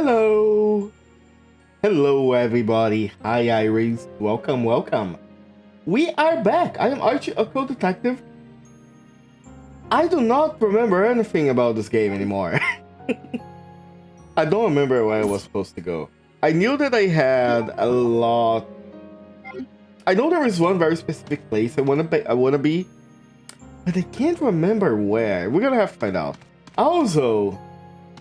Hello! Hello everybody, hi Iris, welcome, welcome. We are back, I am Archie, a code detective. I do not remember anything about this game anymore. I don't remember where I was supposed to go. I knew that I had a lot... I know there is one very specific place I wanna be, but I can't remember where. We're gonna have to find out. Also,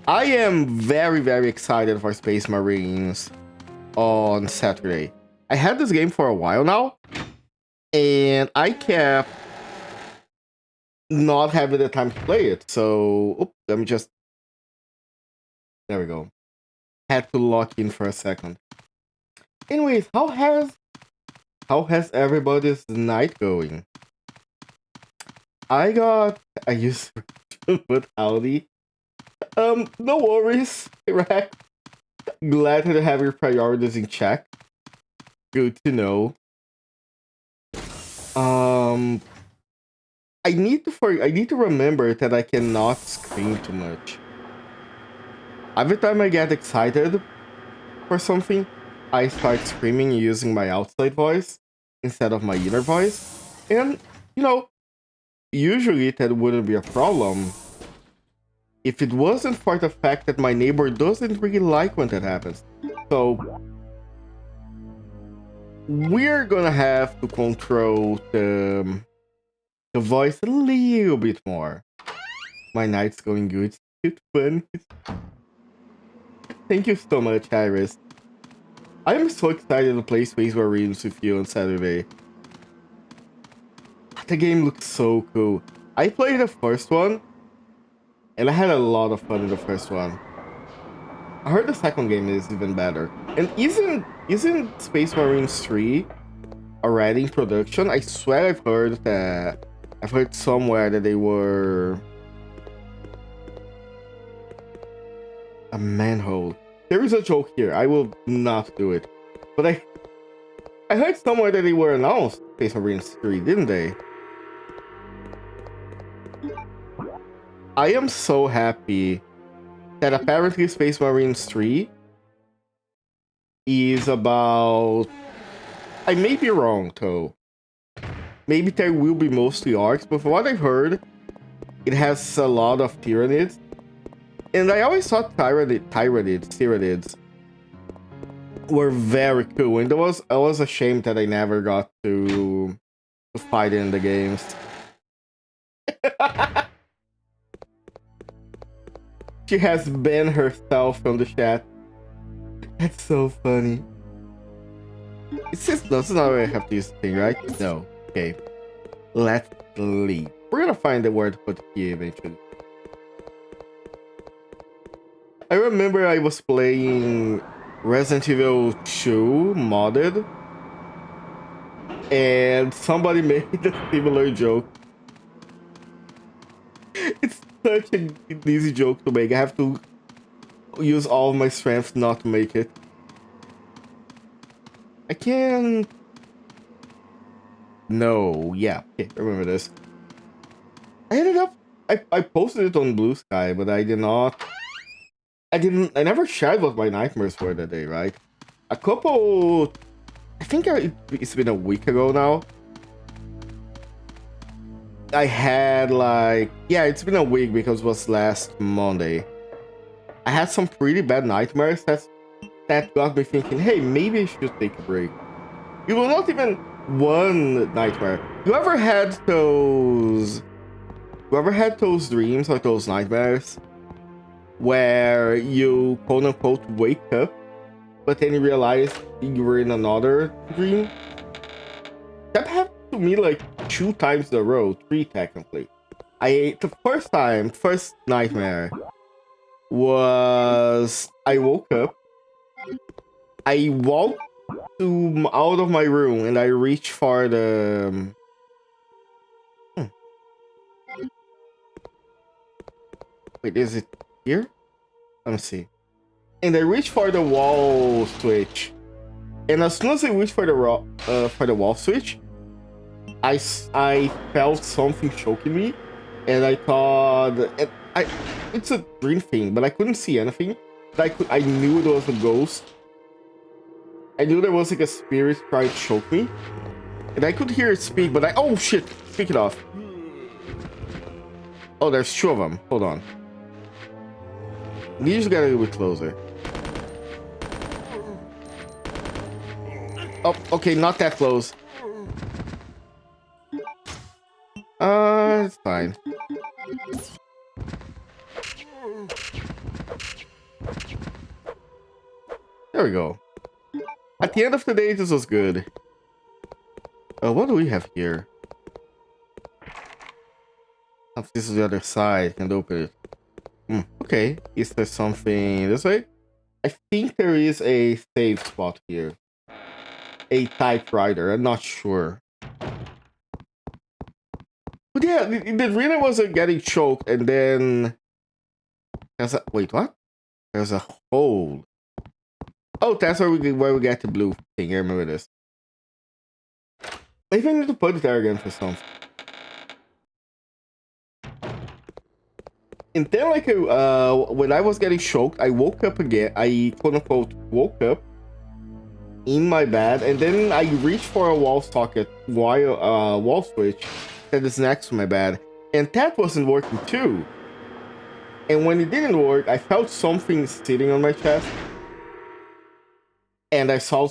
I am very excited for Space Marines on Saturday. I had this game for a while now, and I kept not having the time to play it. So, let me just... There we go. Had to lock in for a second. Anyways, how has everybody's night going? I used to put howdy. No worries, Rex. Glad to have your priorities in check. Good to know. I need to remember that I cannot scream too much. Every time I get excited for something, I start screaming using my outside voice instead of my inner voice. And, you know, usually that wouldn't be a problem if it wasn't for the fact that my neighbor doesn't really like when that happens. So we're gonna have to control the voice a little bit more. My night's going good. It's fun. Thank you so much, Iris. I am so excited to play Space Marines with you on Saturday. The game looks so cool. I played the first one, and I had a lot of fun in the first one. I heard the second game is even better. And isn't Space Marines 3 already in production? I swear I've heard somewhere that they were a manhole. There is a joke here. I will not do it. But I heard somewhere that they were announced Space Marines 3, didn't they? I am so happy that apparently Space Marines 3 is about... I may be wrong, though. Maybe there will be mostly orcs, but from what I've heard, it has a lot of Tyranids. And I always thought Tyranids were very cool, and I was ashamed that I never got to fight in the games. She has banned herself from the chat. That's so funny. This not where I have to use the thing, right? No. Okay. Let's leave. We're gonna find the word to put here eventually. I remember I was playing Resident Evil 2 modded, and somebody made a similar joke. It's such an easy joke to make. I have to use all of my strength not to make it. I can't... No, yeah, okay, remember this. I ended up... I posted it on Blue Sky, but I never shared what my nightmares were that day, right? I think it's been a week ago now. I had yeah, it's been a week because it was last Monday. I had some pretty bad nightmares that got me thinking, hey, maybe I should take a break. You will not even one nightmare. You ever had those dreams or those nightmares where you quote unquote wake up, but then you realize you were in another dream? That happened to me like 2 times in a row, 3 technically. The first nightmare was I woke up, I walked out of my room, and I reached for the wait, is it here? Let me see. And I reached for the wall switch, and as soon as I reached for the wall switch, I felt something choking me, and I thought it's a dream thing, but I couldn't see anything. I knew it was a ghost. I knew there was like a spirit trying to choke me. And I could hear it speak, but oh shit, speak it off. Oh, there's 2 of them. Hold on. You just gotta get a bit closer. Oh, okay, not that close. It's fine. There we go. At the end of the day, this was good. What do we have here? Oh, this is the other side. Can't open it. Okay. Is there something this way? I think there is a save spot here. A typewriter. I'm not sure. But yeah, the reader was getting choked, and then there's a wait. What? There's a hole. Oh, that's where we get the blue thing. I remember this. Maybe I need to put it there again for something. And then, like, when I was getting choked, I woke up again. I quote unquote woke up in my bed, and then I reached for a wall socket, wall switch that is next to my bed, and that wasn't working too. And when it didn't work, I felt something sitting on my chest, and I saw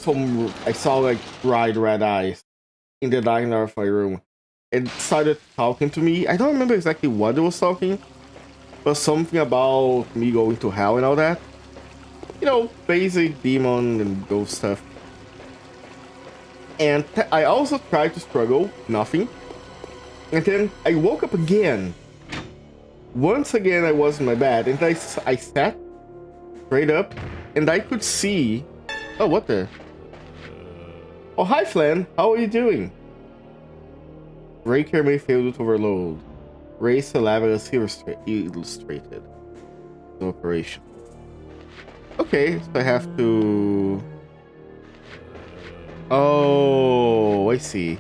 like bright red eyes in the diner of my room. It started talking to me. I don't remember exactly what it was talking, but something about me going to hell and all that. You know, basic demon and ghost stuff. And I also tried to struggle, nothing. And then I woke up again. Once again, I was in my bed, and I sat straight up, and I could see... Oh, what the... Oh, hi, Flan. How are you doing? Breaker may fail with overload. Raise the level as illustrated. No operation. Okay, so I have to... Oh, I see.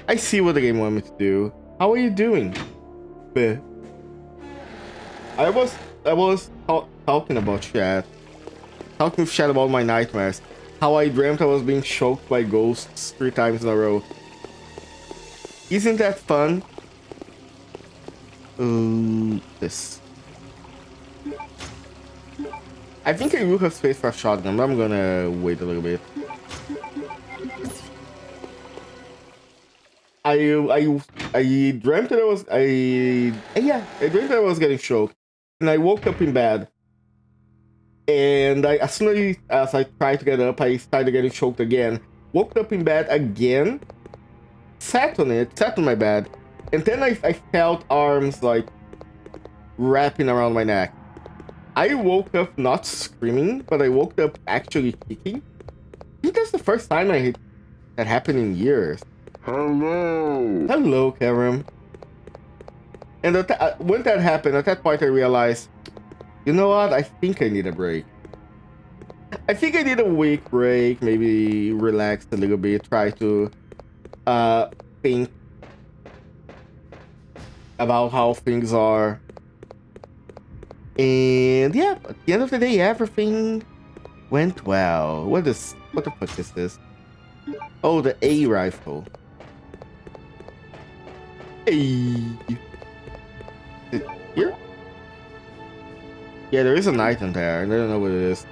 I see what the game wanted me to do. How are you doing? Bleh. I was talking about chat. Talking with chat about my nightmares. How I dreamt I was being choked by ghosts 3 times in a row. Isn't that fun? This. I think I will have space for a shotgun, but I'm gonna wait a little bit. I dreamt that I dreamt that I was getting choked, and I woke up in bed. And as soon as I tried to get up, I started getting choked again. Woke up in bed again, sat on my bed, and then I felt arms like wrapping around my neck. I woke up not screaming, but I woke up actually kicking. I think that's the first time that happened in years. Hello, Karen. And when that happened, at that point I realized, you know what? I think I need a break. I think I need a week break, maybe relax a little bit, try to think about how things are. And yeah, at the end of the day, everything went well. What the fuck is this? Oh, the A rifle. Hey. Is it here? Yeah, there is an item there. I don't know what it is.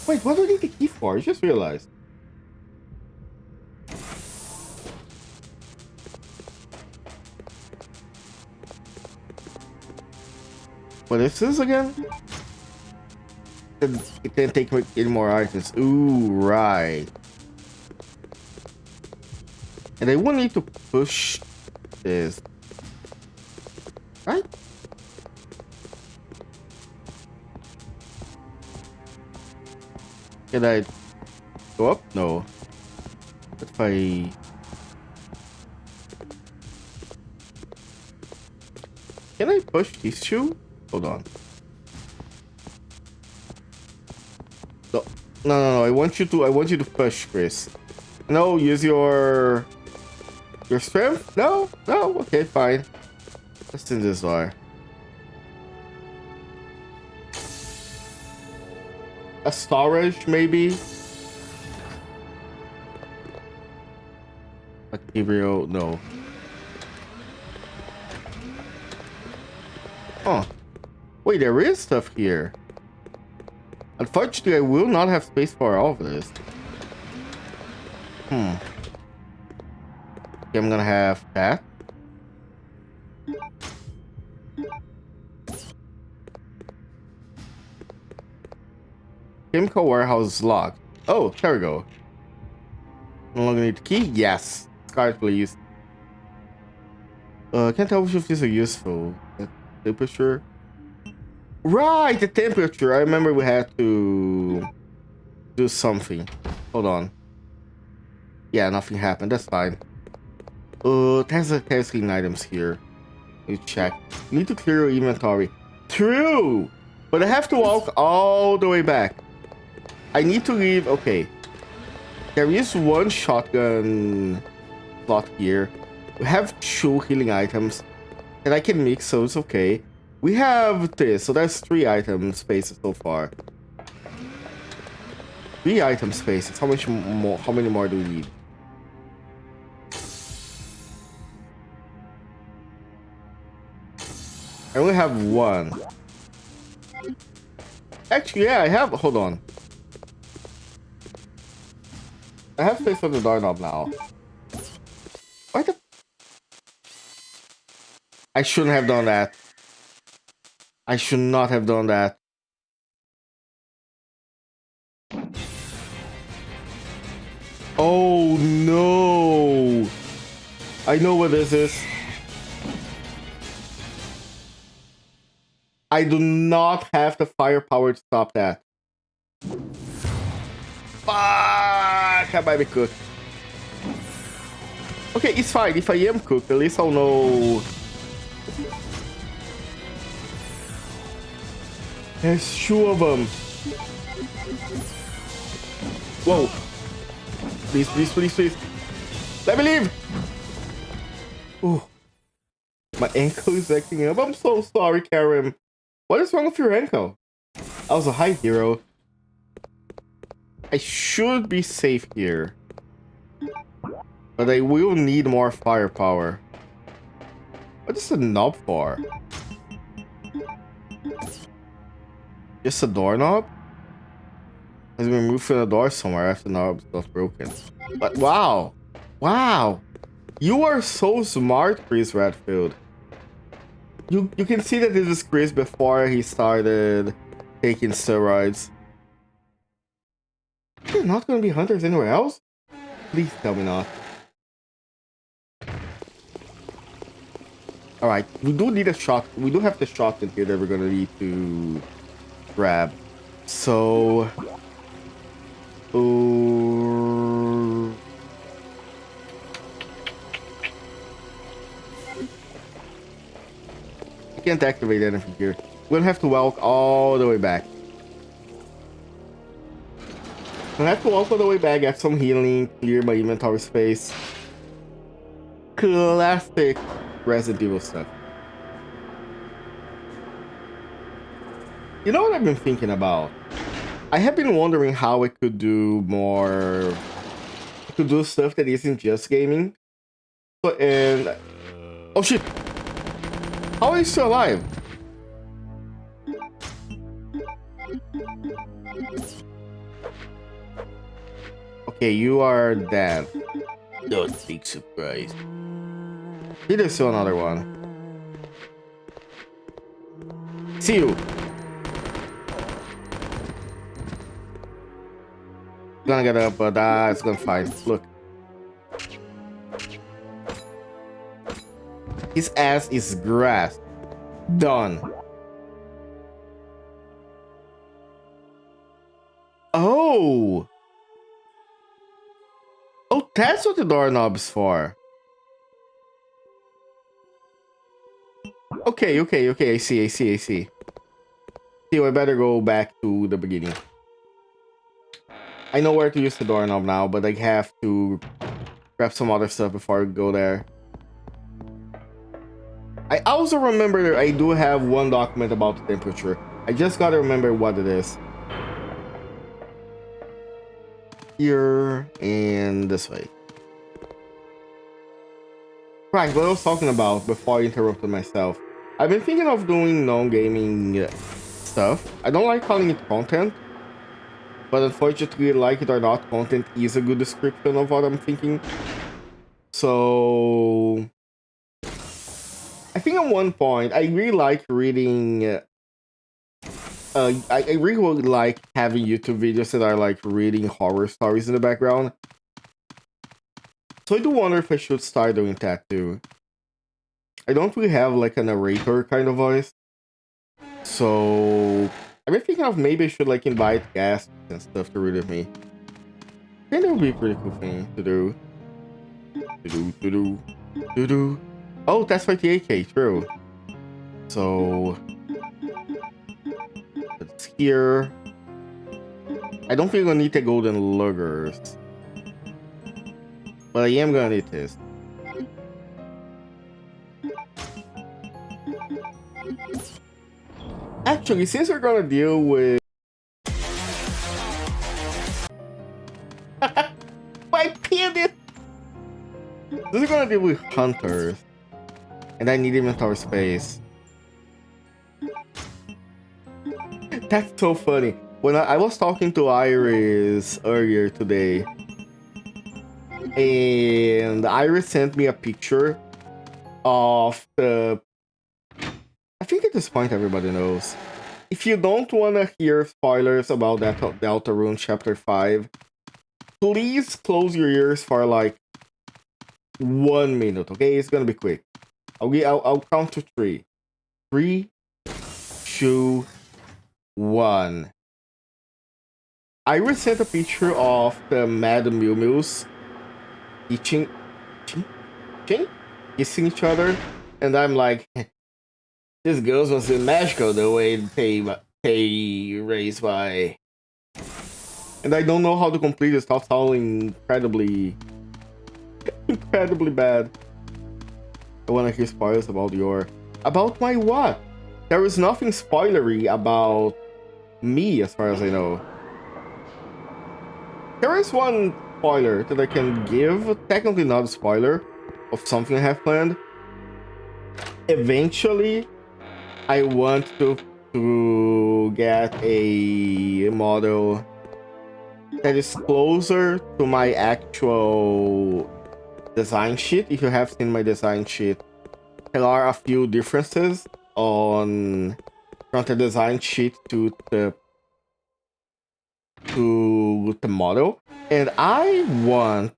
Wait, what do I need the key for? I just realized. What is this again? It can't take any more items. Ooh, right. And I won't need to push this. Right? Can I go up? No. What if I... Can I push these 2? Hold on. No. I want you to push, Chris. No, use your strength? No. Okay, fine. Let's do this door. a storage, maybe. Material, no. Huh. Wait, there is stuff here. Unfortunately, I will not have space for all of this. Okay, I'm gonna have that. Chemical warehouse is locked. Oh, there we go. No longer need the key? Yes. Card, please. Can't tell if these are useful. The temperature. Right, the temperature. I remember we had to do something. Hold on. Yeah, nothing happened. That's fine. There's a testing items here. You check. You need to clear your inventory. True! But I have to walk all the way back. I need to leave. Okay. There is one shotgun slot here. We have 2 healing items. And I can mix, so it's okay. We have this, so that's 3 item spaces so far. 3 item spaces. How much more? How many more do we need? I only have 1. Actually, yeah, I have. Hold on. I have space on the doorknob now. Why the? I shouldn't have done that. I should not have done that. Oh no! I know what this is. I do not have the firepower to stop that. Fuck! I might be cooked. Okay, it's fine. If I am cooked, at least I'll know. There's 2 of them. Whoa. Please, please, please, please. Let me leave. Ooh. My ankle is acting up. I'm so sorry, Karen. What is wrong with your ankle? I was a high hero. I should be safe here. But I will need more firepower. What is the knob for? Just a doorknob? Has been moved from the door somewhere after the knob was broken. But wow! Wow! You are so smart, Chris Redfield. You can see that this is Chris before he started taking steroids. There's not gonna be hunters anywhere else? Please tell me not. Alright, we do need a shot. We do have the shotgun here that we're gonna need to grab. So I can't activate anything here. We're gonna have to walk all the way back. I have to walk all the way back, get some healing, clear my inventory space. Classic Resident Evil stuff. You know what I've been thinking about? I have been wondering how I could do more. I could do stuff that isn't just gaming. And oh shit! How are you still alive? Okay, you are dead. Don't big surprise. See, there's still another one. See you. Gonna get up, but it's gonna fine. Look. His ass is grass. Done. Oh! Oh, that's what the doorknob's for. Okay. I see. See, I better go back to the beginning. I know where to use the doorknob now, but I have to grab some other stuff before I go there. I also remember that I do have one document about the temperature. I just gotta remember what it is. here and this way. Right, what I was talking about before I interrupted myself. I've been thinking of doing non-gaming stuff. I don't like calling it content, but unfortunately, like it or not, content is a good description of what I'm thinking. So I think at one point, I really like reading. I really would like having YouTube videos that are like reading horror stories in the background. So I do wonder if I should start doing that too. I don't really have like a narrator kind of voice. So I've been thinking of maybe I should like invite guests and stuff to read with me. I think that would be a pretty cool thing to do. Oh, that's 38k, true. So it's here. I don't think I'm gonna need the golden luggers, but I am gonna need this. Actually, since we're gonna deal with I pinned it. This is gonna deal with hunters, and I need inventory space. That's so funny. When I was talking to Iris earlier today, and Iris sent me a picture of the... I think at this point everybody knows. If you don't want to hear spoilers about that Deltarune Chapter 5, please close your ears for like 1 minute, okay? It's gonna be quick. I'll count to 3. 3, 2, 1. Iris sent a picture of the Mad Mew Mews kissing each other, and I'm like, this girl must be magical the way they raised by. And I don't know how to complete this without sounding incredibly bad. I want to hear spoilers about your... About my what? There is nothing spoilery about me as far as I know. There is one spoiler that I can give, technically not a spoiler, of something I have planned. Eventually, I want to get a model that is closer to my actual design sheet. If you have seen my design sheet, there are a few differences from the design sheet to the model, and I want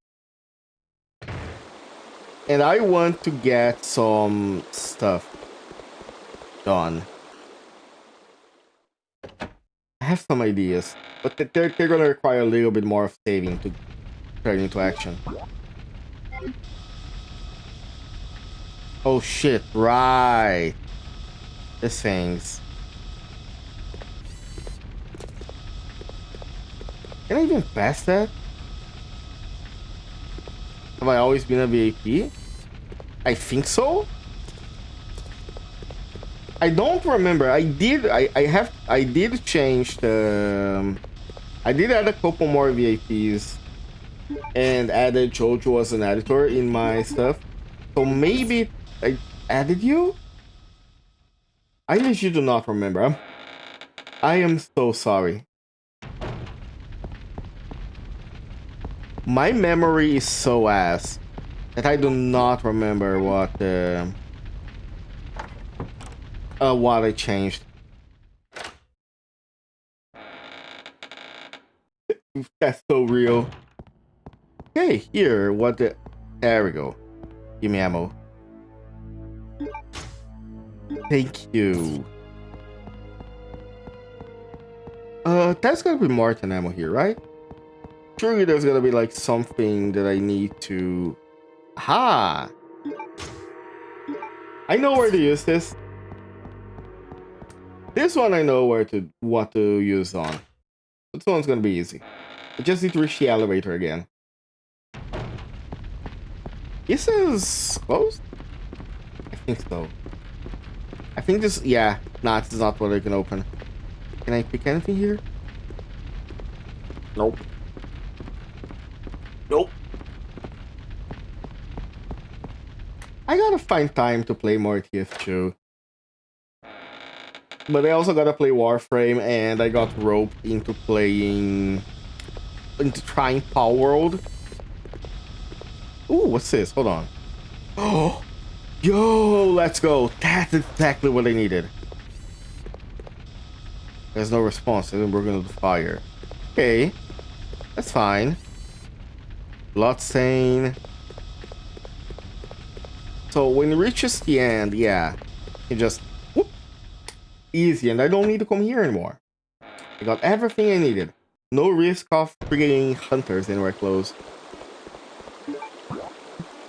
to get some stuff done. I have some ideas, but they're gonna require a little bit more of saving to turn into action. Oh shit, right. These things. Can I even pass that? Have I always been a VIP? I think so. I don't remember. I did change the... I did add a couple more VIPs and added Jojo as an editor in my stuff. So maybe I added you? I legit do not remember. I am so sorry. My memory is so ass that I do not remember what I changed. That's so real. Okay, here, what the... There we go. Give me ammo. Thank you. That's gonna be more than ammo here, right? Surely there's gonna be like something that I need to... Ha! I know where to use this. This one I know what to use on. This one's gonna be easy. I just need to reach the elevator again. This is closed? I think so. I think this... Yeah. Nah, this is not what I can open. Can I pick anything here? Nope. Nope. I gotta find time to play more TF2. But I also gotta play Warframe, and I got roped into trying Power World. Ooh, what's this? Hold on. Oh, yo, let's go. That's exactly what I needed. There's no response, and then we're gonna do fire. Okay, that's fine. Bloodstain. So when it reaches the end, yeah, you just whoop, easy, and I don't need to come here anymore. I got everything I needed. No risk of bringing hunters anywhere close.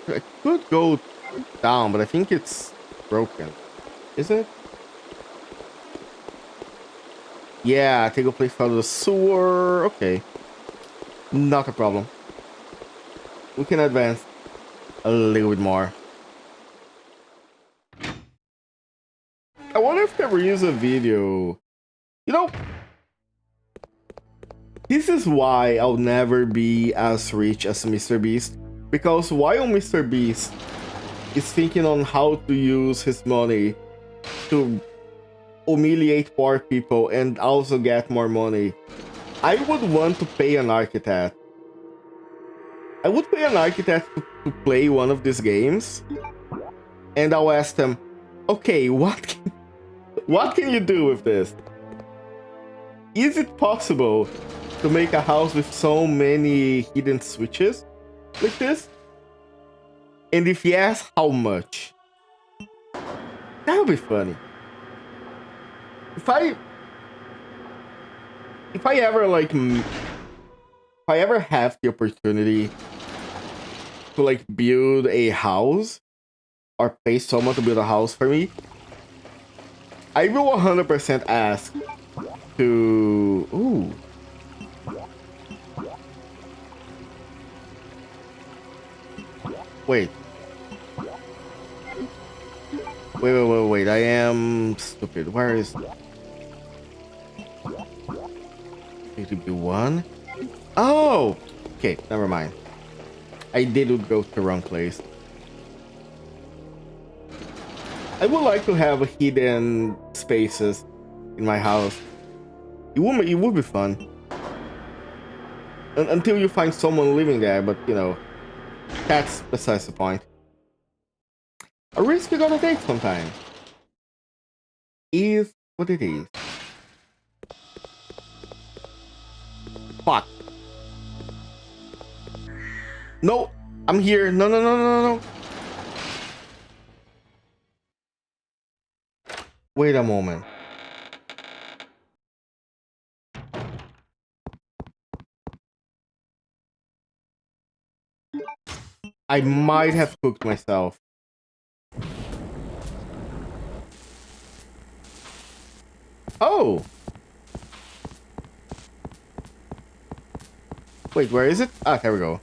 I could go down, but I think it's broken. Is it? Yeah, take a place out of the sewer. Okay. Not a problem. We can advance a little bit more. I wonder if I ever use a video. You know, this is why I'll never be as rich as Mr. Beast. Because while Mr. Beast is thinking on how to use his money to humiliate poor people and also get more money, I would want to pay an architect. I would pay an architect to play one of these games, and I'll ask them, okay, what can you do with this? Is it possible to make a house with so many hidden switches like this? And if yes, how much? That would be funny. If I ever have the opportunity to like build a house or pay someone to build a house for me, I will 100% ask to... Ooh. Wait. Wait. I am stupid. Where is... ATB1? Oh! Okay, never mind. I did go to the wrong place. I would like to have hidden spaces in my house. It would be fun. Until you find someone living there, but you know, that's besides the point. A risk you gotta take sometimes. Is what it is. Fuck. No, I'm here. No. Wait a moment. I might have cooked myself. Oh. Wait, where is it? Ah, there we go.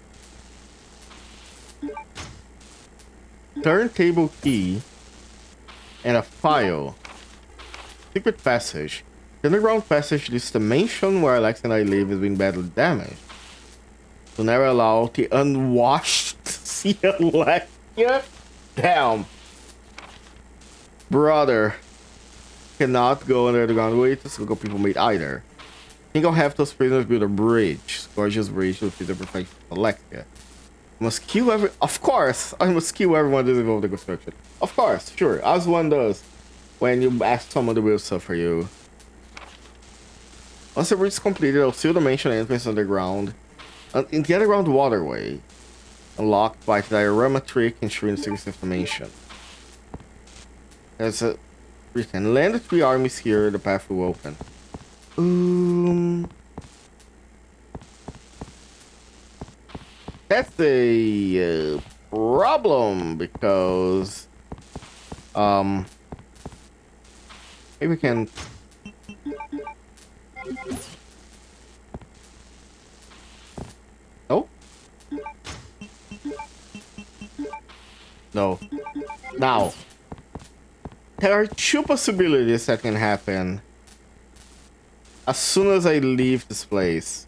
Turntable key and a file. Secret passage. The underground passage leads to the mansion where Alex and I live has been badly damaged. So never allow the unwashed to see Alexia. Damn. Brother. Cannot go under the ground with the single people made either. I think I'll have those prisoners build a bridge. Gorgeous bridge to fit the perfect Alexia. Must kill every... Of course! I must kill everyone that's involved in the construction. Of course, sure. As one does when you ask someone to build stuff for you. Once the bridge is completed, I'll seal the mansion entrance underground. In the underground waterway. Unlocked by the diorama trick ensuring the secrecy of the mansion. There's a... written, land the 3 armies here, the path will open. That's a problem because maybe we can no now there are 2 possibilities that can happen as soon as I leave this place.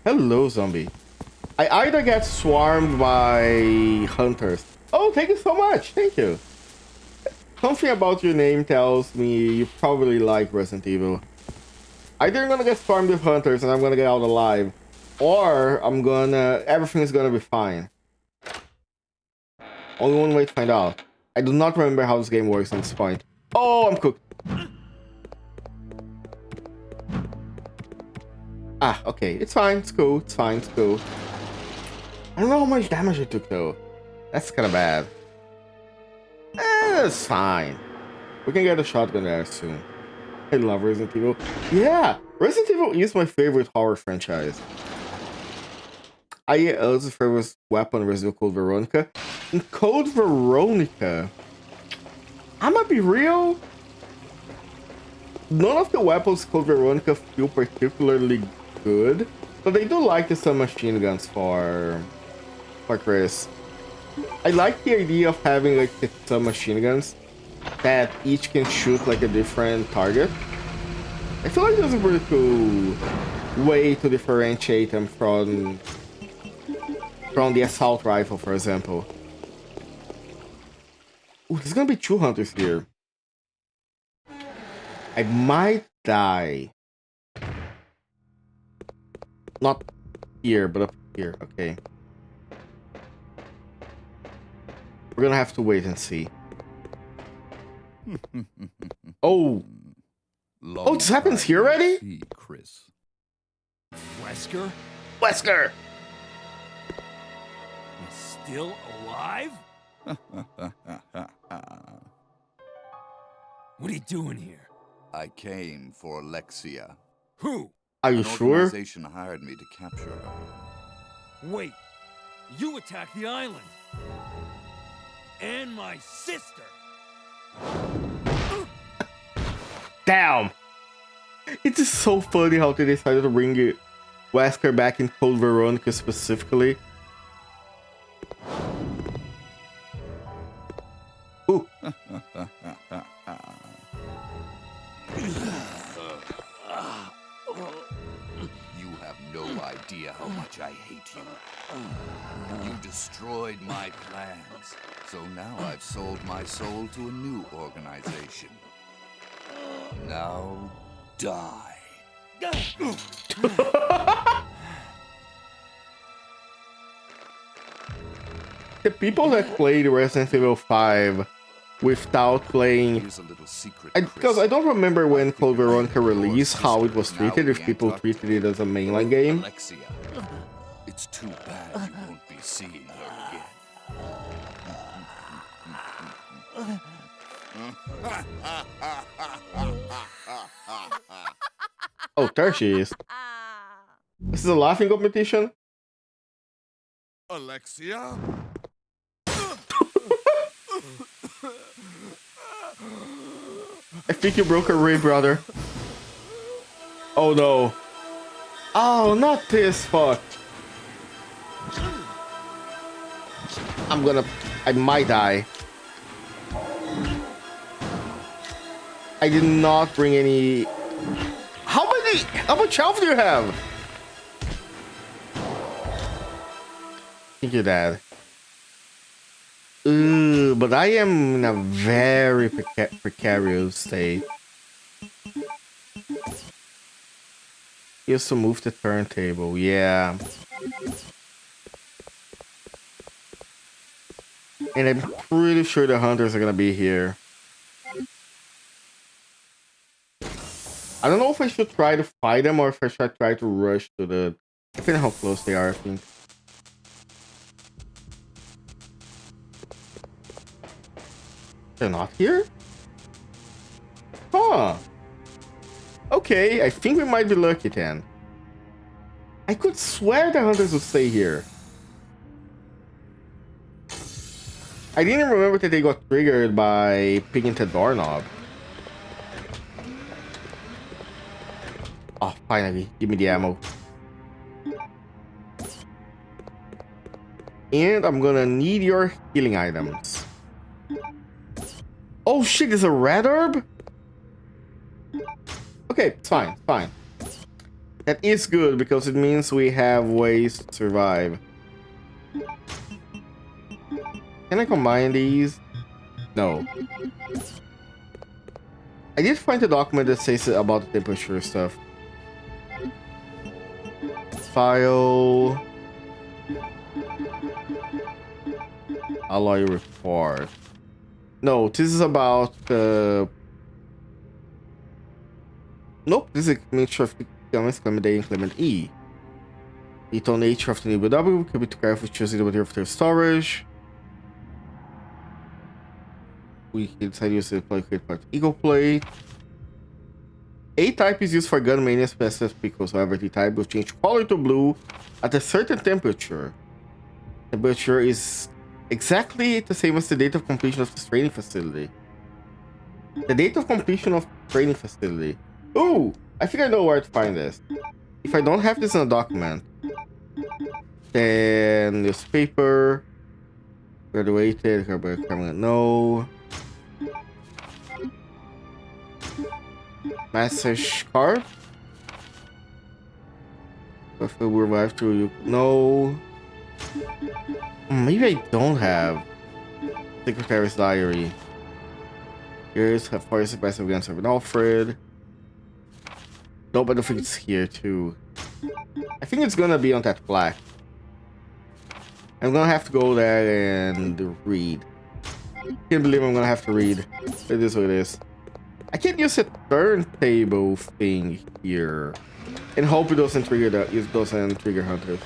Hello, zombie. I either get swarmed by hunters. Oh, thank you so much. Thank you. Something about your name tells me you probably like Resident Evil. Either I'm gonna get swarmed with hunters and I'm gonna get out alive, or everything's gonna be fine. Only one way to find out. I do not remember how this game works at this point. Oh, I'm cooked. Ah, okay. It's fine. It's cool. It's fine. It's cool. I don't know how much damage I took, though. That's kind of bad. It's fine. We can get a shotgun there soon. I love Resident Evil. Yeah! Resident Evil is my favorite horror franchise. I also favorite weapon Resident Evil Code Veronica. In Code Veronica, I'm gonna be real. None of the weapons Code Veronica feel particularly good, but they do like the submachine guns for Chris. I like the idea of having like the submachine guns that each can shoot like a different target. I feel like that's a pretty cool way to differentiate them from the assault rifle, for example. Ooh, there's gonna be 2 hunters here. I might die. Not here, but up here. Okay. We're gonna have to wait and see. Oh. Oh, this happens here already? See, Chris. Wesker? Wesker! He's still alive? What are you doing here? I came for Alexia. Who? Are you An sure? organization hired me to capture her. Wait, you attacked the island. And my sister. Damn! It's just so funny how they decided to bring Wesker back in Code Veronica specifically. Ooh. You have no idea how much I hate you. You destroyed my plans, so now I've sold my soul to a new organization. Now, die. The people that played Resident Evil 5 without playing... Here's a little secret, Because I don't remember when Code Veronica released, how it was treated, if people treated it as a mainline game. Alexia, it's too bad you won't be seeing her again. Oh, there she is. This is a laughing competition? Alexia? I think you broke a rib, brother. Oh no. Oh, not this fuck. I might die. I did not bring any... How much health do you have? I think you're dead. Ooh, but I am in a very precarious state. Used to move the turntable, yeah. And I'm pretty sure the hunters are gonna be here. I don't know if I should try to fight them or if I should try to rush to the... Depending on how close they are, I think. They're not here? Huh. Okay, I think we might be lucky then. I could swear the hunters would stay here. I didn't remember that they got triggered by picking the doorknob. Oh, finally. Give me the ammo. And I'm gonna need your healing items. Oh shit, there's a red herb? Okay, it's fine, it's fine. That is good because it means we have ways to survive. Can I combine these? No. I did find a document that says about the temperature stuff. File. Alloy report. No, this is about the. Nope, this is a mixture of the elements Clement A and Clement E. The tone nature of the new W can be too careful choosing the material for their storage. We can decide to use the create part Eagle plate. A type is used for gun mania specific pickles, however, the type will change color to blue at a certain temperature. Temperature is exactly the same as the date of completion of this training facility. The date of completion of training facility. Ooh, I think I know where to find this. If I don't have this in a document, then newspaper, graduated, no. Message card. If we revive through you, no. Maybe I don't have Secretary's diary. Here's a forest advice against with Alfred. Nope, I don't think it's here too. I think it's gonna be on that plaque. I'm gonna have to go there and read. Can't believe I'm gonna have to read. It is what it is. I can't use a turntable thing here and hope it doesn't trigger hunters.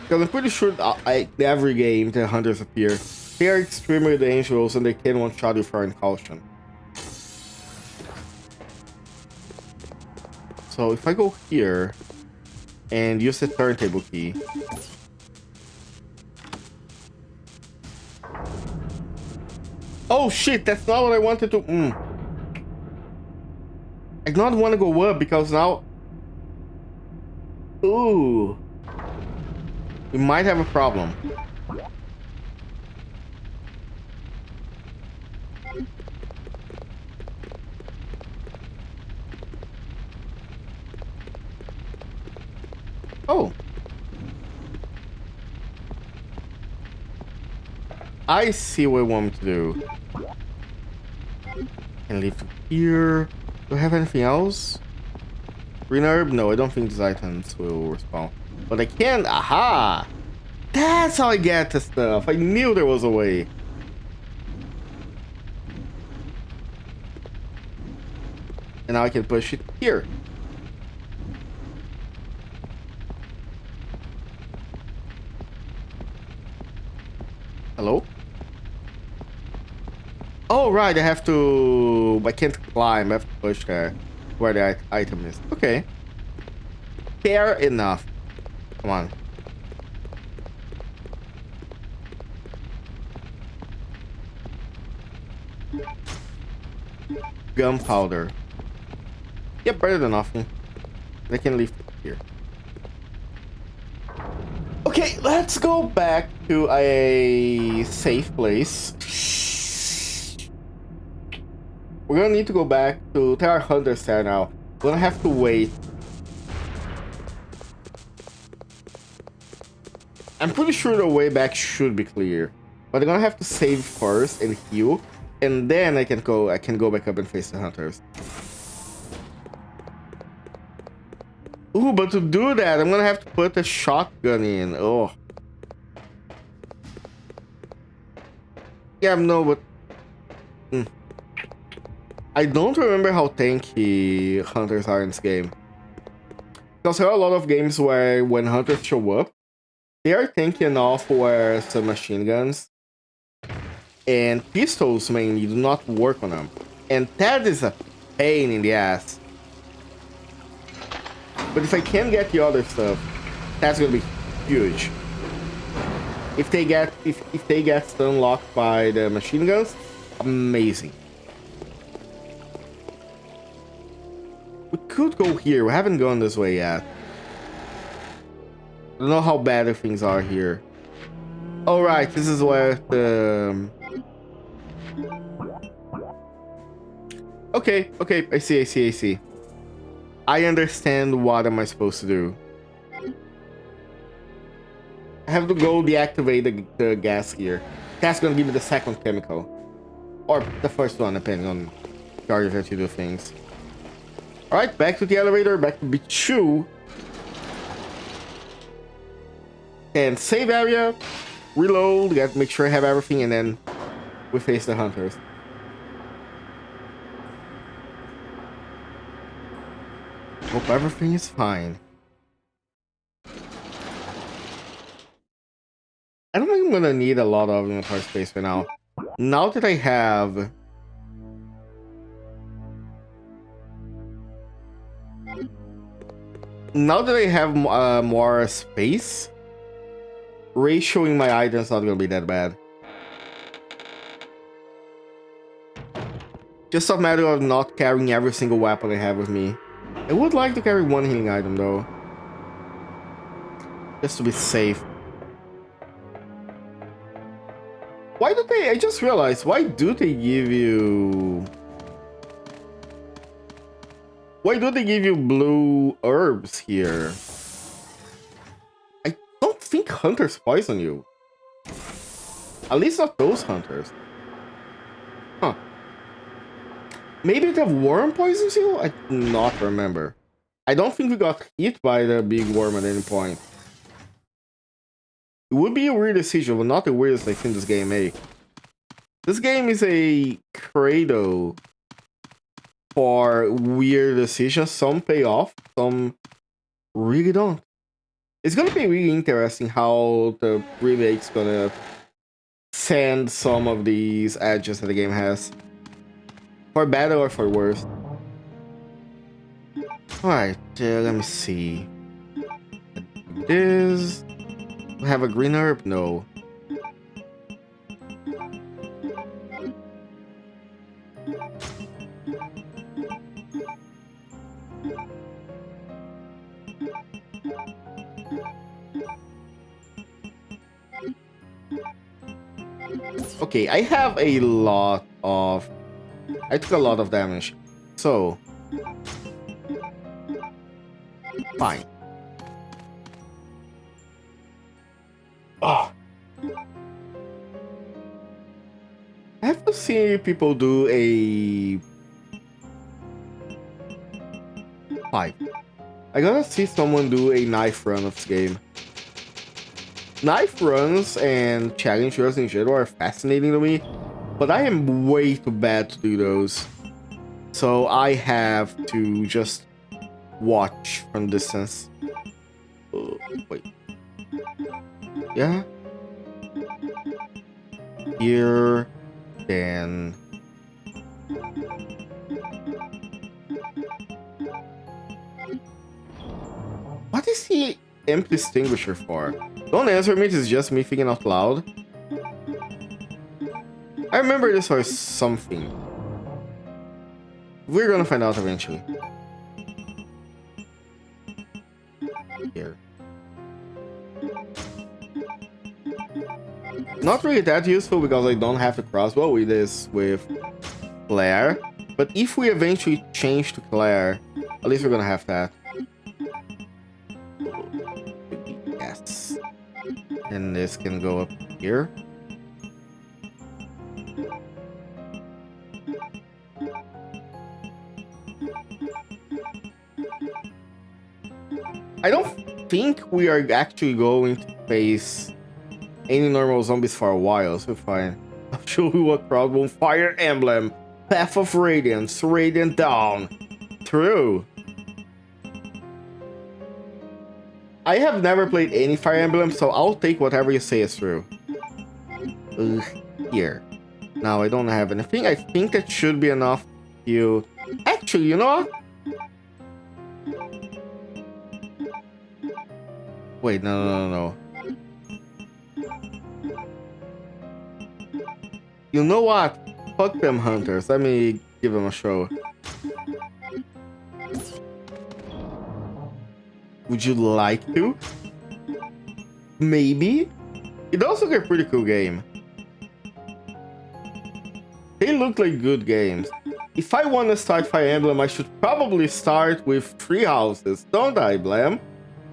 Because I'm pretty sure every game the hunters appear. They are extremely dangerous and they can one-shot you for caution. So if I go here and use the turntable key. Oh shit, that's not what I wanted to. I don't want to go up because now. Ooh. We might have a problem. Oh. I see what I want me to do. Can leave it here. Do I have anything else? Green herb? No, I don't think these items will respawn. But I can. Aha! That's how I get the stuff. I knew there was a way. And now I can push it here. Hello? Oh, right, I have to. I can't climb, I have to push there where the item is. Okay. Fair enough. Come on. Gunpowder. Yep, better than nothing. I can leave it here. Okay, let's go back to a safe place. We're gonna need to go back to Terra Hunters there now. We're gonna have to wait. I'm pretty sure the way back should be clear. But I'm gonna have to save first and heal. And then I can go back up and face the hunters. Ooh, but to do that, I'm gonna have to put a shotgun in. Oh. Yeah, no, but... I don't remember how tanky hunters are in this game. Because there are a lot of games where when hunters show up, they are tanky enough where some machine guns and pistols mainly do not work on them. And that is a pain in the ass. But if I can get the other stuff, that's gonna be huge. If they get stun locked by the machine guns, amazing. We could go here. We haven't gone this way yet. I don't know how bad things are here. All right, this is where the. Okay, I see. I understand what am I supposed to do. I have to go deactivate the gas here. That's gonna give me the second chemical. Or the first one, depending on the order that you do things. Alright, back to the elevator, back to B2. And save area, reload, gotta make sure I have everything, and then we face the hunters. Hope everything is fine. I don't think I'm gonna need a lot of inventory space right now. Now that I have... Now that I have more space, ratioing my items not gonna be that bad. Just a matter of not carrying every single weapon I have with me. I would like to carry one healing item though. Just to be safe. Why do they... I just realized, why do they give you... Why do they give you blue herbs here? I don't think hunters poison you. At least not those hunters. Huh. Maybe the worm poisons you? I do not remember. I don't think we got hit by the big worm at any point. It would be a weird decision, but not the weirdest I think this game made. This game is a cradle for weird decisions. Some pay off, some really don't. It's gonna be really interesting how the remake's gonna send some of these edges that the game has. For better or for worse. Alright, let me see. This... Have a green herb? No. Okay, I have a lot of... I took a lot of damage. So... Fine. Oh. I have to see people do a... 5. I gotta see someone do a knife run of this game. Knife runs and challenge runs in general are fascinating to me, but I am way too bad to do those. So I have to just watch from distance. Wait. Yeah. Here, then. What is the empty extinguisher for? Don't answer me, it's just me thinking out loud. I remember this for something. We're gonna find out eventually. Here. Not really that useful because I don't have the crossbow with this with Claire. But if we eventually change to Claire, at least we're gonna have that. Yes. And this can go up here. I don't think we are actually going to face any normal zombies for a while, so fine. I'll show you a crossbow fire emblem. Path of Radiance, Radiant Dawn. True. I have never played any Fire Emblem, so I'll take whatever you say is true. Here. Now I don't have anything. I think that should be enough to... Actually, you know what? Wait, no. You know what? Fuck them hunters. Let me give them a show. Would you like to? Maybe? It does look like a pretty cool game. They look like good games. If I want to start Fire Emblem, I should probably start with 3 houses, don't I, Blam?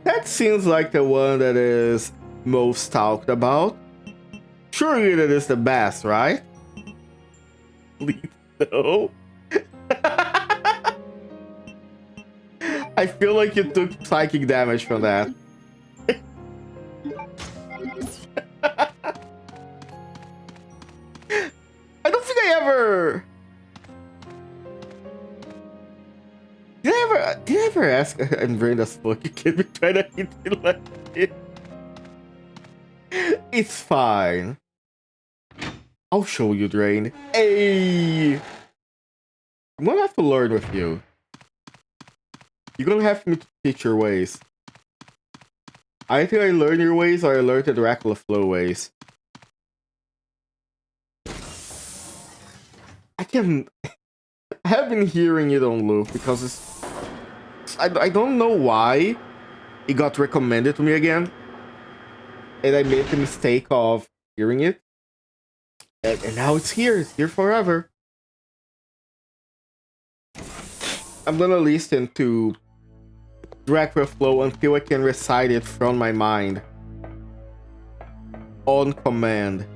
That seems like the one that is most talked about. Surely that is the best, right? Please no. I feel like you took psychic damage from that. I don't think I ever... Did I ever ask and Brenda's book? You can't be trying to hit me like it. It's fine. I'll show you, Drain. Hey! I'm gonna have to learn with you. You're gonna have me to teach your ways. I think I learned your ways or I learned the Dracula flow ways. I have been hearing it on loop because it's... I don't know why it got recommended to me again. And I made the mistake of hearing it. And now it's here. It's here forever. I'm gonna listen to Dracula flow until I can recite it from my mind. On command.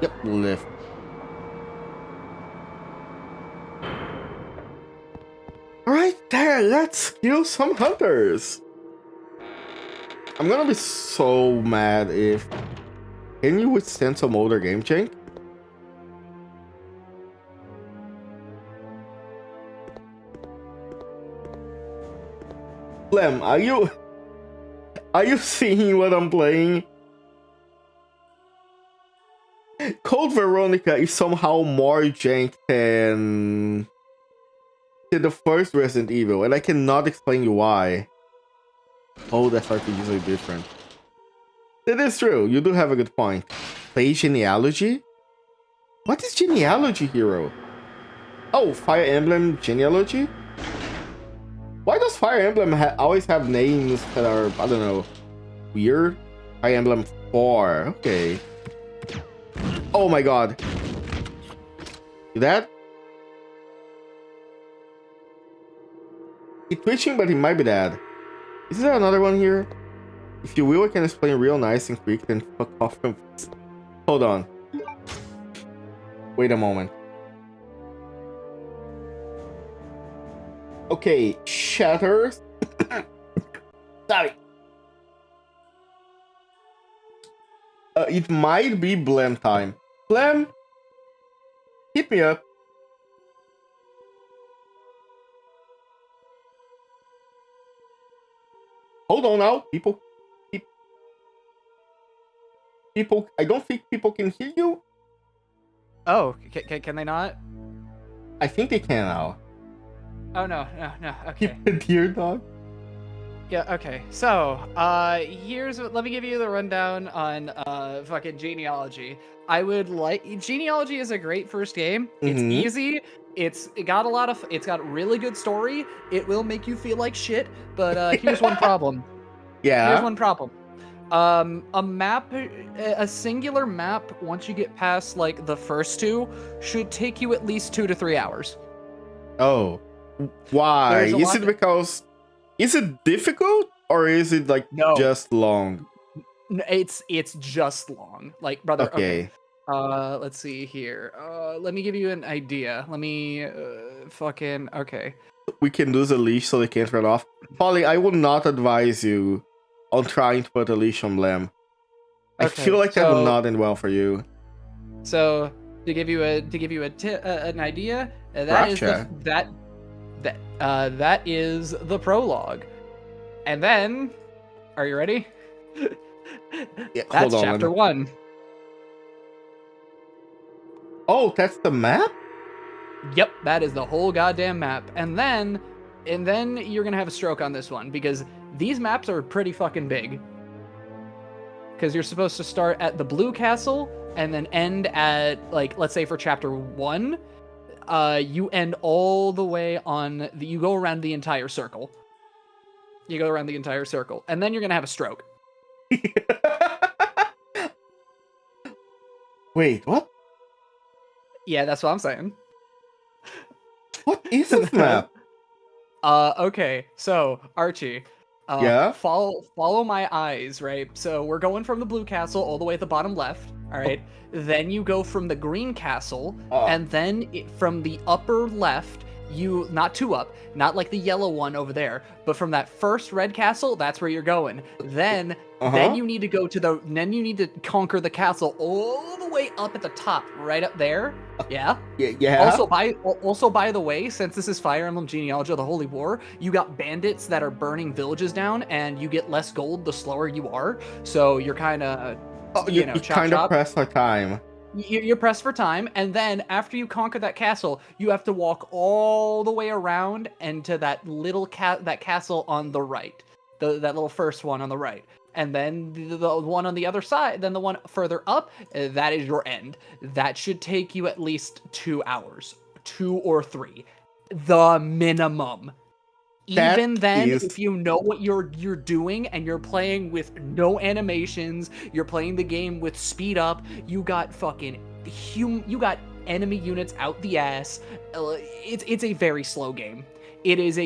Yep, lift. Alright, there, let's kill some hunters. I'm gonna be so mad if... Can you withstand some older game change? Lem, are you seeing what I'm playing? Code Veronica is somehow more jank than the first Resident Evil, and I cannot explain you why. Oh, that's usually different. That is true, you do have a good point. Play genealogy? What is genealogy, hero? Oh, Fire Emblem genealogy? Why does Fire Emblem always have names that are, I don't know, weird? Fire Emblem 4, okay. Oh my god. See that? It's twitching, but it might be dead. Is there another one here? If you will, I can explain real nice and quick, then fuck off from this. Hold on. Wait a moment. Okay, shatters. Sorry. It might be Blem time. Blem, hit me up. Hold on now, people. People, I don't think people can hear you. Oh, can they not? I think they can now. Oh no, okay. Keep it here, dog. Yeah, okay. So, let me give you the rundown on fucking genealogy. Genealogy is a great first game. It's easy. It's got really good story. It will make you feel like shit, but here's one problem. Yeah. Here's one problem. A singular map, once you get past like the first two, should take you at least 2 to 3 hours. Oh. Why? Is it because... Is it difficult? Or is it like just long? It's just long. Like, brother, okay. Let's see here. Let me give you an idea. Let me okay. We can lose a leash so they can't run off. Polly, I would not advise you on trying to put a leash on Blem. I feel like that would not end well for you. So to give you an idea, that is the prologue. And then, are you ready? Yeah, that's chapter 1. Oh, that's the map? Yep, that is the whole goddamn map. And then you're gonna have a stroke on this one because these maps are pretty fucking big. Because you're supposed to start at the Blue Castle and then end at, like, let's say for chapter 1, you end all the way you go around the entire circle. You go around the entire circle, and then you're gonna have a stroke. Wait, what? Yeah, that's what I'm saying. What is this map? Okay, so Archie, Yeah? Follow my eyes, right? So we're going from the blue castle all the way at the bottom left. All right. Then you go from the green castle, and then from the upper left, you not two up, not like the yellow one over there, but from that first red castle, that's where you're going. Then you need to go to then you need to conquer the castle all the way up at the top, right up there. Yeah. Yeah. Also by the way, since this is Fire Emblem Genealogy of the Holy War, you got bandits that are burning villages down, and you get less gold the slower you are. So you're kind of you kind of press for time. You're pressed for time, and then after you conquer that castle, you have to walk all the way around and to that little that castle on the right, that little first one on the right, and then the one on the other side, then the one further up, that is your end. That should take you at least 2 hours, 2 or 3, the minimum. Even then, if you know what you're doing and you're playing with no animations, you're playing the game with speed up, you got you got enemy units out the ass. It's a very slow game. It is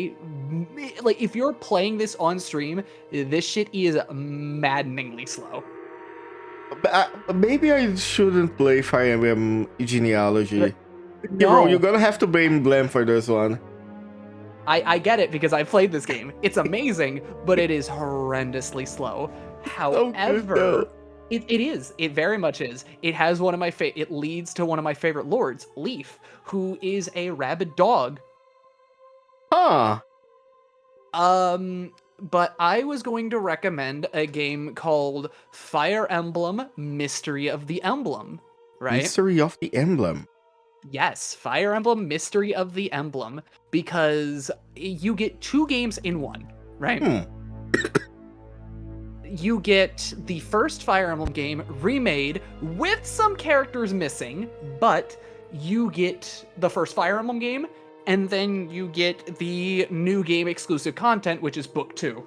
like, if you're playing this on stream, this shit is maddeningly slow. Maybe I shouldn't play Fire Emblem Genealogy. No. You're gonna have to blame Blem for this one. I get it, because I played this game. It's amazing, but it is horrendously slow. However, it very much is. It has one of my it leads to one of my favorite lords, Leaf, who is a rabid dog. Huh. But I was going to recommend a game called Fire Emblem Mystery of the Emblem, right? Mystery of the Emblem. Yes, Fire Emblem Mystery of the Emblem, because you get 2 games in one, right? You get the first Fire Emblem game remade with some characters missing, but you get the first Fire Emblem game, and then you get the new game exclusive content, which is Book 2.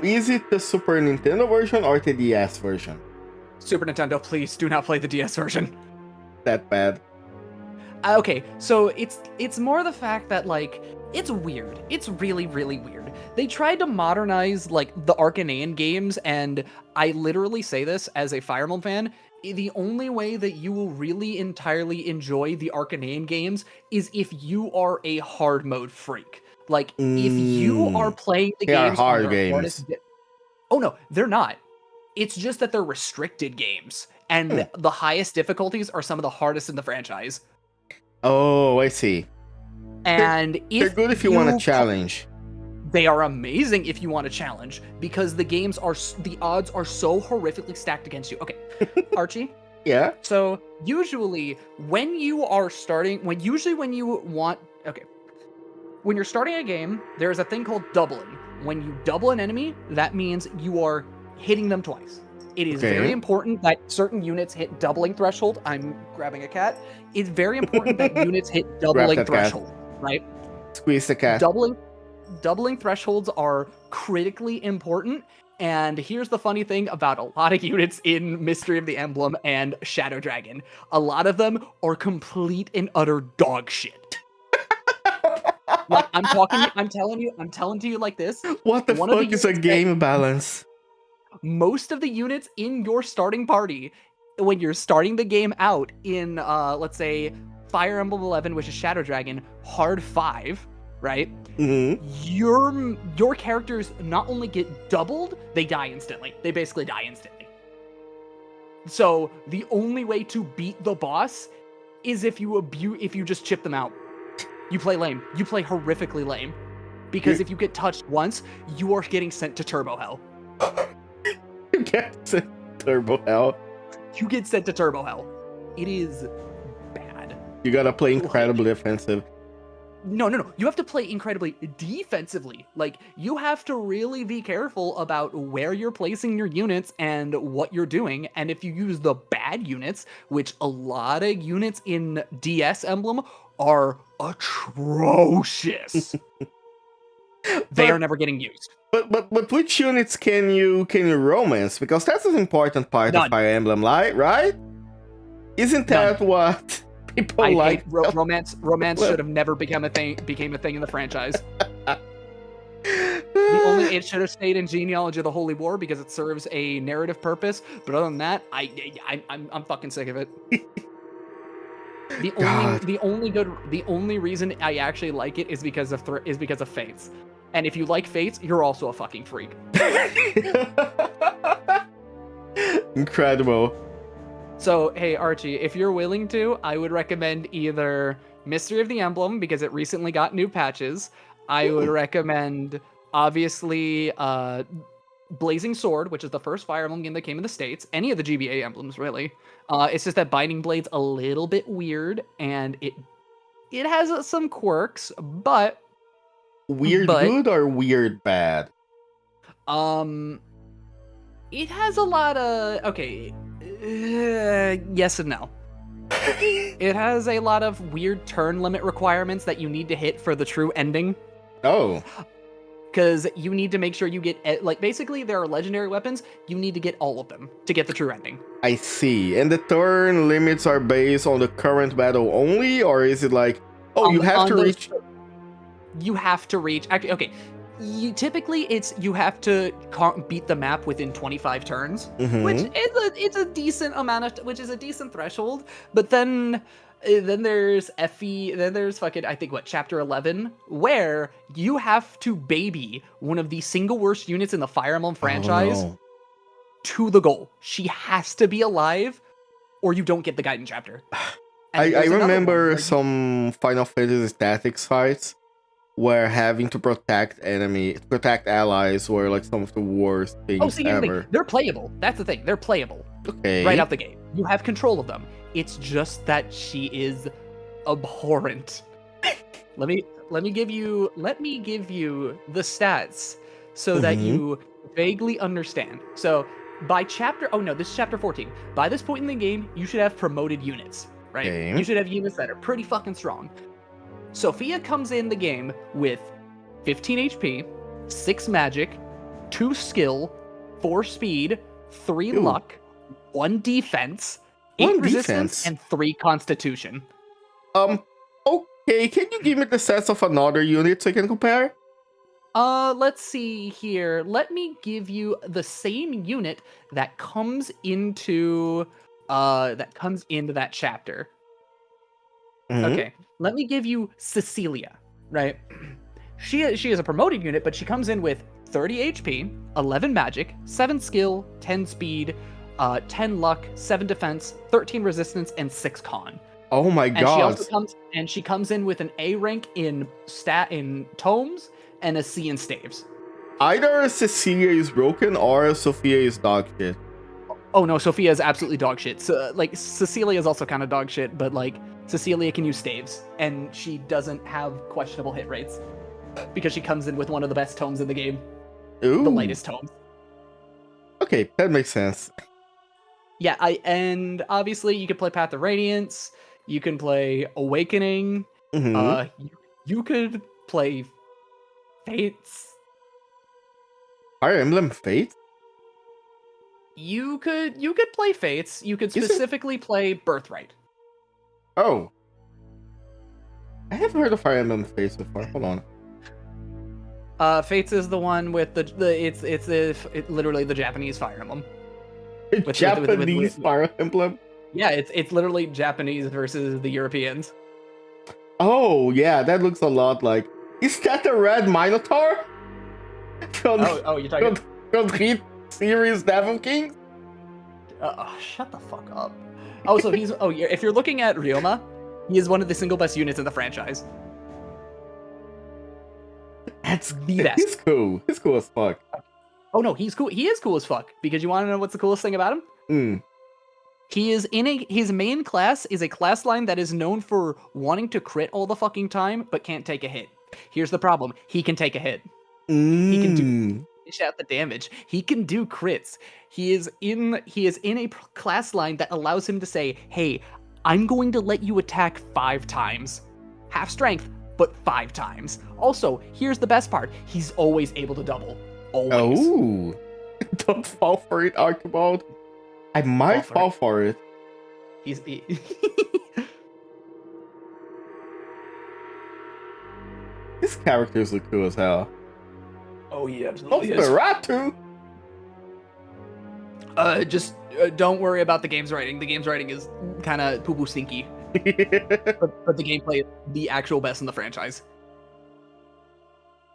Is it the Super Nintendo version or the DS version? Super Nintendo, please do not play the DS version. That bad. Okay, so it's more the fact that, like, it's weird. It's really, really weird. They tried to modernize, like, the Arcanine games, and I literally say this as a Fire Emblem fan, the only way that you will really entirely enjoy the Arcanine games is if you are a hard mode freak. Like, if you are playing the games hard on their hardest... Oh no, they're not. It's just that they're restricted games, and the highest difficulties are some of the hardest in the franchise. Oh, I see. And they're good if you want a challenge. They are amazing if you want a challenge, because the odds are so horrifically stacked against you. Okay, Archie? Yeah? So usually when you're starting a game, there's a thing called doubling. When you double an enemy, that means you are hitting them twice. It is very important that certain units hit doubling threshold. I'm grabbing a cat. It's very important that units hit doubling threshold, right? Squeeze the cat. Doubling thresholds are critically important. And here's the funny thing about a lot of units in Mystery of the Emblem and Shadow Dragon. A lot of them are complete and utter dog shit. Like, I'm telling to you like this. What the fuck is a game balance? Most of the units in your starting party, when you're starting the game out in, let's say, Fire Emblem 11, which is Shadow Dragon, hard 5, right? Your characters not only get doubled, they die instantly. They basically die instantly. So the only way to beat the boss is if you just chip them out. You play lame. You play horrifically lame. Because if you get touched once, you are getting sent to Turbo Hell. You get sent to Turbo Hell. You get sent to Turbo Hell. It is bad. You gotta play incredibly defensive. No. You have to play incredibly defensively. Like, you have to really be careful about where you're placing your units and what you're doing. And if you use the bad units, which a lot of units in DS Emblem are atrocious, they are never getting used. But which units can you romance? Because that's an important part of Fire Emblem, right? Isn't that what people like? Romance should have never became a thing in the franchise. The it should have stayed in Genealogy of the Holy War because it serves a narrative purpose. But other than that, I'm fucking sick of it. The only reason I actually like it is because of Fates. And if you like Fates, you're also a fucking freak. Incredible. So, hey, Archie, if you're willing to, I would recommend either Mystery of the Emblem, because it recently got new patches. I would recommend, obviously, Blazing Sword, which is the first Fire Emblem game that came in the States. Any of the GBA emblems, really. It's just that Binding Blade's a little bit weird, and it has some quirks, but... Weird good or weird bad? It has a lot of... Okay, yes and no. It has a lot of weird turn limit requirements that you need to hit for the true ending. Oh. Because you need to make sure you get... Like, basically, there are legendary weapons. You need to get all of them to get the true ending. I see. And the turn limits are based on the current battle only? Or is it like... Oh, you have to reach... You have to reach... Actually, okay. Typically, you have to beat the map within 25 turns, which is a decent amount of... Which is a decent threshold. But then there's FE... Then there's fucking... I think, Chapter 11? Where you have to baby one of the single worst units in the Fire Emblem franchise to the goal. She has to be alive, or you don't get the Gaiden chapter. I remember some Final Fantasy Tactics fights where having to protect allies were like some of the worst things ever. They're playable. That's the thing. They're playable. Okay. Right out the gate. You have control of them. It's just that she is abhorrent. Let me give you the stats so that you vaguely understand. So by chapter... Oh no, this is chapter 14. By this point in the game, you should have promoted units, right? Okay. You should have units that are pretty fucking strong. Sophia comes in the game with 15 HP, 6 magic, 2 skill, 4 speed, 3 luck, 1 defense, 8 resistance, and 3 constitution. Okay, can you give me the stats of another unit so I can compare? Let's see here. Let me give you the same unit that comes into that chapter. Okay, let me give you Cecilia, right? She is a promoted unit, but she comes in with 30 HP, 11 magic, 7 skill, 10 speed, 10 luck, 7 defense, 13 resistance, and 6 con. Oh my god! She comes in with an A rank in tomes and a C in staves. Either Cecilia is broken or Sophia is dog shit. Oh no, Sophia is absolutely dog shit. So, like, Cecilia is also kind of dog shit, but like, Cecilia can use staves, and she doesn't have questionable hit rates because she comes in with one of the best tomes in the game. Ooh. The lightest tomes. Okay, that makes sense. Yeah, and obviously you can play Path of Radiance, you can play Awakening, you could play Fates. Fire Emblem Fates? You could play Fates. You could specifically play Birthright. Oh. I haven't heard of Fire Emblem Fates before. Hold on. Fates is the one with it's literally the Japanese Fire Emblem. Japanese Fire Emblem? Yeah, it's literally Japanese versus the Europeans. Oh, yeah, that looks a lot like... Is that the Red Minotaur? You're talking... From Hit series Devil King? Shut the fuck up. Oh, so he's... Oh, if you're looking at Ryoma, he is one of the single best units in the franchise. That's the best. He's cool. He's cool as fuck. Oh no, he's cool. He is cool as fuck. Because you want to know what's the coolest thing about him? He is his main class is a class line that is known for wanting to crit all the fucking time, but can't take a hit. Here's the problem. He can take a hit. He can dish out the damage. He can do crits. He is in a class line that allows him to say, hey, I'm going to let you attack 5 times. Half strength, but 5 times. Also, here's the best part. He's always able to double. Always. Oh, don't fall for it, Archibald. I might fall for it. His characters look cool as hell. Oh, he absolutely is. Nosferatu? Just don't worry about the game's writing. The game's writing is kind of poo-poo stinky. but the gameplay is the actual best in the franchise.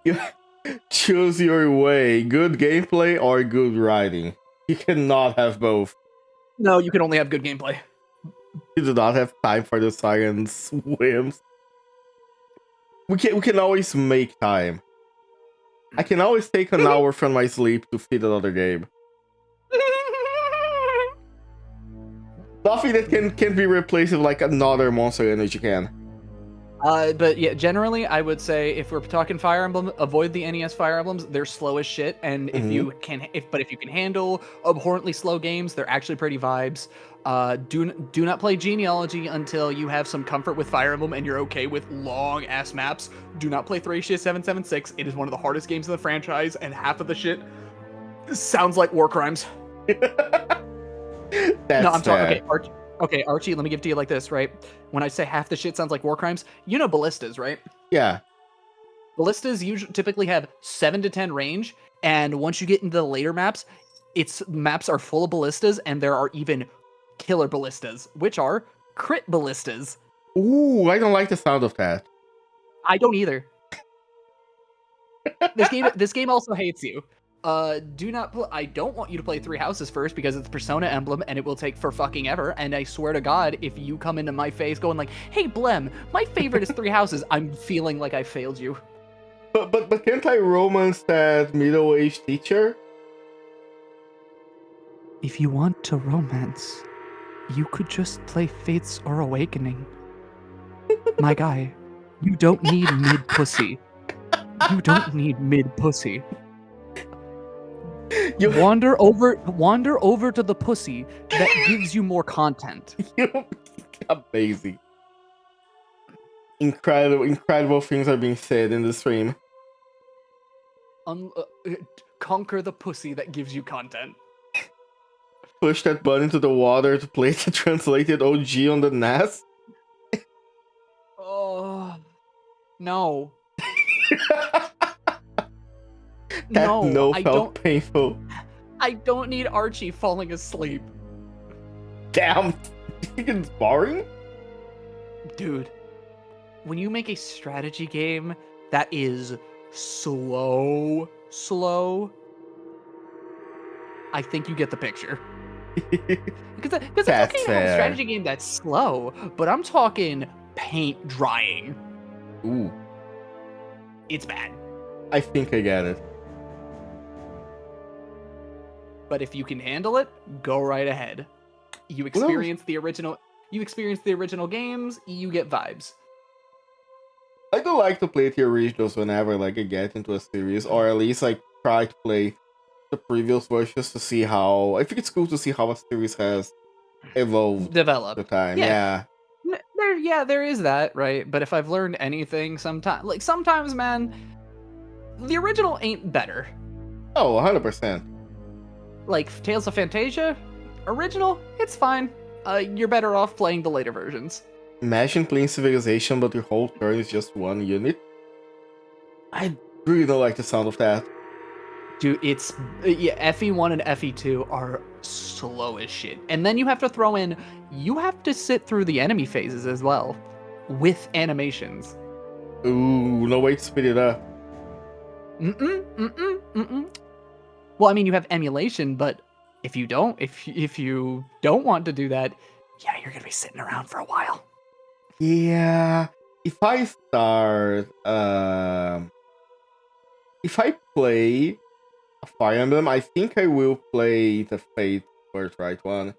You choose your way. Good gameplay or good writing. You cannot have both. No, you can only have good gameplay. You do not have time for the science whims. We can always make time. I can always take an hour from my sleep to feed another game. Nothing that can be replaced with like another Monster Energy can. But yeah, generally, I would say if we're talking Fire Emblem, avoid the NES Fire Emblems. They're slow as shit, and if you can handle abhorrently slow games, they're actually pretty vibes. Do not play Genealogy until you have some comfort with Fire Emblem and you're okay with long ass maps. Do not play Thracia 776. It is one of the hardest games in the franchise, and half of the shit sounds like war crimes. No, I'm talking. Okay, Archie, let me give it to you like this, right? When I say half the shit sounds like war crimes, you know ballistas, right? Yeah. Ballistas typically have 7 to 10 range, and once you get into the later maps, maps are full of ballistas, and there are even killer ballistas, which are crit ballistas. Ooh, I don't like the sound of that. I don't either. This game also hates you. I don't want you to play Three Houses first because it's Persona Emblem and it will take for fucking ever. And I swear to God, if you come into my face going like, "Hey Blem, my favorite is Three Houses," I'm feeling like I failed you. But can't I romance that middle-aged teacher? If you want to romance, you could just play Fates or Awakening. My guy, you don't need mid pussy. You don't need mid pussy. Wander over to the pussy that gives you more content. Amazing. Incredible things are being said in the stream. Conquer the pussy that gives you content. Push that button into the water to play the translated OG on the NAS. Oh, no. No, felt painful. I don't need Archie falling asleep. Damn, it's boring? Dude, when you make a strategy game that is slow, I think you get the picture. Because it's okay to have a strategy game that's slow, but I'm talking paint drying. Ooh. It's bad. I think I get it. But if you can handle it, go right ahead. You experience the original games, you get vibes. I do like to play the originals whenever like I get into a series, or at least like try to play the previous versions to see how. I think it's cool to see how a series has evolved, developed. Over time. Yeah. There is that, right? But if I've learned anything, sometimes, man, the original ain't better. Oh, 100%. Like Tales of Fantasia, original, it's fine. You're better off playing the later versions. Imagine playing Civilization, but your whole turn is just one unit. I really don't like the sound of that. Dude, it's FE1 and FE2 are slow as shit. And then you have to throw in, you have to sit through the enemy phases as well, with animations. Ooh, no way to speed it up. Well, I mean, you have emulation, but if you don't want to do that, yeah, you're gonna be sitting around for a while. Yeah, if I start, if I play a Fire Emblem, I think I will play the Fate Birthright one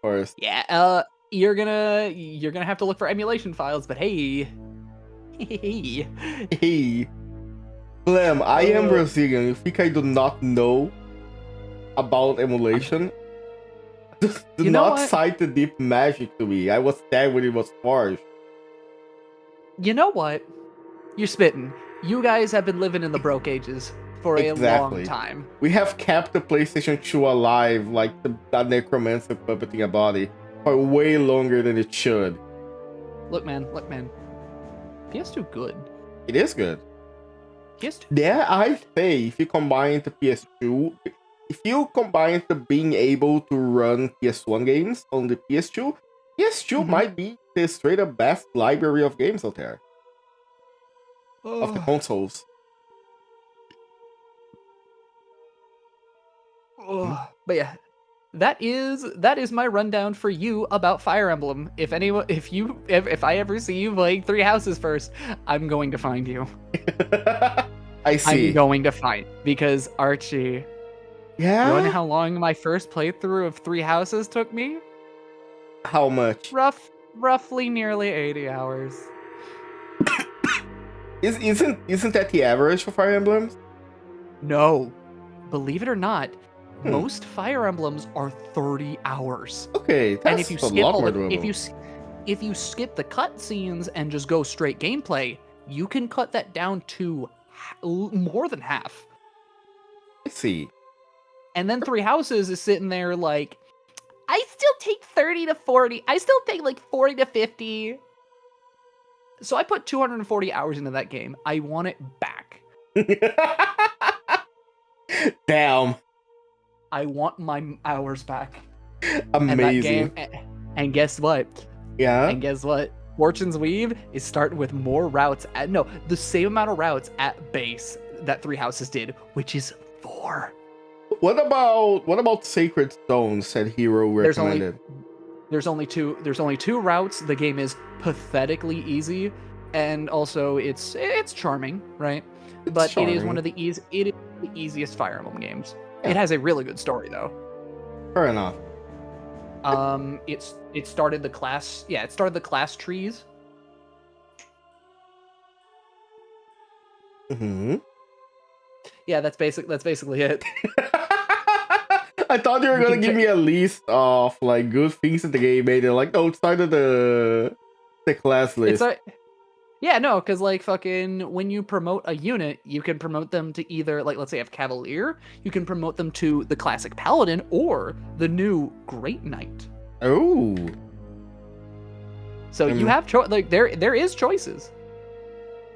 first. Yeah, you're gonna have to look for emulation files, but hey. Blem, I am Brazilian. You think I do not know about emulation? Do not cite the deep magic to me. I was there when it was forged. You know what? You're spitting. You guys have been living in the broke ages for a long time. We have kept the PlayStation 2 alive like the necromancer puppeting a body for way longer than it should. Look, man. PS2 good. It is good. PS2. There, I say, if you combine the PS2, if you combine the being able to run PS1 games on the PS2, PS2 might be the straight up best library of games out there. Of the consoles. But yeah, that is my rundown for you about Fire Emblem. If I ever see you playing Three Houses first, I'm going to find you. I see. I'm going to find, because Archie, Yeah? you wanna know how long my first playthrough of Three Houses took me? How much? Roughly nearly 80 hours. Isn't that the average for Fire Emblems? No, believe it or not, most Fire Emblems are 30 hours. Okay, that's And if you a skip lot all more the, doable. if you skip the cutscenes and just go straight gameplay, you can cut that down to more than half. I see. And then Three Houses is sitting there like, I still take 30 to 40. I still take like 40 to 50. So I put 240 hours into that game. I want it back. Damn. I want my hours back. Amazing. And guess what? Yeah? And guess what? Fortune's Weave is starting with more routes the same amount of routes at base that Three Houses did, which is 4. What about Sacred Stones? Said Hero recommended. There's only two routes. The game is pathetically easy, and also it's charming, right? But charming. it is one of the easiest Fire Emblem games. Yeah. It has a really good story though. Fair enough. It started the class trees. Yeah, that's basically it. I thought you were gonna give me a list of like good things that the game made. And like, no, it started the class list. Yeah, no, because like fucking when you promote a unit, you can promote them to either, like, let's say, have Cavalier, you can promote them to the classic Paladin or the new Great Knight. Oh. So you have there is choices.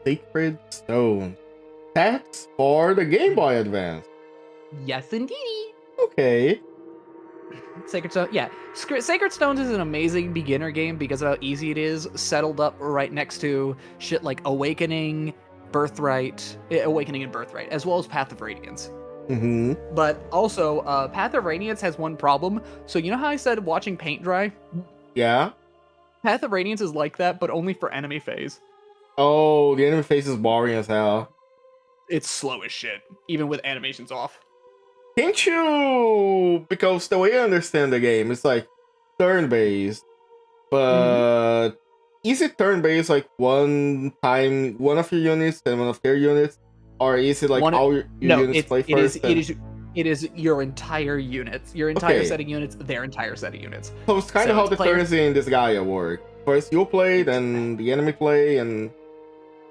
Sacred Stone. That's for the Game Boy Advance. Yes, indeed. Okay. Sacred Stone, yeah. Sacred Stones is an amazing beginner game because of how easy it is, settled up right next to shit like Awakening and Birthright, as well as Path of Radiance. But also, Path of Radiance has one problem. So you know how I said watching paint dry? Yeah. Path of Radiance is like that, but only for enemy phase. Oh, the enemy phase is boring as hell. It's slow as shit, even with animations off. Can't you? Because the way I understand the game, it's like turn-based, but is it turn-based like one of your units and one of their units, or is it like all your units play first? It is your entire units, your entire set of units, their entire set of units. So it's kind of how the turns in this Gaia work. First you play, then the enemy play, and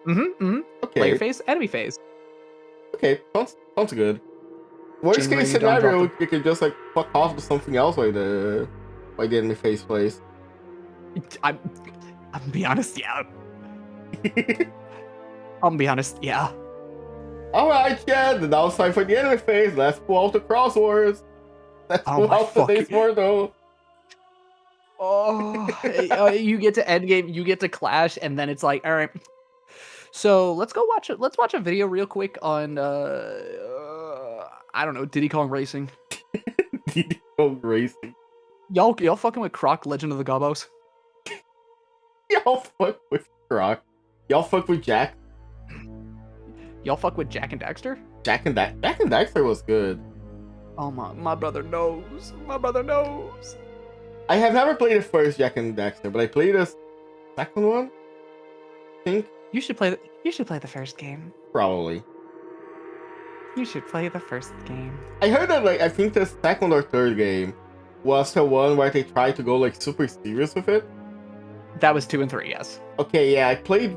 okay, player phase, enemy phase. Okay, sounds good. Worst case scenario, you can just like fuck off to something else while the enemy phase plays. I'm be honest, yeah. I'll be honest, yeah. Alright, yeah, the downside for the enemy phase, let's pull out the crosswords. Let's pull out the days more though. Oh, you get to endgame, you get to clash, and then it's like, alright. So let's watch a video real quick on I don't know, Diddy Kong Racing. Diddy Kong Racing. Y'all fucking with Croc, Legend of the Gobos? Y'all fuck with Croc. Y'all fuck with Jack. Y'all fuck with Jak and Daxter? Jak and Daxter was good. Oh my brother knows. My brother knows. I have never played the first Jak and Daxter, but I played the second one. I think. You should play the first game. Probably. You should play the first game. I heard that I think the second or third game was the one where they tried to go super serious with it. That was 2 and 3, yes. Okay, yeah, I played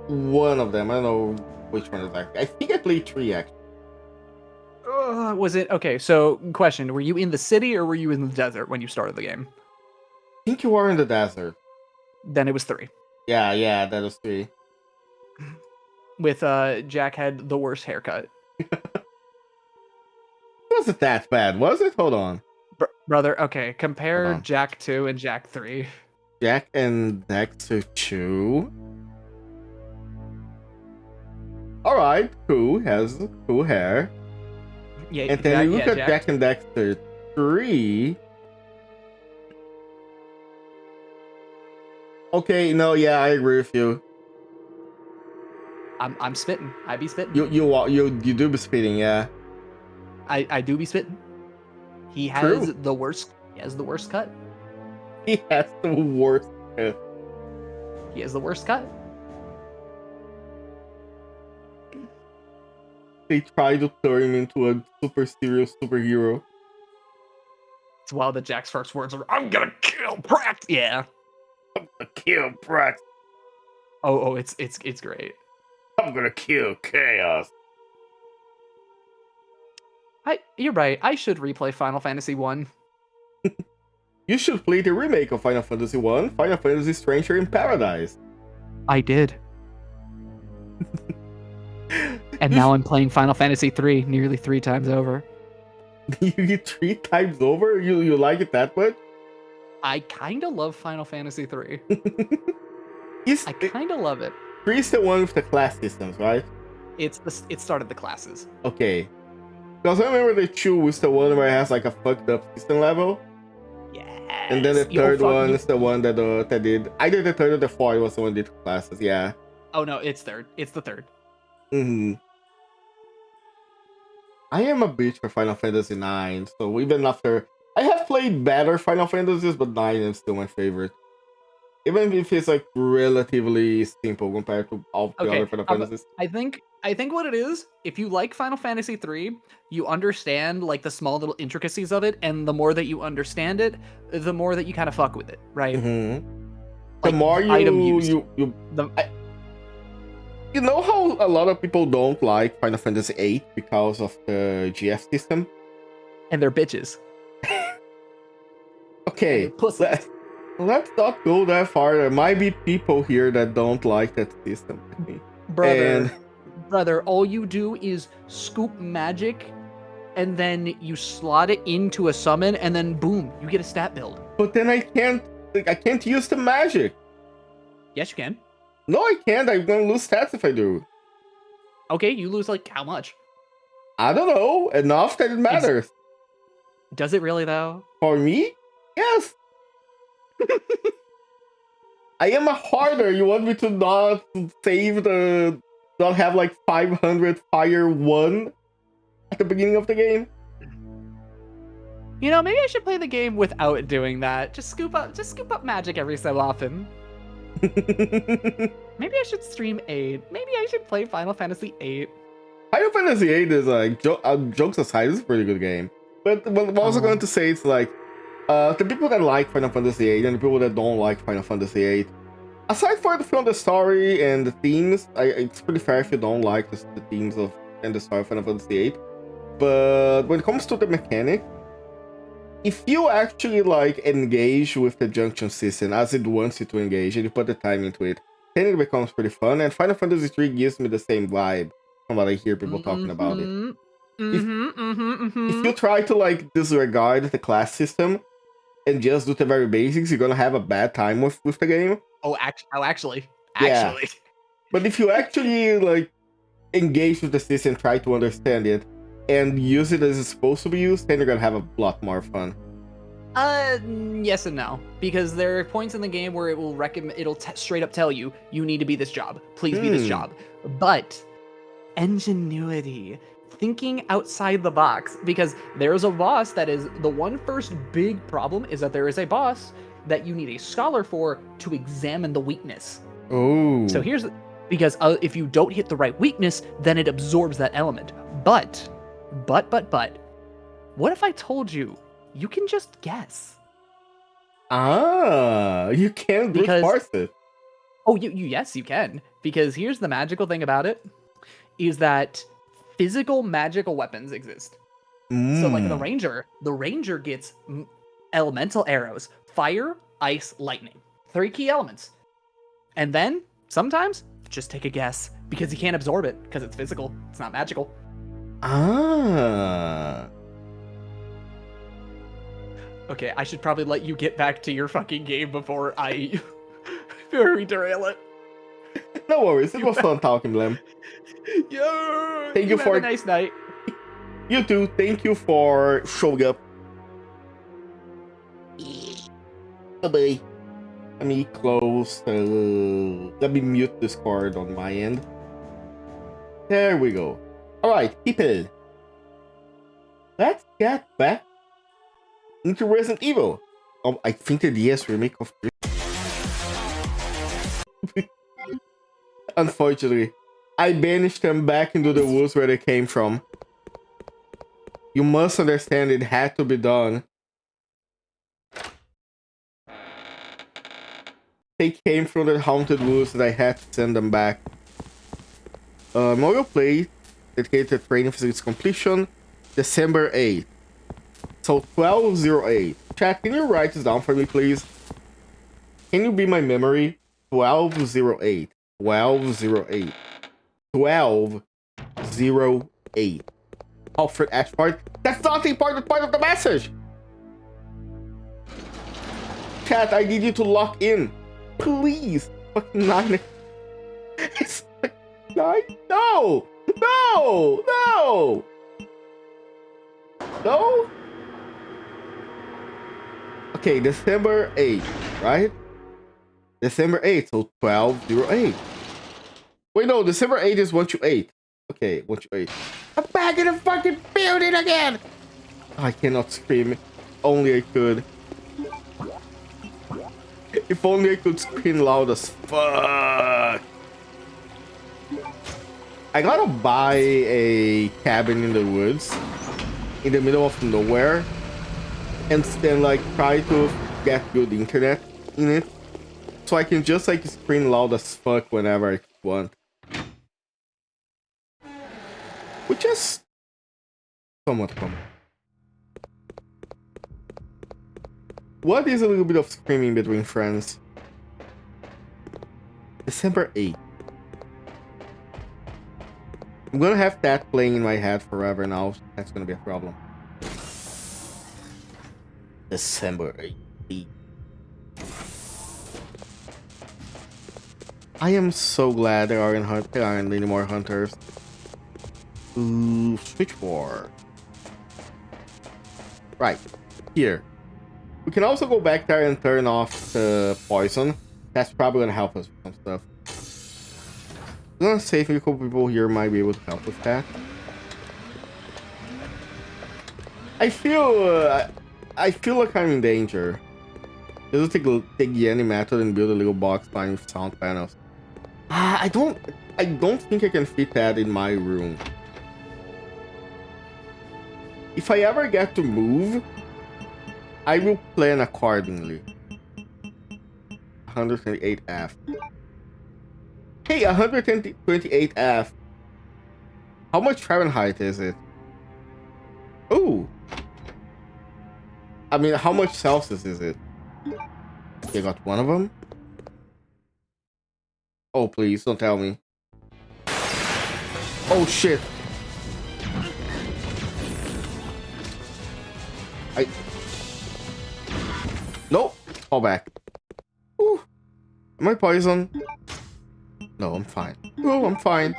one of them. I don't know which one exactly. I think I played 3 actually. Was it okay? So, question: were you in the city or were you in the desert when you started the game? I think you were in the desert. Then it was 3. Yeah, that was 3. Jack had the worst haircut. Wasn't that bad, was it? Hold on. Brother, okay, compare Hold on. Jack 2 and Jack 3. Jack and Dexter 2. Alright, cool. Has cool hair. Yeah, And then you look at Jack and Dexter 3. Okay, no, yeah, I agree with you. I'm spitting. I be spitting. You do be spitting, yeah. I do be spitting. He has the worst. He has the worst cut. He has the worst. He has the worst cut. They try to turn him into a super serious superhero. It's wild that Jack's first words are, "I'm gonna kill Pratt." Yeah. I'm gonna kill Pratt. Oh, it's great. I'm gonna kill Chaos. You're right. I should replay Final Fantasy 1. You should play the remake of Final Fantasy 1, Final Fantasy Stranger in Paradise. I did. And now I'm playing Final Fantasy 3 nearly 3 times over. You get 3 times over? You like it that much? I kind of love Final Fantasy 3. I kind of love it. 3 is the one with the class systems, right? It started the classes. Okay. Because I remember the 2 was the one where it has like a fucked up system level. Yes. And then the third one is the one that did. Either the third or the fourth was the one that did classes, yeah. Oh no, it's third. It's the third. Mm-hmm. I am a bitch for Final Fantasy 9, so even after... I have played better Final Fantasies, but 9 is still my favorite. Even if it's like relatively simple compared to all the other Final Fantasies. I think what it is, if you like Final Fantasy 3, you understand like the small little intricacies of it, and the more that you understand it, the more that you kind of fuck with it, right? Mm-hmm. Like, the more you know how a lot of people don't like Final Fantasy 8 because of the GF system? And they're bitches. Okay, pussies. let's not go that far. There might be people here that don't like that system. Brother, all you do is scoop magic, and then you slot it into a summon, and then boom, you get a stat build. But then I can't use the magic. Yes, you can. No, I can't. I'm gonna lose stats if I do. Okay, you lose like how much? I don't know. Enough that it matters. Does it really though? For me? Yes. I am a hoarder. You want me to not not have like 500 fire 1 at the beginning of the game? You know, maybe I should play the game without doing that. Just scoop up magic every so often. Maybe I should stream 8. Maybe I should play Final Fantasy 8. Final Fantasy 8 is like, jokes aside, it's a pretty good game. But what I'm also going to say is like, the people that like Final Fantasy 8 and the people that don't like Final Fantasy 8, aside from the story and the themes, it's pretty fair if you don't like the themes and the story of Final Fantasy 8. But when it comes to the mechanic, if you actually like engage with the junction system as it wants you to engage and you put the time into it, then it becomes pretty fun. And Final Fantasy 3 gives me the same vibe from what I hear people talking about it. If you try to like disregard the class system and just do the very basics, you're gonna have a bad time with the game. Actually. But if you actually like engage with the system, try to understand it, and use it as it's supposed to be used, then you're gonna have a lot more fun. Yes and no, because there are points in the game where it will it'll straight up tell you need to be this job. Please be this job. But ingenuity, thinking outside the box, because there's a boss that is the one first big problem is that there is a boss that you need a scholar for to examine the weakness. Oh. So because if you don't hit the right weakness, then it absorbs that element. But, what if I told you can just guess? You can brute force it. Oh, yes, you can. Because here's the magical thing about it, is that physical magical weapons exist. So like the ranger gets elemental arrows, fire, ice, lightning. 3 key elements. And then sometimes Just take a guess. Because he can't absorb it, because it's physical. It's not magical. Ah. Okay, I should probably let you get back to your fucking game before I before we derail it. No worries, it was fun talking, Blem. Yo, Thank you for have a nice night. You too. Thank you for showing up. Bye-bye. Let me close. Let me mute Discord on my end. There we go. Alright, people. Let's get back into Resident Evil. I think the DS remake of Unfortunately, I banished them back into the woods where they came from. You must understand it had to be done. They came from the haunted woods and I had to send them back. Memorial play dedicated to training physics completion, December 8th. So 12/08. Chat, can you write this down for me, please? Can you be my memory? 12/08. 12/08. 12/08. Alfred Ashford. That's not the important part of the message! Chat, I need you to lock in. Please. Fucking 9. It's like 9. No! No! No! No? Okay, December 8th, right? December 8th, so 12/08. Wait, no, December 8th is 1/8. Okay, 1/8. I'm back in the fucking building again! I cannot scream. Only I could. If only I could scream loud as fuck. I gotta buy a cabin in the woods, in the middle of nowhere, and then like try to get good internet in it, so I can just like scream loud as fuck whenever I want. Which is somewhat common. What is a little bit of screaming between friends? December 8th. I'm gonna have that playing in my head forever now. That's gonna be a problem. December 8th. I am so glad there aren't any more hunters. Ooh, switchboard. Right, here. We can also go back there and turn off the poison. That's probably gonna help us with some stuff. I'm gonna say a couple people here might be able to help with that. I feel like I'm in danger. Just take the any method and build a little box line with sound panels. I don't think I can fit that in my room. If I ever get to move, I will plan accordingly. 128F. Hey, 128F. How much Fahrenheit is it? Ooh. I mean, how much Celsius is it? Okay, got one of them. Oh, please, don't tell me. Oh, shit. Nope. Fall back. Ooh. Am I poisoned? No, I'm fine. Oh, I'm fine.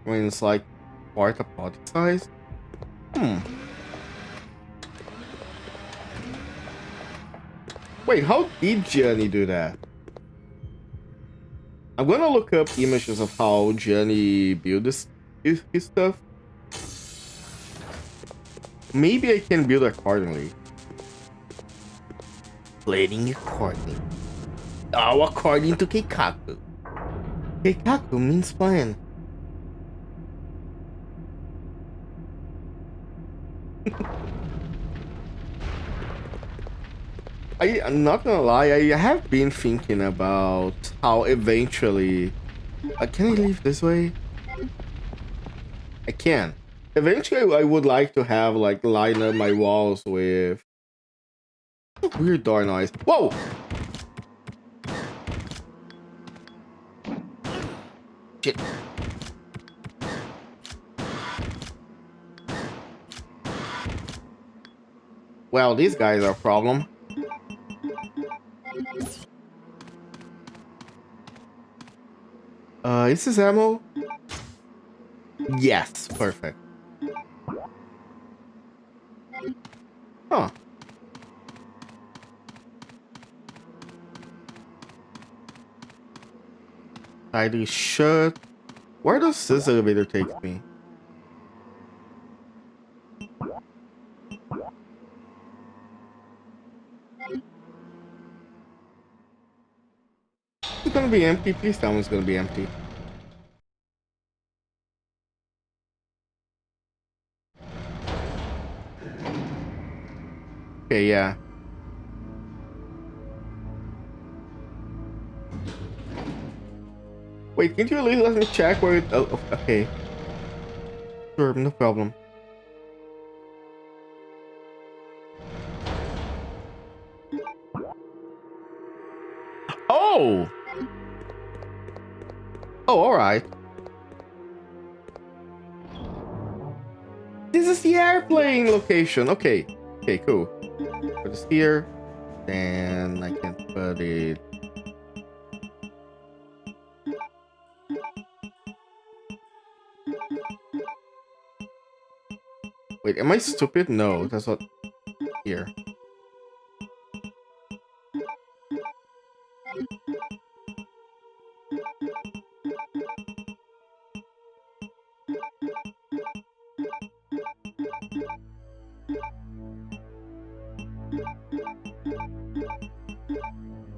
I mean, it's like quarter body size. Wait, how did Gianni do that? I'm gonna look up images of how Gianni built his stuff. Maybe I can build accordingly. Planning accordingly. Oh, according to Keikaku. Keikaku means plan. I'm not gonna lie, I have been thinking about how eventually... can I leave this way? I can. Eventually, I would like to have, like, line up my walls with... Weird door noise. Whoa! Shit. Well, these guys are a problem. Is this ammo? Yes, perfect. Huh. I do shut. Where does this elevator take me? It's gonna be empty. Please tell me it's gonna be empty. Okay, yeah. Wait, can't you at least let me check where it... Oh, okay. Sure, no problem. Oh! Oh, alright. This is the airplane location. Okay. Okay, cool. Put this here. Then I can put it... Wait, am I stupid? No, that's not here.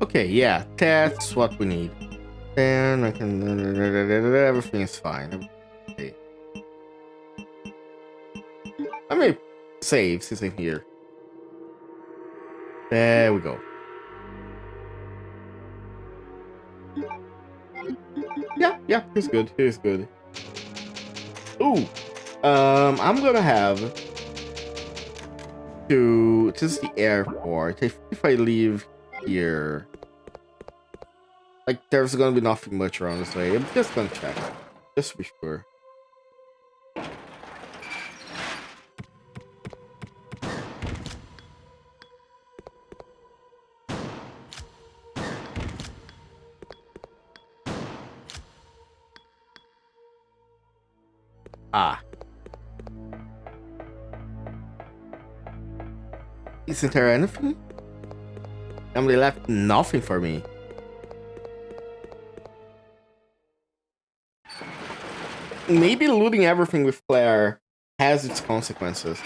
Okay, yeah, that's what we need. Then I can... Everything is fine. Okay. Let me save since I'm here. There we go. Yeah, it's good. It's good. Ooh, I'm gonna have to. This is the airport. If I leave here, like, there's gonna be nothing much around this way. I'm just gonna check, just to be sure. Ah. Isn't there anything? They left nothing for me. Maybe looting everything with Claire has its consequences.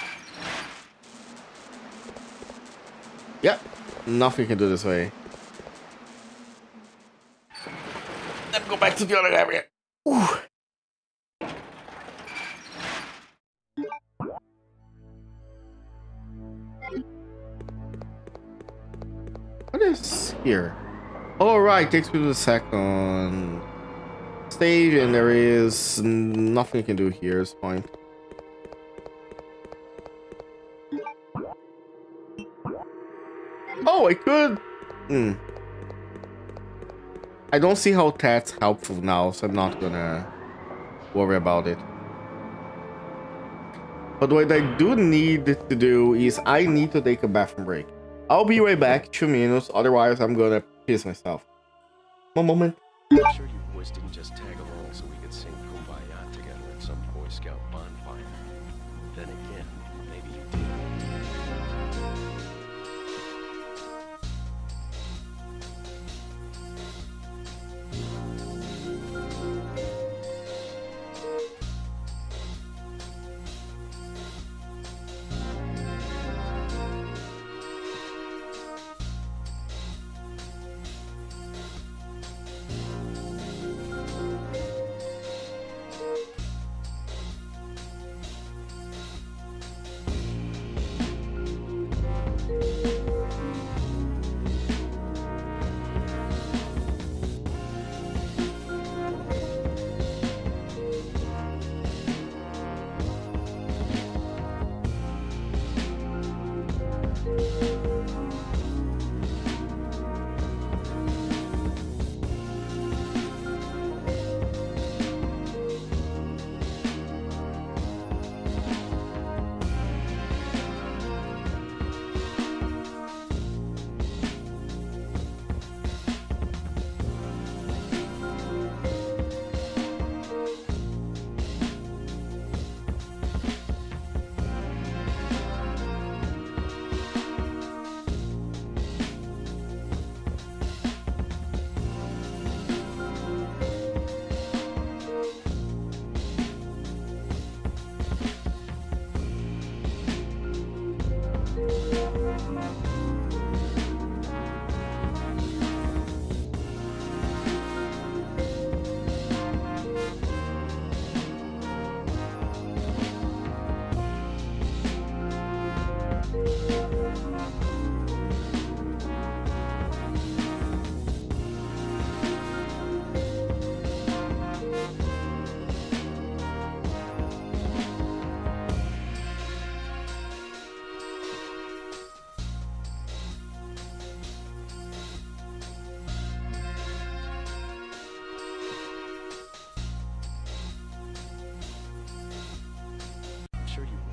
Yep. Nothing can do this way. Let's go back to the other area. Ooh. What is here? All right, takes me to the second stage, and there is nothing you can do here. Is point. Oh, I could. I don't see how that's helpful now, so I'm not gonna worry about it. But what I do need to do is I need to take a bathroom break. I'll be right back, 2 minutes, otherwise I'm gonna piss myself. One moment. I'm sure you boys didn't just tag along so we could sing Kumbaya together at some Boy Scout bonfire. Then again, maybe you did.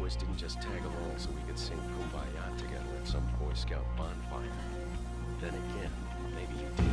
boys didn't just tag along so we could sing Kumbaya together at some Boy Scout bonfire. Then again, maybe you did.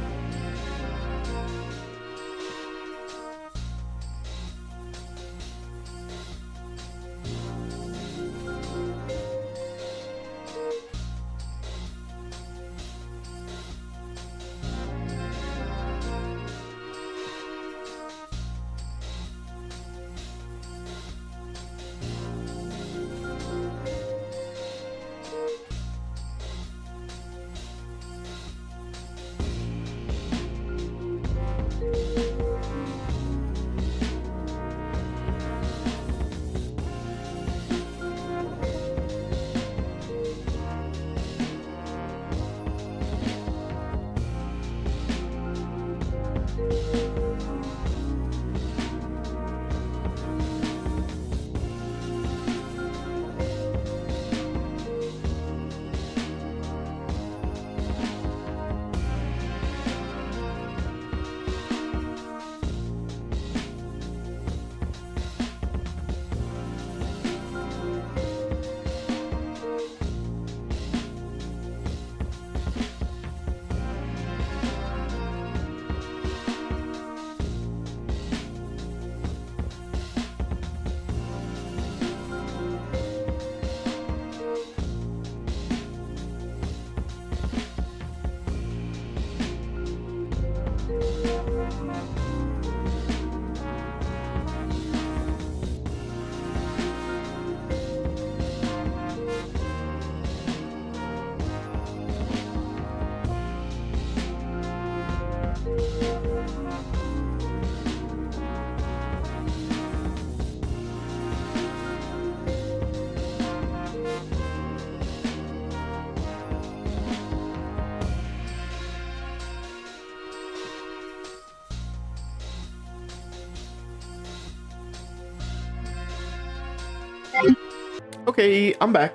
Okay, I'm back.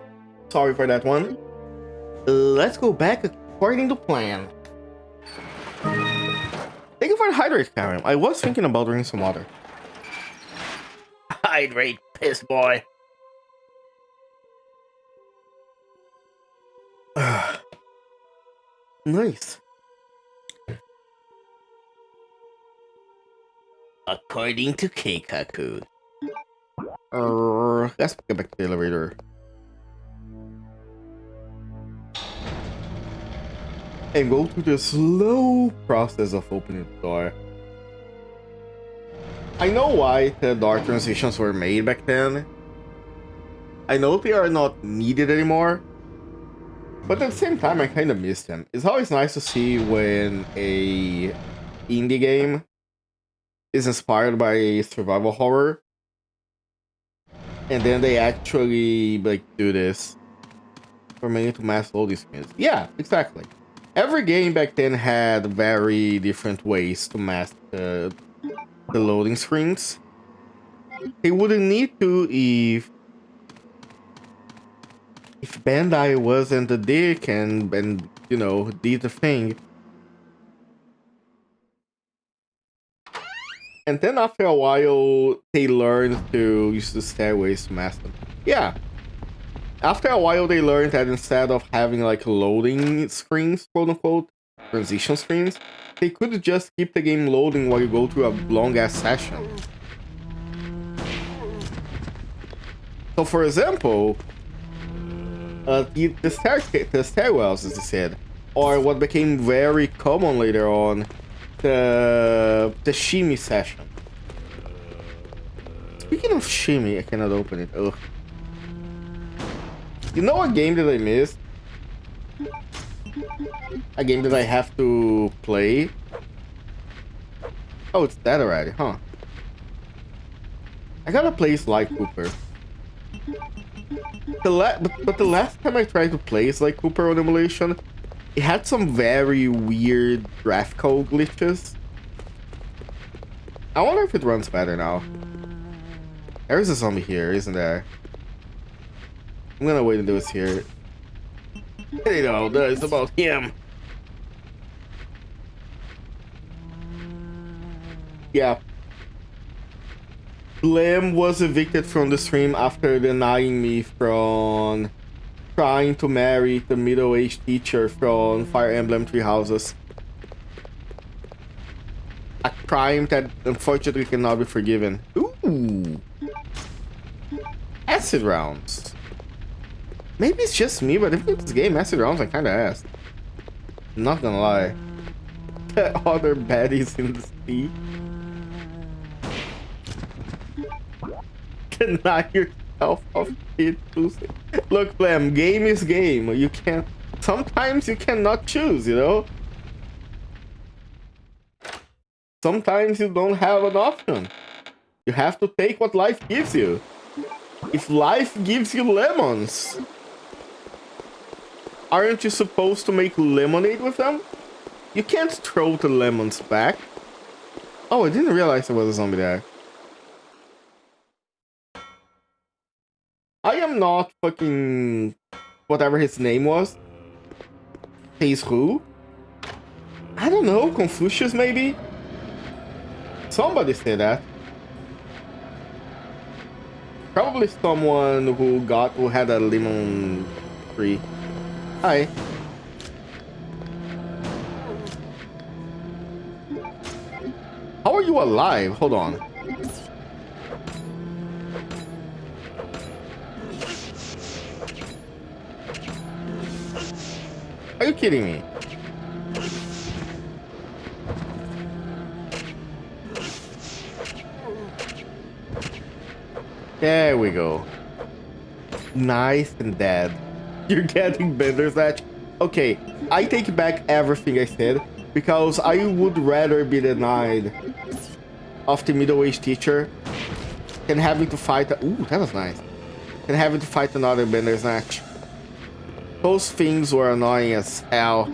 Sorry for that one. Let's go back according to plan. Thank you for the hydrate, Karen. I was thinking about drinking some water. Hydrate, piss boy. Nice. According to Keikaku. Let's get back to the elevator. And go through the slow process of opening the door. I know why the door transitions were made back then. I know they are not needed anymore. But at the same time, I kind of miss them. It's always nice to see when a indie game is inspired by a survival horror. And then they actually like do this for many to mass loading screens. Yeah, exactly. Every game back then had very different ways to mask the loading screens. They wouldn't need to if Bandai wasn't a dick and you know did the thing. And then after a while, they learned to use the stairways to mask them. Yeah. After a while, they learned that instead of having like loading screens, quote unquote, transition screens, they could just keep the game loading while you go through a long ass session. So, for example, the stairwells, as I said, or what became very common later on, the shimmy session. Speaking of shimmy, I cannot open it. Ugh. You know a game that I missed? A game that I have to play? Oh, it's that already, huh? I gotta play Sly Cooper. But the last time I tried to play Sly Cooper on emulation, it had some very weird graphical glitches. I wonder if it runs better now. There's a zombie here, isn't there? I'm gonna wait until it's here. It all does about him. Yeah. Lem was evicted from the stream after denying me from trying to marry the middle-aged teacher from Fire Emblem Three Houses. A crime that unfortunately cannot be forgiven. Ooh. Acid rounds. Maybe it's just me, but if it's this game, acid rounds, I kinda asked. Not gonna lie. The other baddies in the sea. Deny yourself of it. Look, Flem, game is game. You can't. Sometimes you cannot choose, you know? Sometimes you don't have an option. You have to take what life gives you. If life gives you lemons, aren't you supposed to make lemonade with them? You can't throw the lemons back. Oh, I didn't realize there was a zombie there. I am not fucking whatever his name was. He's who? I don't know, Confucius maybe? Somebody said that. Probably someone who had a lemon tree. Hi. How are you alive? Hold on. Are you kidding me? There we go. Nice and dead. You're getting Bender's Edge. Okay, I take back everything I said because I would rather be denied of the middle-aged teacher than having to fight. Ooh, that was nice. Than having to fight another Bender's Edge. Those things were annoying as hell.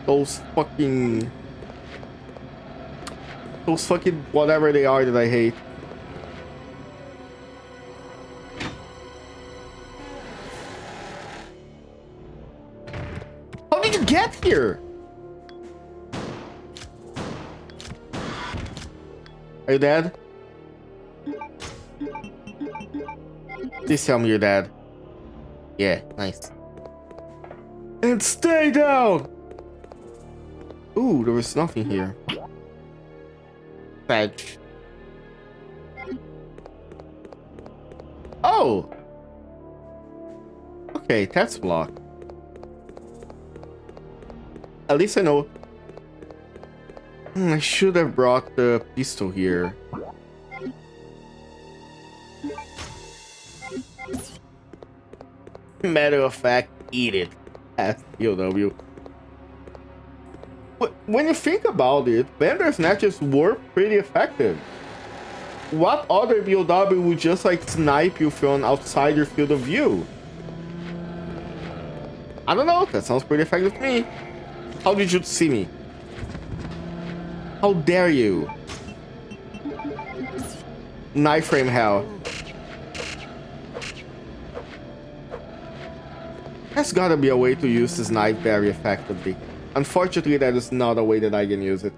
Those fucking whatever they are that I hate. How did you get here? Are you dead? Please tell me you're dead. Yeah, nice. And stay down! Ooh, there was nothing here. Fetch. Oh! Okay, that's blocked. At least I know. I should have brought the pistol here. Matter of fact, eat it. SPOW. But when you think about it, Bender snatches were pretty effective. What other BOW would just like snipe you from outside your field of view? I don't know, that sounds pretty effective to me. How did you see me? How dare you? Knife frame hell. There's gotta be a way to use this knife very effectively. Unfortunately, that is not a way that I can use it.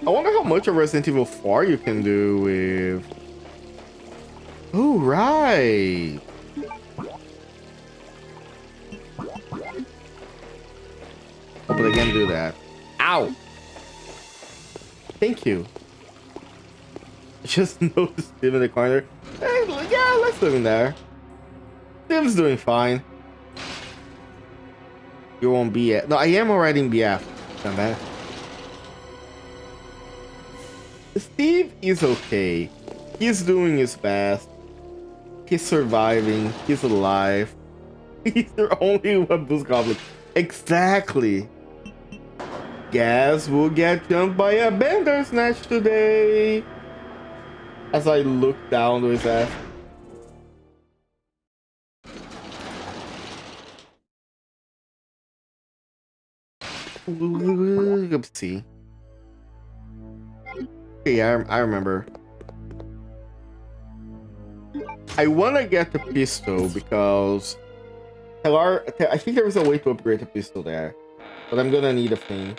I wonder how much of Resident Evil 4 you can do with... Oh, right. Oh, but I can't do that. Ow! Thank you. Just noticed Steve in the corner. Yeah, let's live in there. Steve's doing fine. You won't be at. No, I am already in BF. Come back. Steve is okay. He's doing his best. He's surviving. He's alive. He's the only one who's goblin. Exactly. Gas will get jumped by a Bender Snatch today. As I look down to his ass. Let's see. Okay, I remember. I want to get the pistol because I think there is a way to upgrade the pistol there. But I'm gonna need a thing.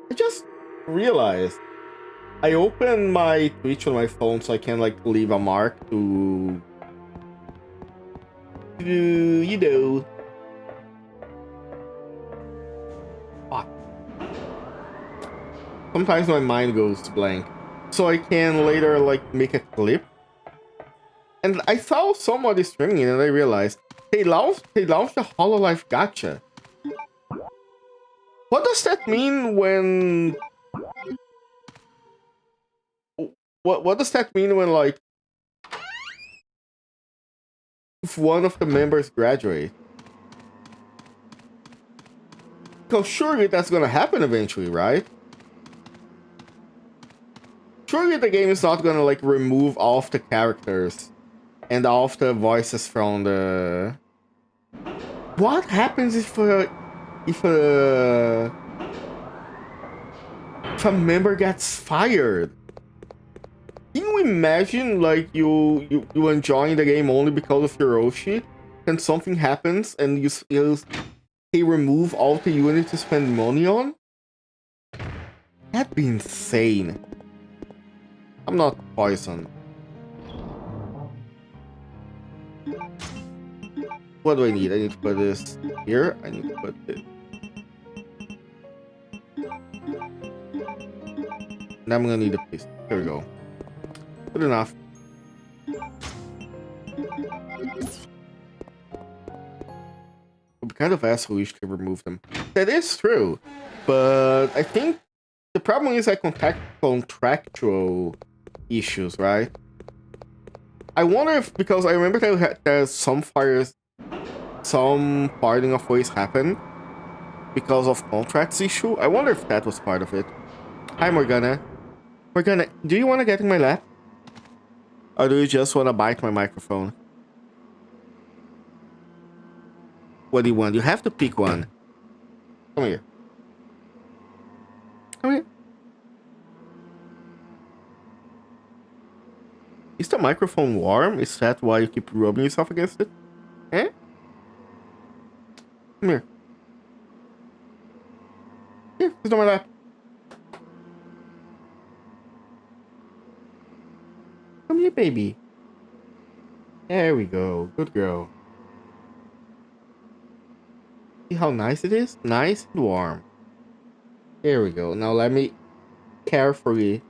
I just realized I opened my Twitch on my phone so I can like leave a mark to you know. Fuck. Sometimes my mind goes blank. So I can later like make a clip. And I saw somebody streaming it and I realized they launched a HoloLive gacha. What does that mean when what does that mean when like if one of the members graduate? Because surely that's gonna happen eventually, right? Surely the game is not gonna like remove all of the characters and all of the voices from the... What happens if a member gets fired? Can you imagine like you enjoying the game only because of your Roshi, and something happens and they remove all the units to spend money on? That'd be insane. I'm not poison. What do I need? I need to put this here. I need to put it. Now I'm gonna need a piece. There we go. Good enough. I'd be kind of asshole-ish to remove them. That is true, but I think the problem is contractual issues, right? I wonder if, because I remember that some parting of ways happened because of contracts issue. I wonder if that was part of it. Hi, Morgana. Morgana, do you want to get in my lap? Or do you just want to bite my microphone? What do you want? You have to pick one. Come here. Come here. Is the microphone warm? Is that why you keep rubbing yourself against it? Eh? Come here. Here, sit on my lap. Come here, baby. There we go. Good girl. See how nice it is? Nice and warm. There we go. Now let me carefully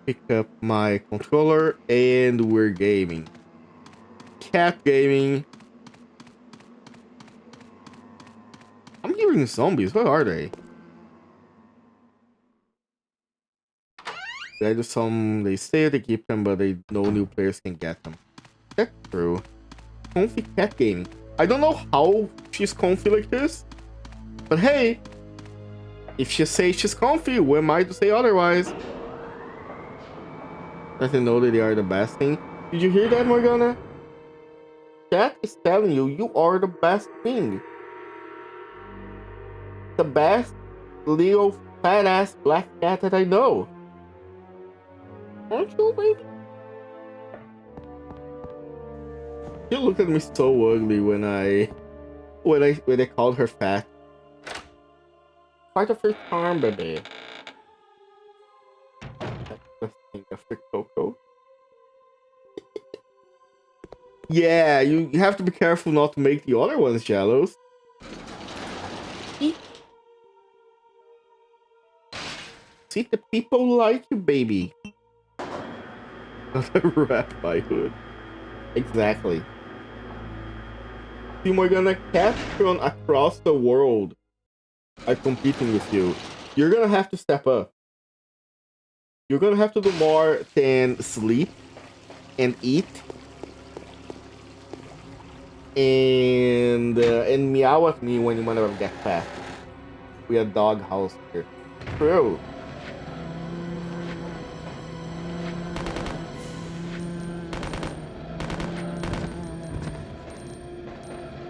pick up my controller and we're gaming. Cat gaming. I'm hearing zombies. Where are they? They say they keep them, but no new players can get them. That's true. Comfy cat gaming. I don't know how she's comfy like this, but hey, if she says she's comfy, who am I to say otherwise? Doesn't know that they are the best thing. Did you hear that, Morgana? Chat is telling you you are the best thing. The best little fat ass black cat that I know. Aren't you, baby? She looked at me so ugly when I called her fat. Part of her charm, baby. That's the thing after Coco. Yeah, you have to be careful not to make the other ones jealous. See, the people like you, baby. Not a rat by hood. Exactly. See, Morgana, cats from across the world are competing with you. You're gonna have to step up. You're gonna have to do more than sleep and eat and meow at me when you wanna get fat. We have dog house here. True.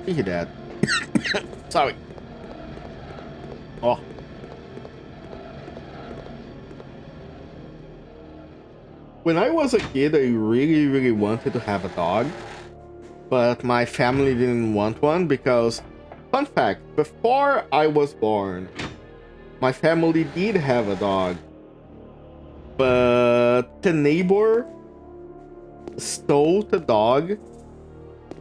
Look at that. Sorry. Oh. When I was a kid, I really wanted to have a dog. but my family didn't want one because, fun fact, before I was born, my family did have a dog, but the neighbor stole the dog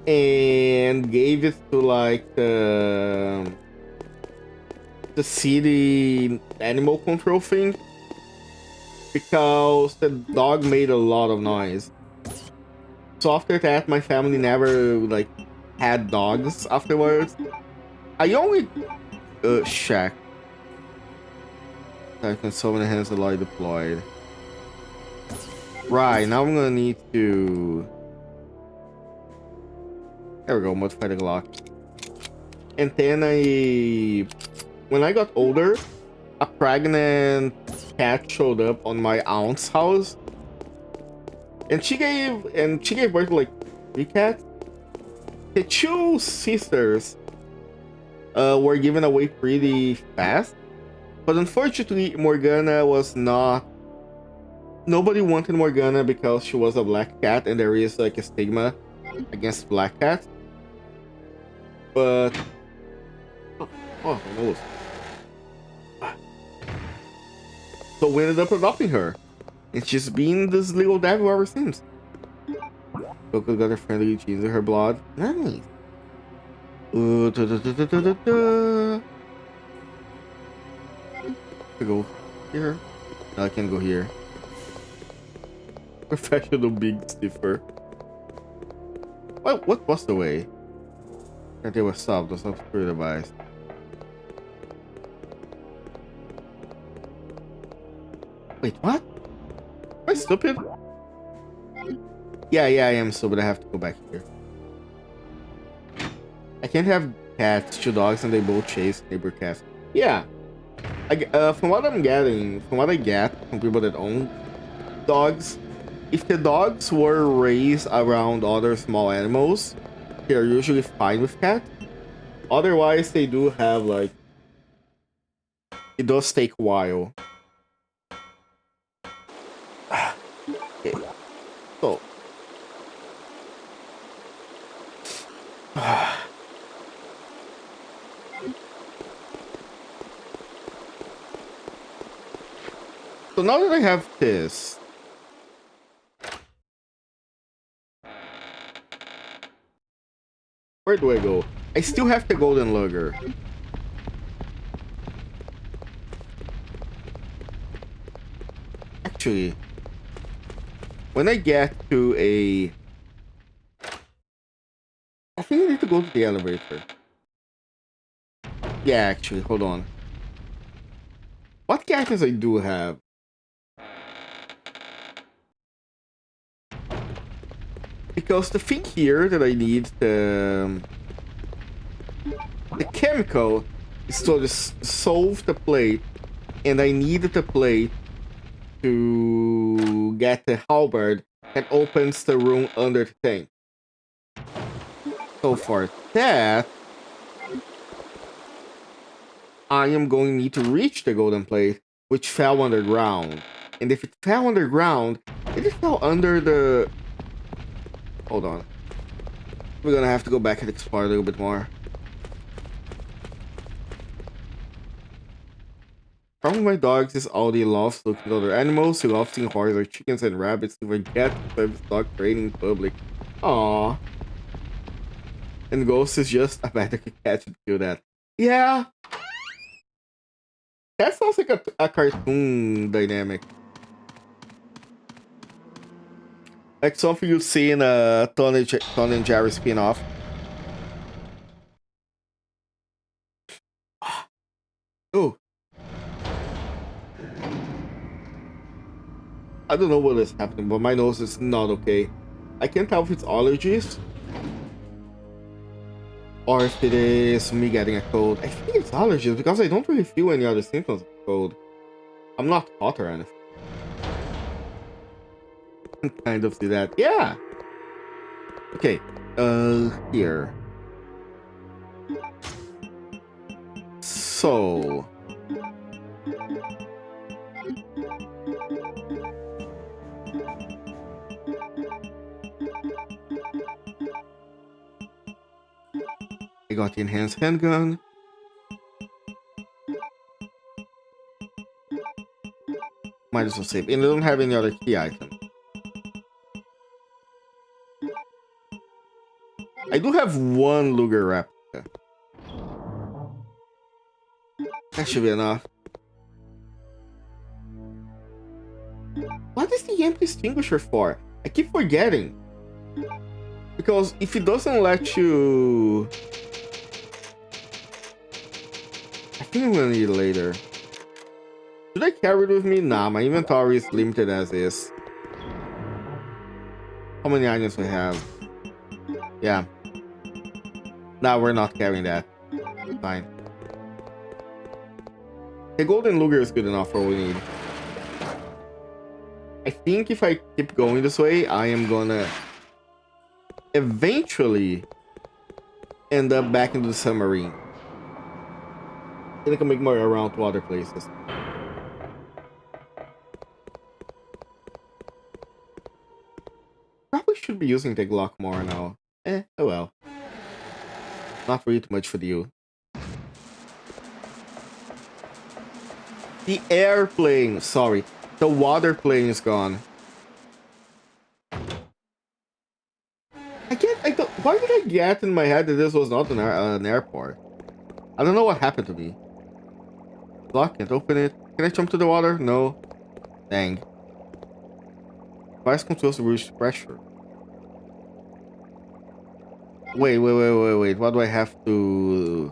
and gave it to like the city animal control thing because the dog made a lot of noise. So after that, my family never like had dogs afterwards. I only check. I can summon hands alloy deployed. Right, now I'm gonna need to. There we go, modify the Glock. And then when I got older, a pregnant cat showed up on my aunt's house. And she gave birth to like 3 cats. The 2 sisters were given away pretty fast. But unfortunately, Morgana was not. Nobody wanted Morgana because she was a black cat, and there is like a stigma against black cats. But oh no. So we ended up adopting her. And she's been this little devil ever since. Coco got her friendly genes in her blood. Nice. I go here. No, I can't go here. Professional big stiffer. What was the way? That they were stopped. Was not through the device. Wait, what? Am I stupid? Yeah, I am stupid. I have to go back here. I can't have cats, 2 dogs, and they both chase neighbor cats. Yeah. From what I get from people that own dogs, if the dogs were raised around other small animals, they're usually fine with cats. Otherwise, they do have like. It does take a while. Okay. So. So now that I have this. Where do I go? I still have the golden lugger. Actually, when I get to a... I think I need to go to the elevator. Yeah, actually, hold on. What characters I do have? Because the thing here that I need, the chemical, is to just solve the plate, and I need the plate to get the halberd that opens the room under the tank. So for that, I am going to need to reach the golden plate, which fell underground. And if it fell underground, it fell under the... Hold on. We're gonna have to go back and explore a little bit more. Problem with my dogs is all they love looking at other animals. He loves seeing horses or chickens and rabbits to forget to have dog training in public. Aww. And Ghost is just a better cat to do that. Yeah. That sounds like a cartoon dynamic. Like something you see in a Tom and Jerry spin-off. Oh. I don't know what is happening, but my nose is not okay. I can't tell if it's allergies or if it is me getting a cold. I think it's allergies because I don't really feel any other symptoms of cold. I'm not hot or anything. I can kind of see that. Yeah. Okay. Here. So. I got the enhanced handgun. Might as well save. And I don't have any other key item. I do have one Luger replica. That should be enough. What is the empty extinguisher for? I keep forgetting. Because if it doesn't let you... I think I'm gonna need it later. Should I carry it with me? Nah, my inventory is limited as is. How many items we have? Yeah. Nah, we're not carrying that. Fine. The golden Luger is good enough for what we need. I think if I keep going this way, I am gonna eventually end up back into the submarine. Then I can make my way around to other places. Probably should be using the Glock more now. Oh well. Not really too much for you. The airplane, sorry. The water plane is gone. Why did I get in my head that this was not an airport? I don't know what happened to me. Lock, can't open it. Can I jump to the water? No. Dang. Device controls to reduce pressure. Wait. What do I have to...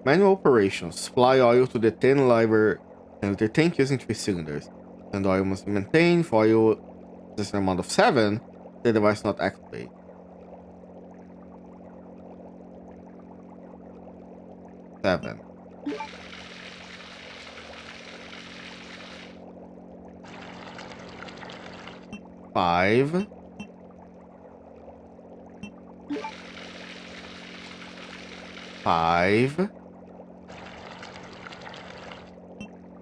Manual operations. Supply oil to the 10 liver and the tank using 3 cylinders. And oil must be maintained. For oil, this amount of 7. The device not activate. Seven. Five. Five.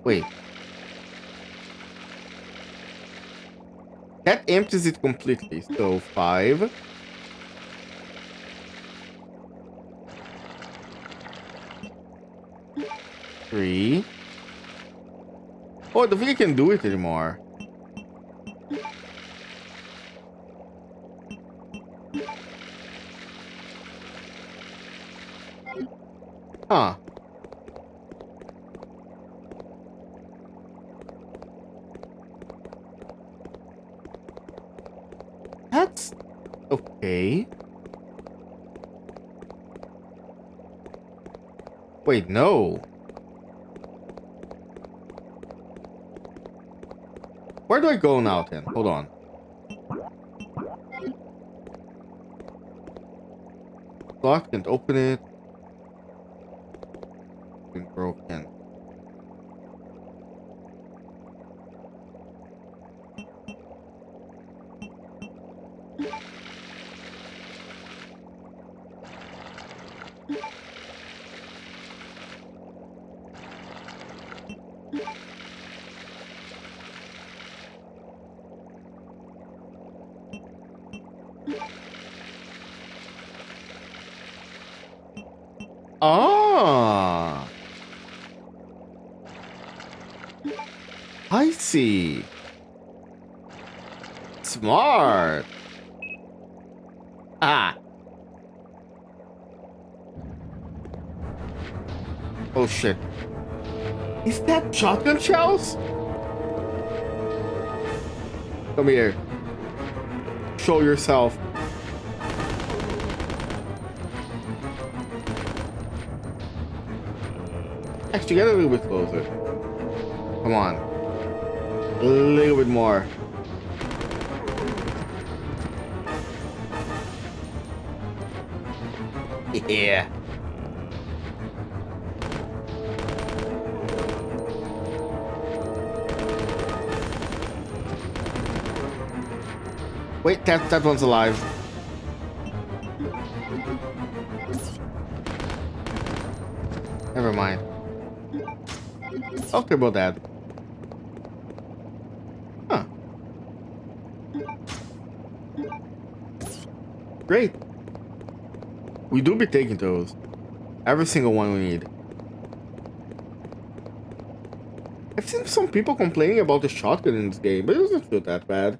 Wait. That empties it completely. So 5. Three. Oh, I don't think I can do it anymore. Huh. That's okay. Wait, no. Where do I go now then? Hold on. Lock, can't open it. Been broken. Ah, I see. Smart. Ah. Oh shit. Is that shotgun shells? Come here. Show yourself. Actually, get a little bit closer. Come on. A little bit more. Yeah. Wait, that one's alive. Never mind. I'll care about that. Huh. Great. We do be taking those. Every single one we need. I've seen some people complaining about the shotgun in this game, but it doesn't feel that bad.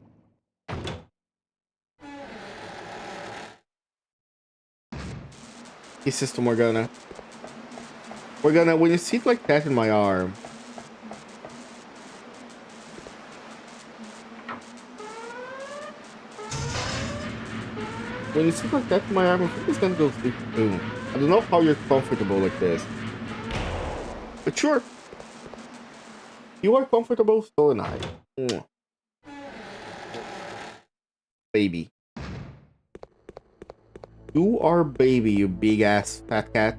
Kisses to Morgana. Morgana, when you sit like that in my arm... When you sit like that in my arm, I think it's gonna go sleep soon. I don't know how you're comfortable like this. But sure. You are comfortable, so am I. Mwah. Baby. You are baby, you big ass fat cat.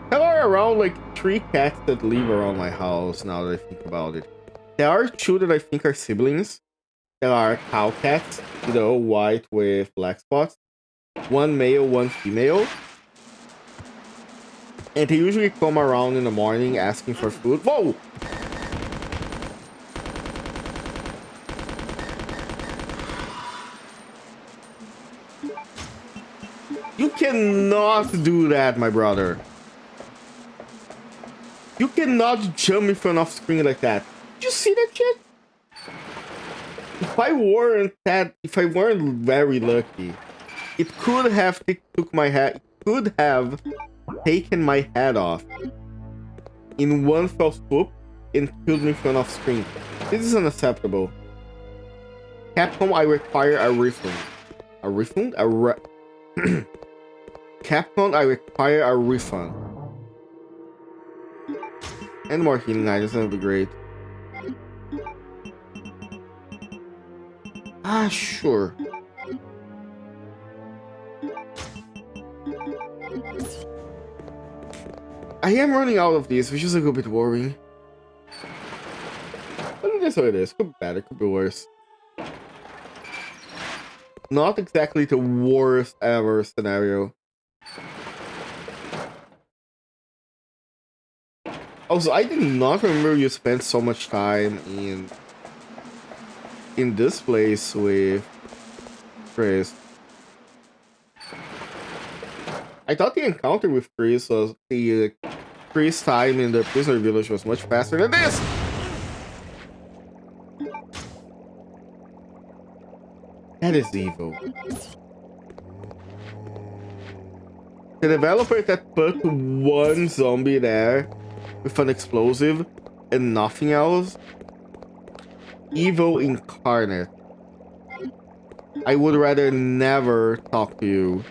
There are around like 3 cats that live around my house now that I think about it. There are 2 that I think are siblings. There are cow cats, you know, white with black spots. 1 male, 1 female. And they usually come around in the morning asking for food. Whoa! You cannot do that, my brother. You cannot jump in front of screen like that. Did you see that shit? If I weren't very lucky, it could have took my head. Could have taken my head off in one fell swoop and killed me in front of screen. This is unacceptable. Capcom, I require a refund. A refund? Capcom, I require a refund. And more healing items, that would be great. Ah, sure. I am running out of these, which is a little bit worrying. But it is what it is. Could be better, could be worse. Not exactly the worst ever scenario. Also, I did not remember you spent so much time in this place with Chris. I thought the encounter with Chris was the Chris time in the prisoner village was much faster than this. That is evil. The developer that put 1 zombie there with an explosive and nothing else. Evil incarnate. I would rather never talk to you.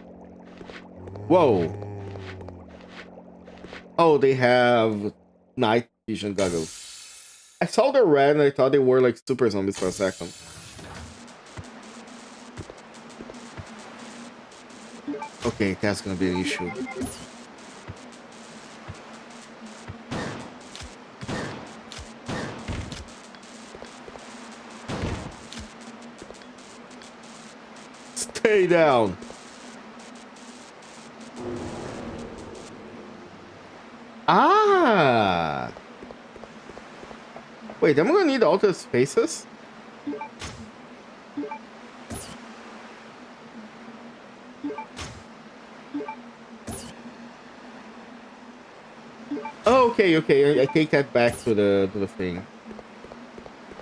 Whoa. Oh, they have night vision goggles. I saw the red and I thought they were like super zombies for a second. Okay, that's gonna be an issue. Stay down. Ah. Wait, am I gonna need all the spaces? Oh, okay. I take that back to the thing.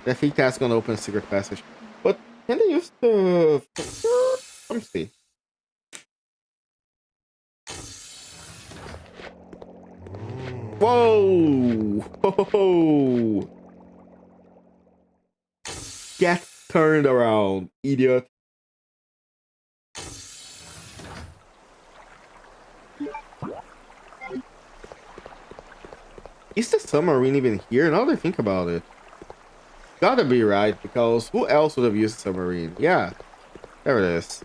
I think that's gonna open a secret passage. But can they use the... Let me see. Whoa! Whoa! Get turned around, idiot. Is the submarine even here? Now that I think about it. Gotta be right, because who else would have used a submarine? Yeah, there it is.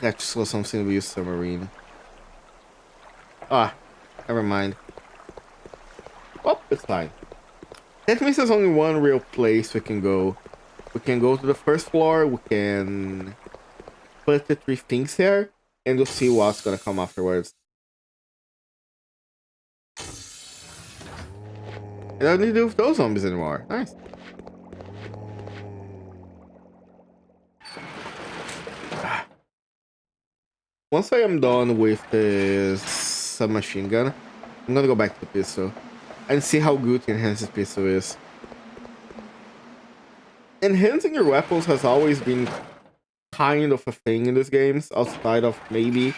I just saw something to use submarine. Ah, never mind. Oh, it's fine. That means there's only one real place we can go. We can go to the first floor, we can put the 3 things there, and we'll see what's gonna come afterwards. I don't need to do with those zombies anymore. Nice. once I am done with this submachine gun, I'm gonna go back to the pistol and see how good the enhanced pistol is. Enhancing your weapons has always been kind of a thing in these games, outside of maybe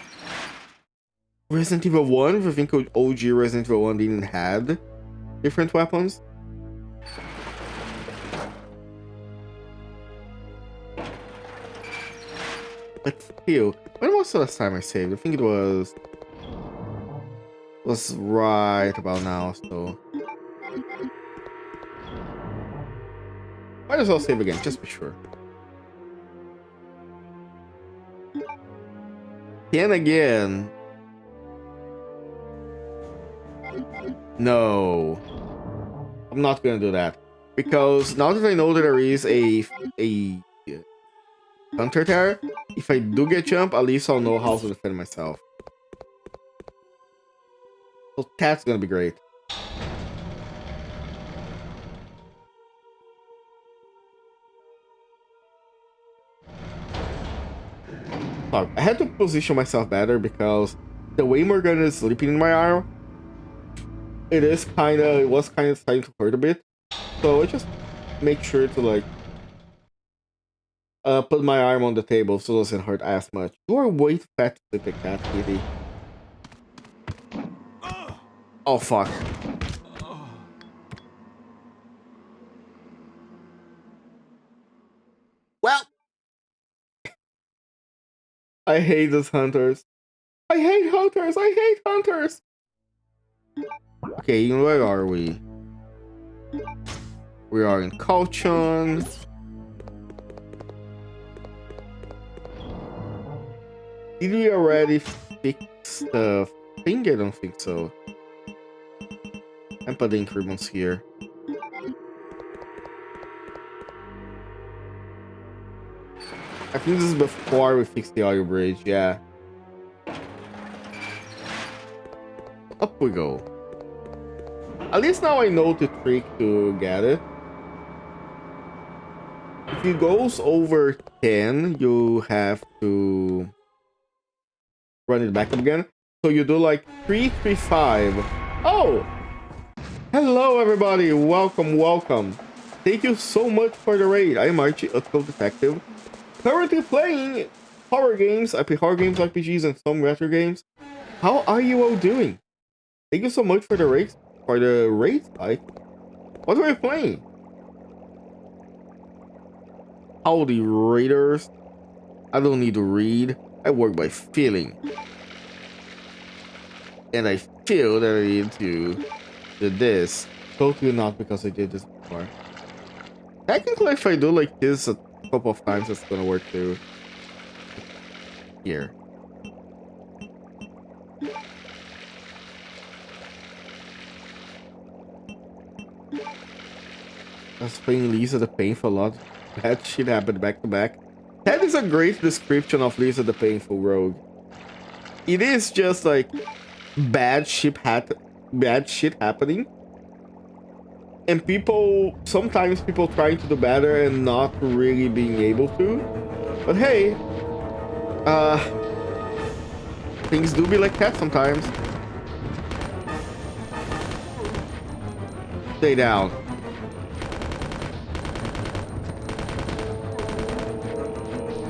Resident Evil 1. I think OG Resident Evil 1 didn't have different weapons. But still, when was the last time I saved? I think it was right about now, so might as well save again, just be sure. Then again, no, I'm not gonna do that, because now that I know that there is a hunter there, if I do get jump, at least I'll know how to defend myself. So that's gonna be great. Sorry, I had to position myself better because the way Morgana is sleeping in my arm, it was kind of starting to hurt a bit. So I just make sure to like put my arm on the table so it doesn't hurt as much. You are way too fat to sleep like that, kitty. Oh fuck. Well, I hate those hunters. I hate hunters. I hate hunters. Okay, where are we? We are in Caution. Did we already fix the thing? I don't think so. I'm putting increments here. I think this is before we fix the audio bridge, yeah. Up we go. At least now I know the trick to get it. If it goes over 10, you have to run it back up again. So you do like 3, 3, 5. Oh! Hello everybody, welcome, welcome. Thank you so much for the raid. I am Archie, a code detective. Currently playing horror games, RPGs, and some retro games. How are you all doing? Thank you so much for the raid. Like, what are we playing? Howdy, raiders. I don't need to read. I work by feeling. And I feel that I need to do this. Totally not because I did this before. Technically, if I do like this a couple of times, it's gonna work too. Here. I was playing Lisa the Painful a lot. Bad shit happened back to back. That is a great description of Lisa the Painful Rogue. It is just like bad shit happening. And sometimes people trying to do better and not really being able to. But hey, things do be like that sometimes. Stay down.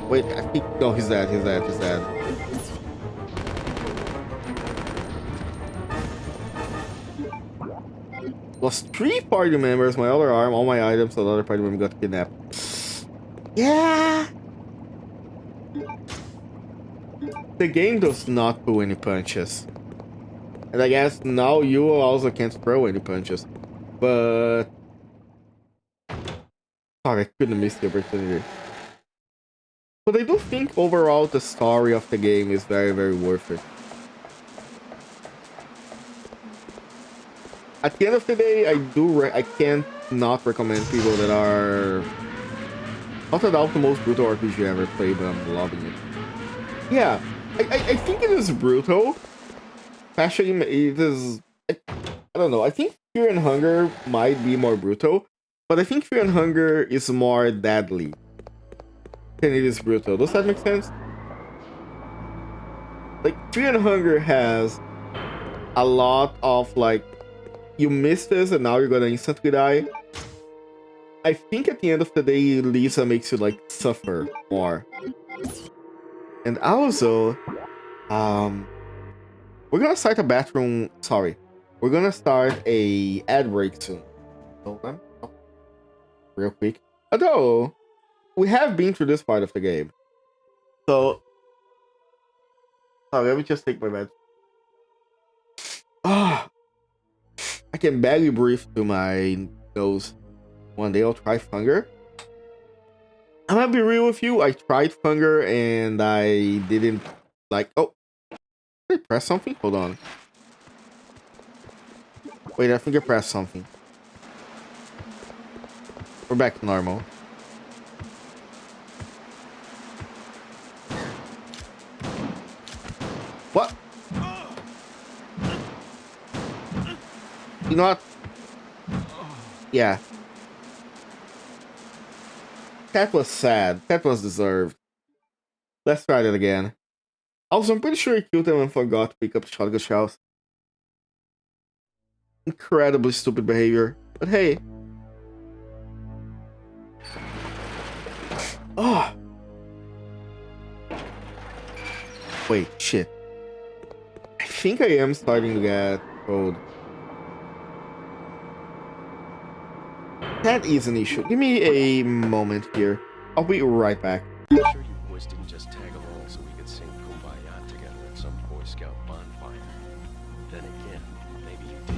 Wait, I think, no, he's dead. Lost 3 party members, my other arm, all my items, another party member got kidnapped. Yeah! The game does not pull any punches. And I guess now you also can't throw any punches. But... sorry, I couldn't miss the opportunity. But I do think overall the story of the game is very, very worth it. At the end of the day, I can't not recommend people that are not about the most brutal RPG I ever played, but I'm loving it. Yeah, I think it is brutal. Especially, it is... I don't know, I think Fear and Hunger might be more brutal, but I think Fear and Hunger is more deadly than it is brutal. Does that make sense? like Fear and Hunger has a lot of like, you missed this and now you're gonna instantly die. I think at the end of the day, Lisa makes you like suffer more. And also, we're gonna start a bathroom. Sorry, we're gonna start a ad break soon. Hold on, real quick. Although we have been through this part of the game, so sorry. Let me just take my med. Ah, I can barely breathe through my nose. One day I'll try Funger. I'm gonna be real with you. I tried Funger and I didn't like. Oh, did I press something? Hold on. Wait, I think I pressed something. We're back to normal. What? You know what? Yeah. That was sad. That was deserved. Let's try that again. Also, I'm pretty sure I killed him and forgot to pick up shotgun shells. Incredibly stupid behavior. But hey. Oh. Wait, shit. I think I am starting to get cold. That is an issue. Give me a moment here. I'll be right back. I'm sure you boys didn't just tag along so we could sing Kumbaya together at some Boy Scout bonfire. Then again, maybe you did.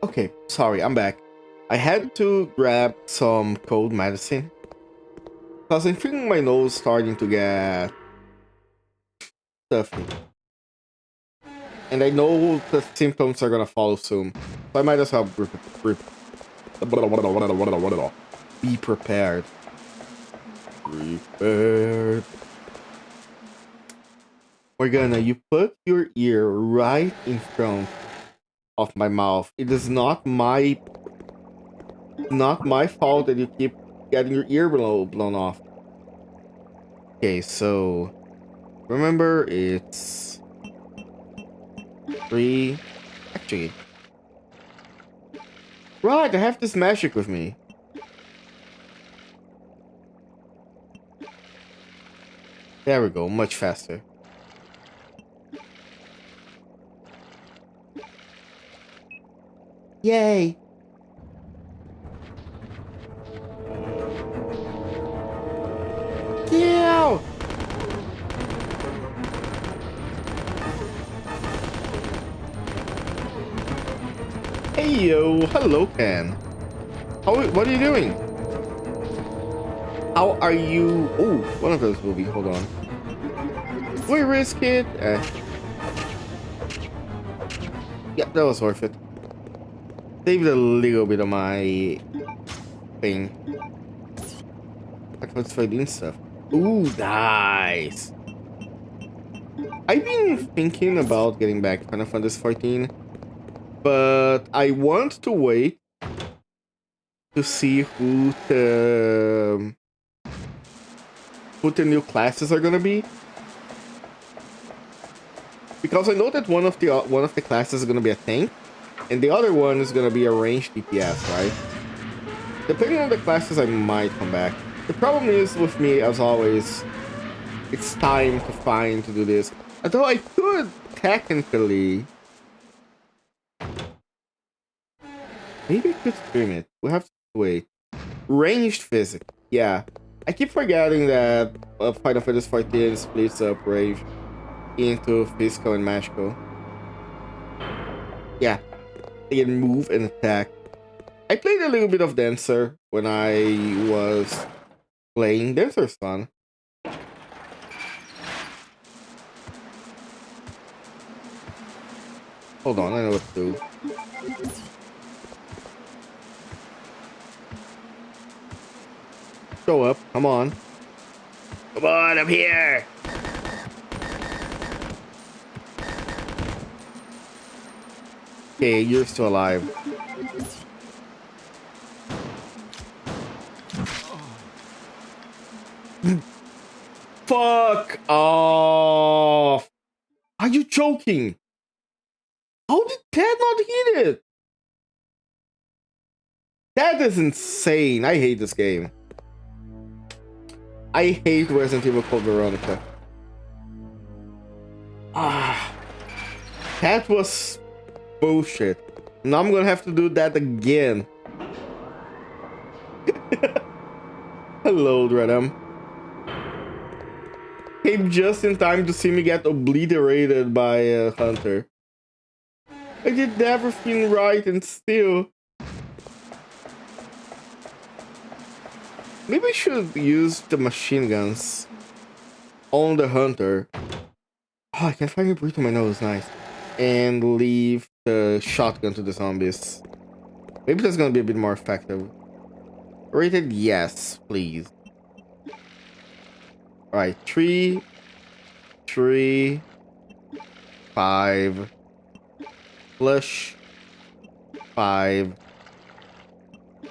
Okay, sorry, I'm back. I had to grab some cold medicine because I'm feeling my nose starting to get stuffy. And I know the symptoms are gonna follow soon. So I might as well be prepared. Prepared. Morgana, you put your ear right in front of my mouth. It is not my fault that you keep getting your ear blown off. Okay, so remember it's 3. Actually, right, I have this magic with me. There we go, much faster. Yay! Yeah! Hey yo, hello Ken. What are you doing? How are you? Oh, one of those movies. Hold on. We risk it. Yeah, that was worth it. Saved a little bit of my thing. What's fighting stuff? Ooh, nice. I've been thinking about getting back to Final Fantasy 14, but I want to wait to see who the new classes are gonna be, because I know that one of the classes is gonna be a tank, and the other one is gonna be a ranged DPS, right? Depending on the classes, I might come back. The problem is with me, as always, it's time to do this. Although I could technically, maybe I could stream it. We'll have to wait. Ranged physics, yeah. I keep forgetting that Final Fantasy 14 splits up range into physical and magical. Yeah, they can move and attack. I played a little bit of Dancer when I was playing. Dancer's fun. Hold on, I know what to do. Show up, come on. Come on, I'm here! Okay, you're still alive. Fuck off! Are you joking? How did that not hit it? That is insane. I hate this game. I hate Resident Evil Code Veronica. That was bullshit. Now I'm gonna have to do that again. Hello, Dreadham. Came just in time to see me get obliterated by a hunter. I did everything right and still... Maybe I should use the machine guns on the hunter. Oh, I can finally breathe through my nose, nice. And leave the shotgun to the zombies. Maybe that's gonna be a bit more effective. Rated yes, please. Alright, 3, 5, flush, 5,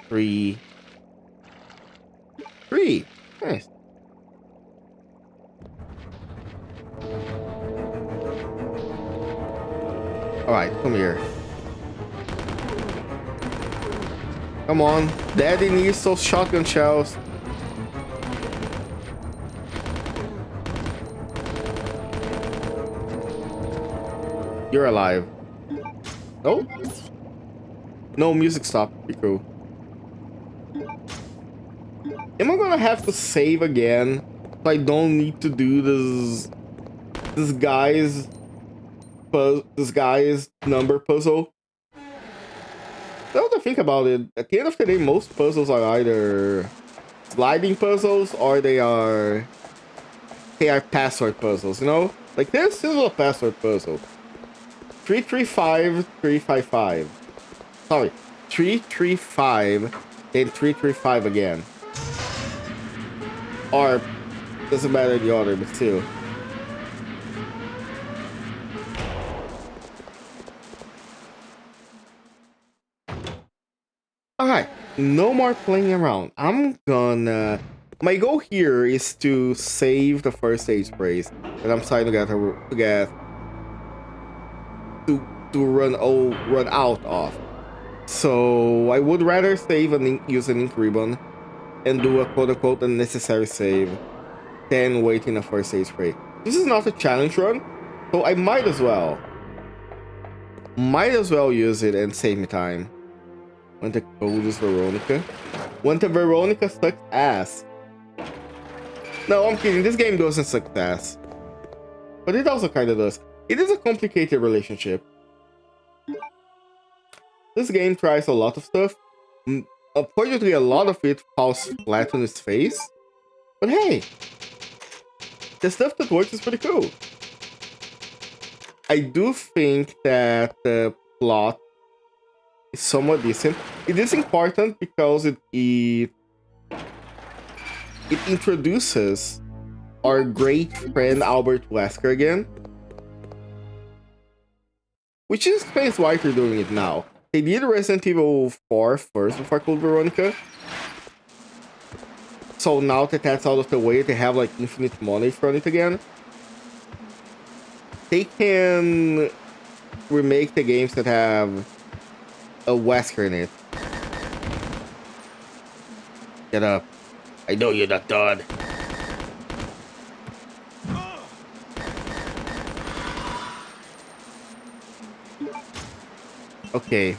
3, 3. Nice. Alright, come here. Come on. Daddy needs those shotgun shells. You're alive. No? No, music stopped. Be cool. Am I gonna have to save again so I don't need to do this guy's number puzzle? Now that I think about it, at the end of the day, most puzzles are either sliding puzzles or they are password puzzles, you know? Like this is a password puzzle. 335 355. Sorry, 335 then 335 again. Or doesn't matter the order, but still. Alright, no more playing around. I'm gonna... My goal here is to save the first aid sprays that I'm trying to run out of. So I would rather save and use an ink ribbon and do a quote-unquote unnecessary save than waiting a first aid spray. This is not a challenge run, so I might as well use it and save me time. When the code is Veronica. When the Veronica sucks ass. No, I'm kidding. This game doesn't suck ass. But it also kind of does. It is a complicated relationship. This game tries a lot of stuff. Unfortunately, a lot of it falls flat on its face. But hey, the stuff that works is pretty cool. I do think that the plot is somewhat decent. It is important because it introduces our great friend Albert Wesker again. Which explains why they're doing it now. They did Resident Evil 4 first before Code Veronica. So now that that's out of the way, they have like infinite money from it again. They can remake the games that have a Wesker in it. Get up. I know you're not done. Okay.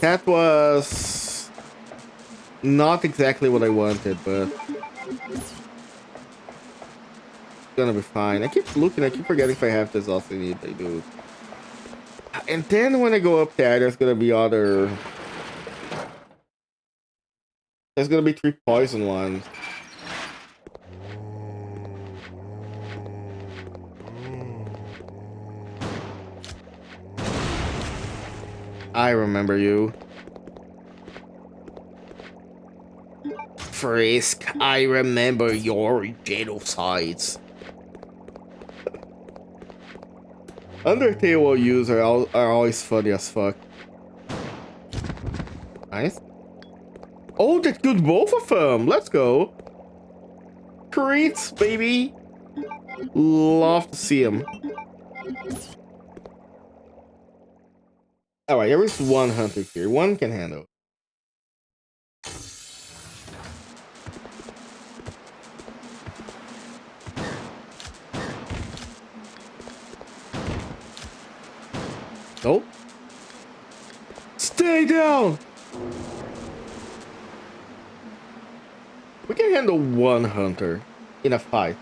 That was not exactly what I wanted, but it's gonna be fine. I keep looking, I keep forgetting if I have this also need. I do. And then when I go up there, there's gonna be other There's gonna be 3 poison ones. I remember you. Frisk, I remember your genocides. Undertale users are always funny as fuck. Nice. Oh, that killed both of them. Let's go. Creeps, baby. Love to see him. Alright, there is one hunter here. One can handle. Nope. Stay down! We can handle one hunter in a fight.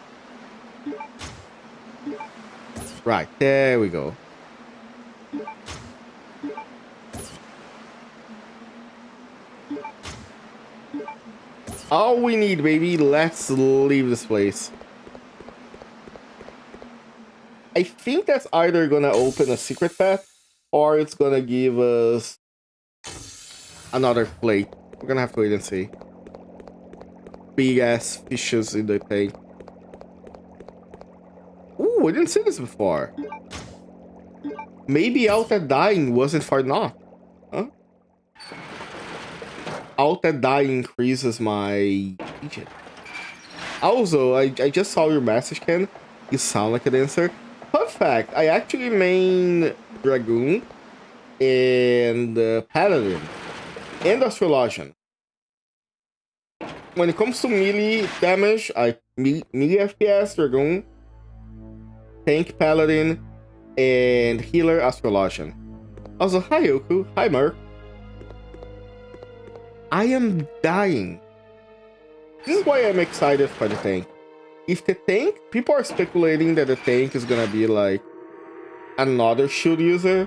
Right, there we go. All we need, baby. Let's leave this place. I think that's either gonna open a secret path or it's gonna give us another plate. We're gonna have to wait and see. Big ass fishes in the tank. Ooh, I didn't see this before. Maybe out at dying wasn't for naught. Huh? Out at dying increases my agent. Also, I just saw your message, Ken. You sound like a dancer. Fun fact, I actually main Dragoon and Paladin and Astrologian. When it comes to melee damage, I melee FPS, Dragoon, Tank Paladin, and Healer Astrologian. Also, hi Yoku, hi Merc. I am dying. This is why I'm excited for the tank. If the tank, people are speculating that the tank is gonna be like another shield user,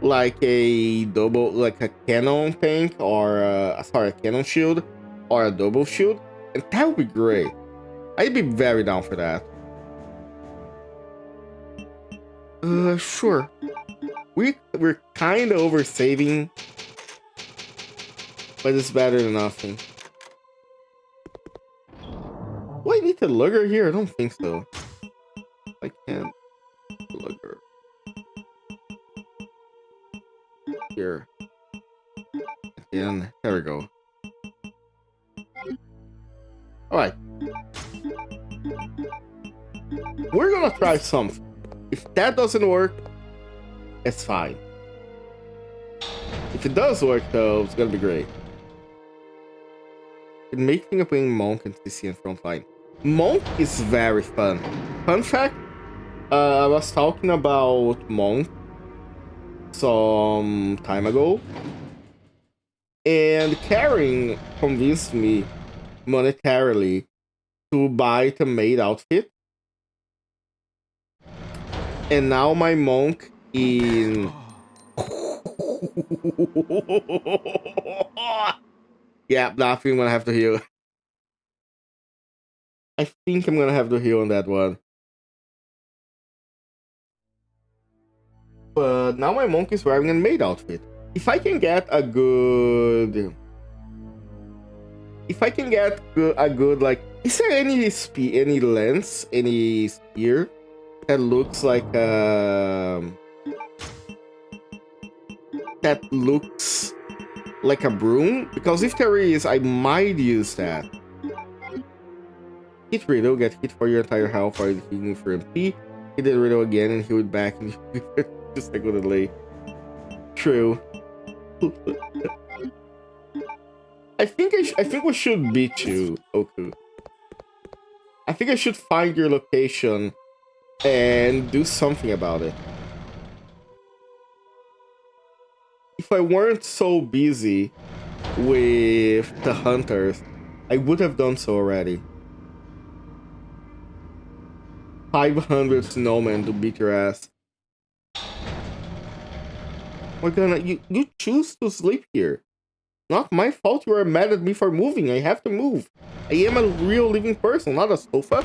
like a double, like a cannon tank, or a cannon shield, or a double shield, and that would be great. I'd be very down for that. Sure. We're kind of over saving, but it's better than nothing. Do I need to lugger here? I don't think so. I can't lugger. Here. Again. There we go. Alright. We're gonna try something. If that doesn't work, it's fine. If it does work though, it's gonna be great. It makes me playing Monk and CC in frontline. Monk is very fun. Fun fact, I was talking about Monk some time ago, and Karen convinced me monetarily to buy the maid outfit. And now my Monk in... Yeah, nothing. I'm gonna have to heal. I think I'm gonna have to heal on that one. But now my Monk is wearing a maid outfit. If I can get a good... If I can get a good, like... Is there any lens, any spear that looks like that looks like a broom? Because if there is, I might use that. Hit Riddle, get hit for your entire health while healing for MP. Hit the Riddle again and heal it back and just like a delay. True. I think we should beat you, Oku. I think I should find your location and do something about it. If I weren't so busy with the hunters, I would have done so already. 500 snowmen to beat your ass. We're gonna... You choose to sleep here. not my fault you are mad at me for moving. I have to move. I am a real living person, not a sofa.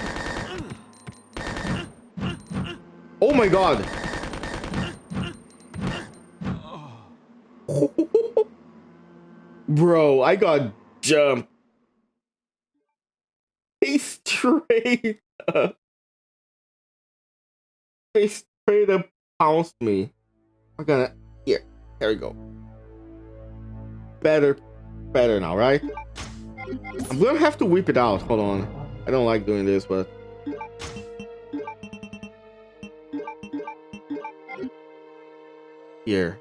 Oh my god. Bro, I got jumped. They straight up. They straight up pounced me. We're gonna... Here. There we go. Better now, right? I'm gonna have to whip it out. Hold on. I don't like doing this, but... Here.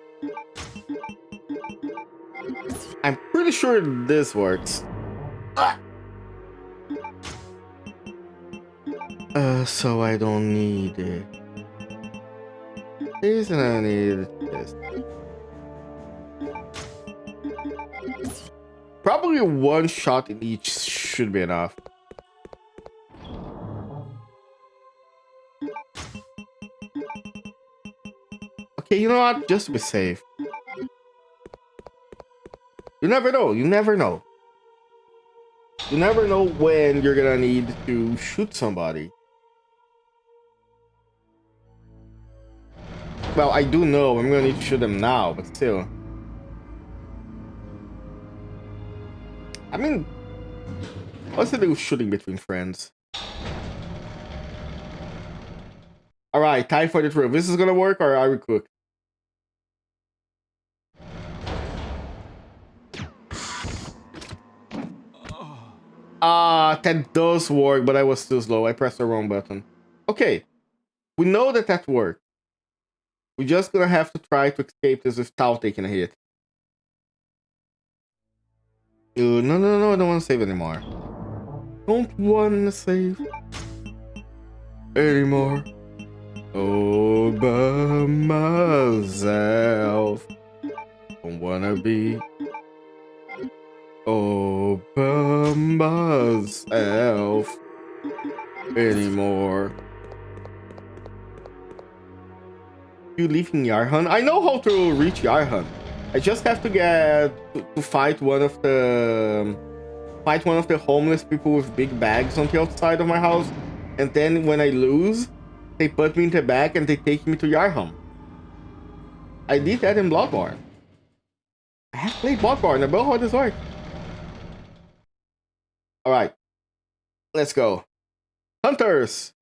I'm pretty sure this works. Ah! So I don't need it. This and I need this. Probably one shot in each should be enough. Okay, you know what? Just to be safe. You never know. You never know. You never know when you're gonna need to shoot somebody. Well, I do know I'm gonna need to shoot them now, but still. I mean, what's the deal shooting between friends? Alright, time for the truth. This is gonna work, or are we cooked? That does work, but I was too slow. I pressed the wrong button. Okay, we know that that worked. We're just gonna have to try to escape this without taking a hit. No, I don't want to save anymore. Don't want to save anymore. Oh, by myself. Don't wanna be all by myself anymore. You leaving Yarhan? I know how to reach Yarhan. I just have to get to fight one of the homeless people with big bags on the outside of my house, and then when I lose, they put me in the back and they take me to Yarhan. I did that in Bloodborne. I have played Bloodborne. I know how this works. All right, let's go, hunters.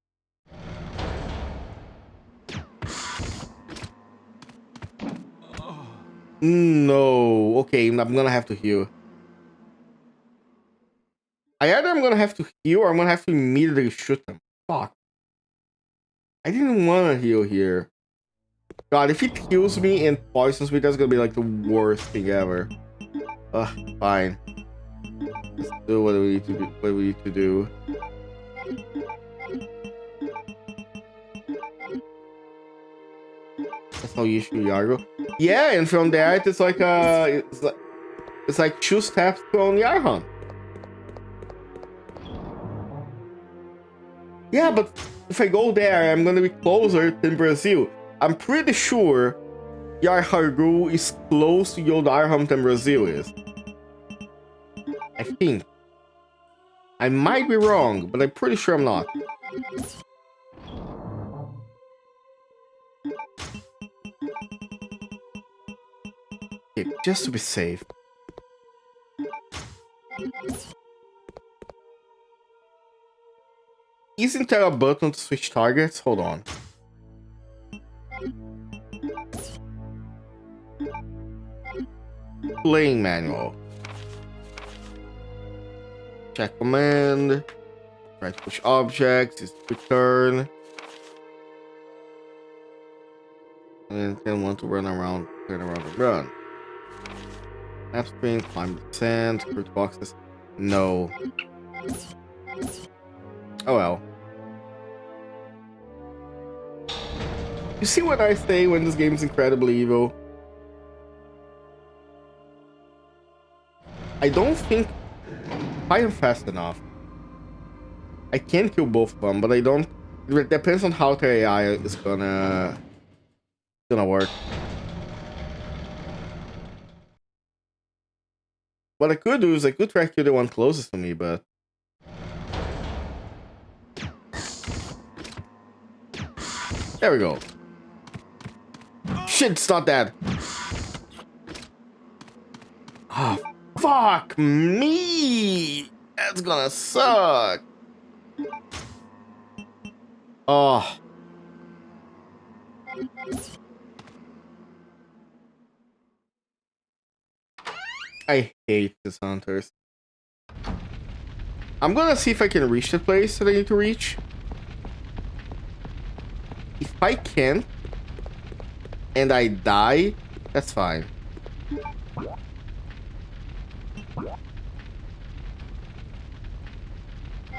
No, okay, I'm gonna have to heal. Either I'm gonna have to heal or I'm gonna have to immediately shoot them. Fuck. I didn't want to heal here. God, if it heals me and poisons me, that's gonna be like the worst thing ever. Ugh, fine. Let's do what we need to do. What we need to do. That's how you shoot Yargo. Yeah, and from there it's like it's like 2 steps on Yarhan. Yeah, but if I go there, I'm gonna be closer than Brazil. I'm pretty sure Yarhargu is close to Yodarham than Brazil is. I think. I might be wrong, but I'm pretty sure I'm not. Okay, just to be safe. Isn't there a button to switch targets? Hold on. Playing manual. Check command. Try to push objects. Is return. And then want to run around, turn around and run. Map screen, climb the sand, fruit boxes. No. Oh well. You see what I say when this game is incredibly evil? I don't think I am fast enough. I can kill both of them, but I don't. It depends on how the AI is gonna work. What I could do is I could try to kill the one closest to me, but... There we go. Shit, it's not dead. Oh, fuck me! That's gonna suck. Oh. I hate these hunters. I'm gonna see if I can reach the place that I need to reach. If I can't, and I die, that's fine.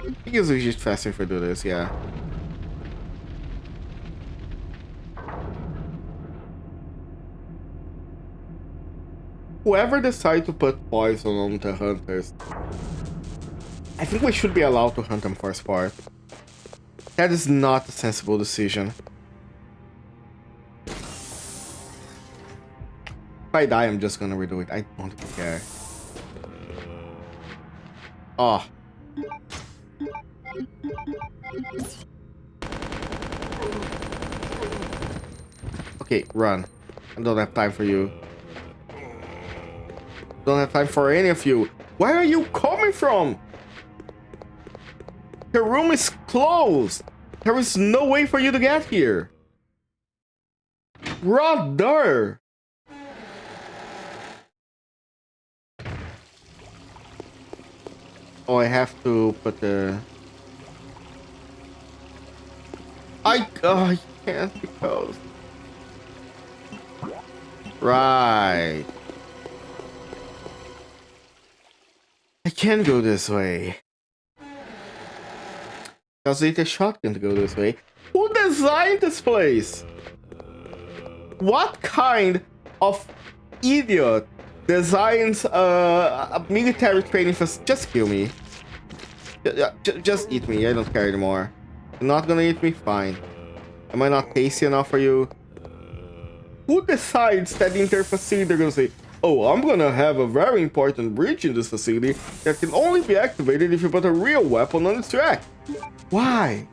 I guess it's just faster if I do this, yeah. Whoever decides to put poison on the hunters, I think we should be allowed to hunt them for sport. That is not a sensible decision. If I die, I'm just gonna redo it. I don't care. Oh. Okay, run. I don't have time for you. Don't have time for any of you. Where are you coming from? The room is closed. There is no way for you to get here. Brother. Oh, I have to put the... I can't because... Right. I can't go this way. Because I need a shotgun to go this way. Who designed this place? What kind of idiot designs a military training facility? Just kill me. Just eat me. I don't care anymore. You're not gonna eat me? Fine. Am I not tasty enough for you? Who decides that in their facility they're gonna say, oh, I'm gonna have a very important breach in this facility that can only be activated if you put a real weapon on its track? Why?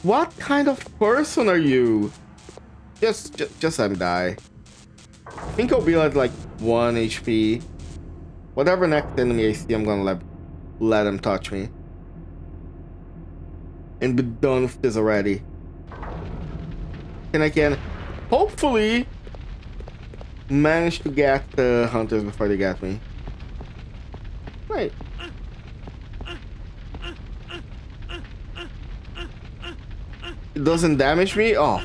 What kind of person are you? Just let me die. I think I'll be at like 1 HP. Whatever next enemy I see, I'm gonna let him touch me. And be done with this already. And I can hopefully manage to get the hunters before they get me. Right. It doesn't damage me? Oh.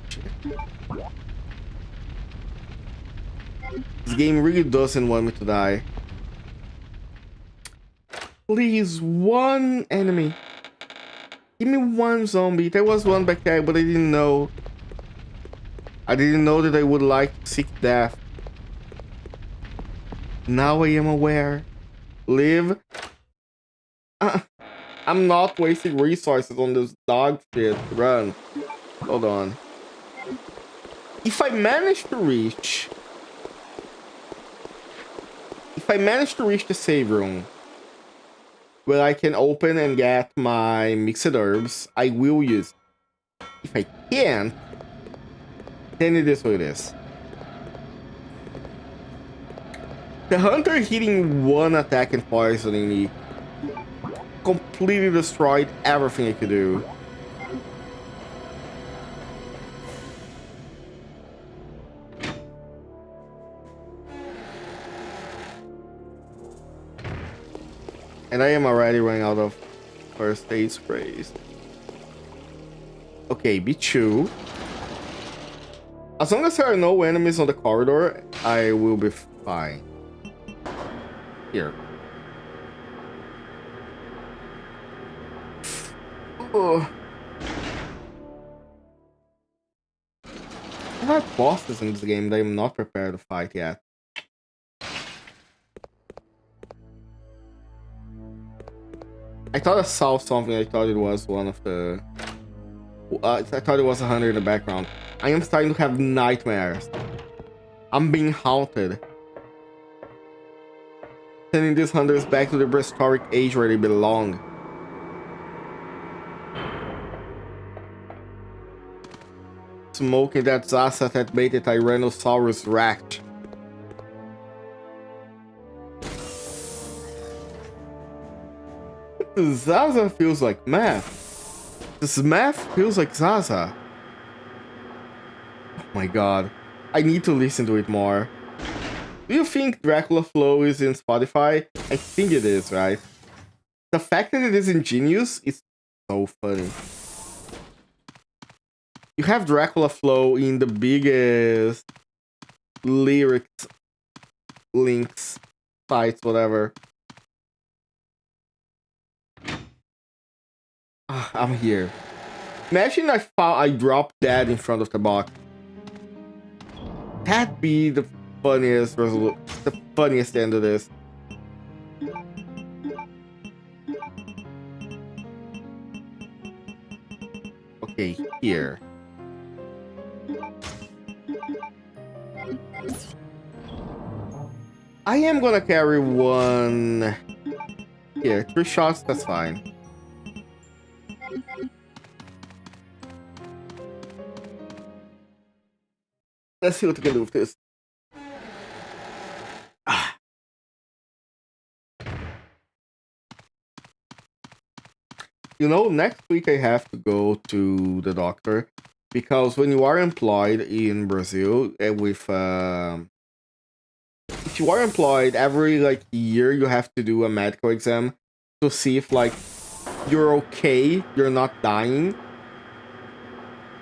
Shit. This game really doesn't want me to die. Please, one enemy. Give me one zombie. There was one back there, but I didn't know. I didn't know that I would like to seek death. Now I am aware. Live. I'm not wasting resources on this dog shit. Run. Hold on. If I manage to reach... If I manage to reach the save room, where I can open and get my mixed herbs, I will use it. If I can't, then it is what it is. The hunter hitting one attack and poisoning me completely destroyed everything I could do. And I am already running out of first aid sprays. Okay, B2. As long as there are no enemies on the corridor, I will be fine. Here. Oh. There are bosses in this game that I'm not prepared to fight yet. I thought I saw something. I thought it was one of the... I thought it was a hunter in the background. I am starting to have nightmares. I'm being haunted sending these hunters back to the prehistoric age where they belong. Smoking that Zaza that made the Tyrannosaurus racked. Zaza feels like math. This math feels like Zaza. Oh my god. I need to listen to it more. Do you think Dracula Flow is in Spotify? I think it is, right? The fact that it is ingenious is so funny. You have Dracula Flow in the biggest lyrics, links, sites, whatever. I'm here. Imagine I dropped that in front of the box. That'd be the funniest the funniest end of this. Okay, here. I am gonna carry one. Here, 3 shots, that's fine. Let's see what we can do with this. You know, next week I have to go to the doctor because when you are employed in Brazil with if you are employed every like year you have to do a medical exam to see if like you're okay, you're not dying.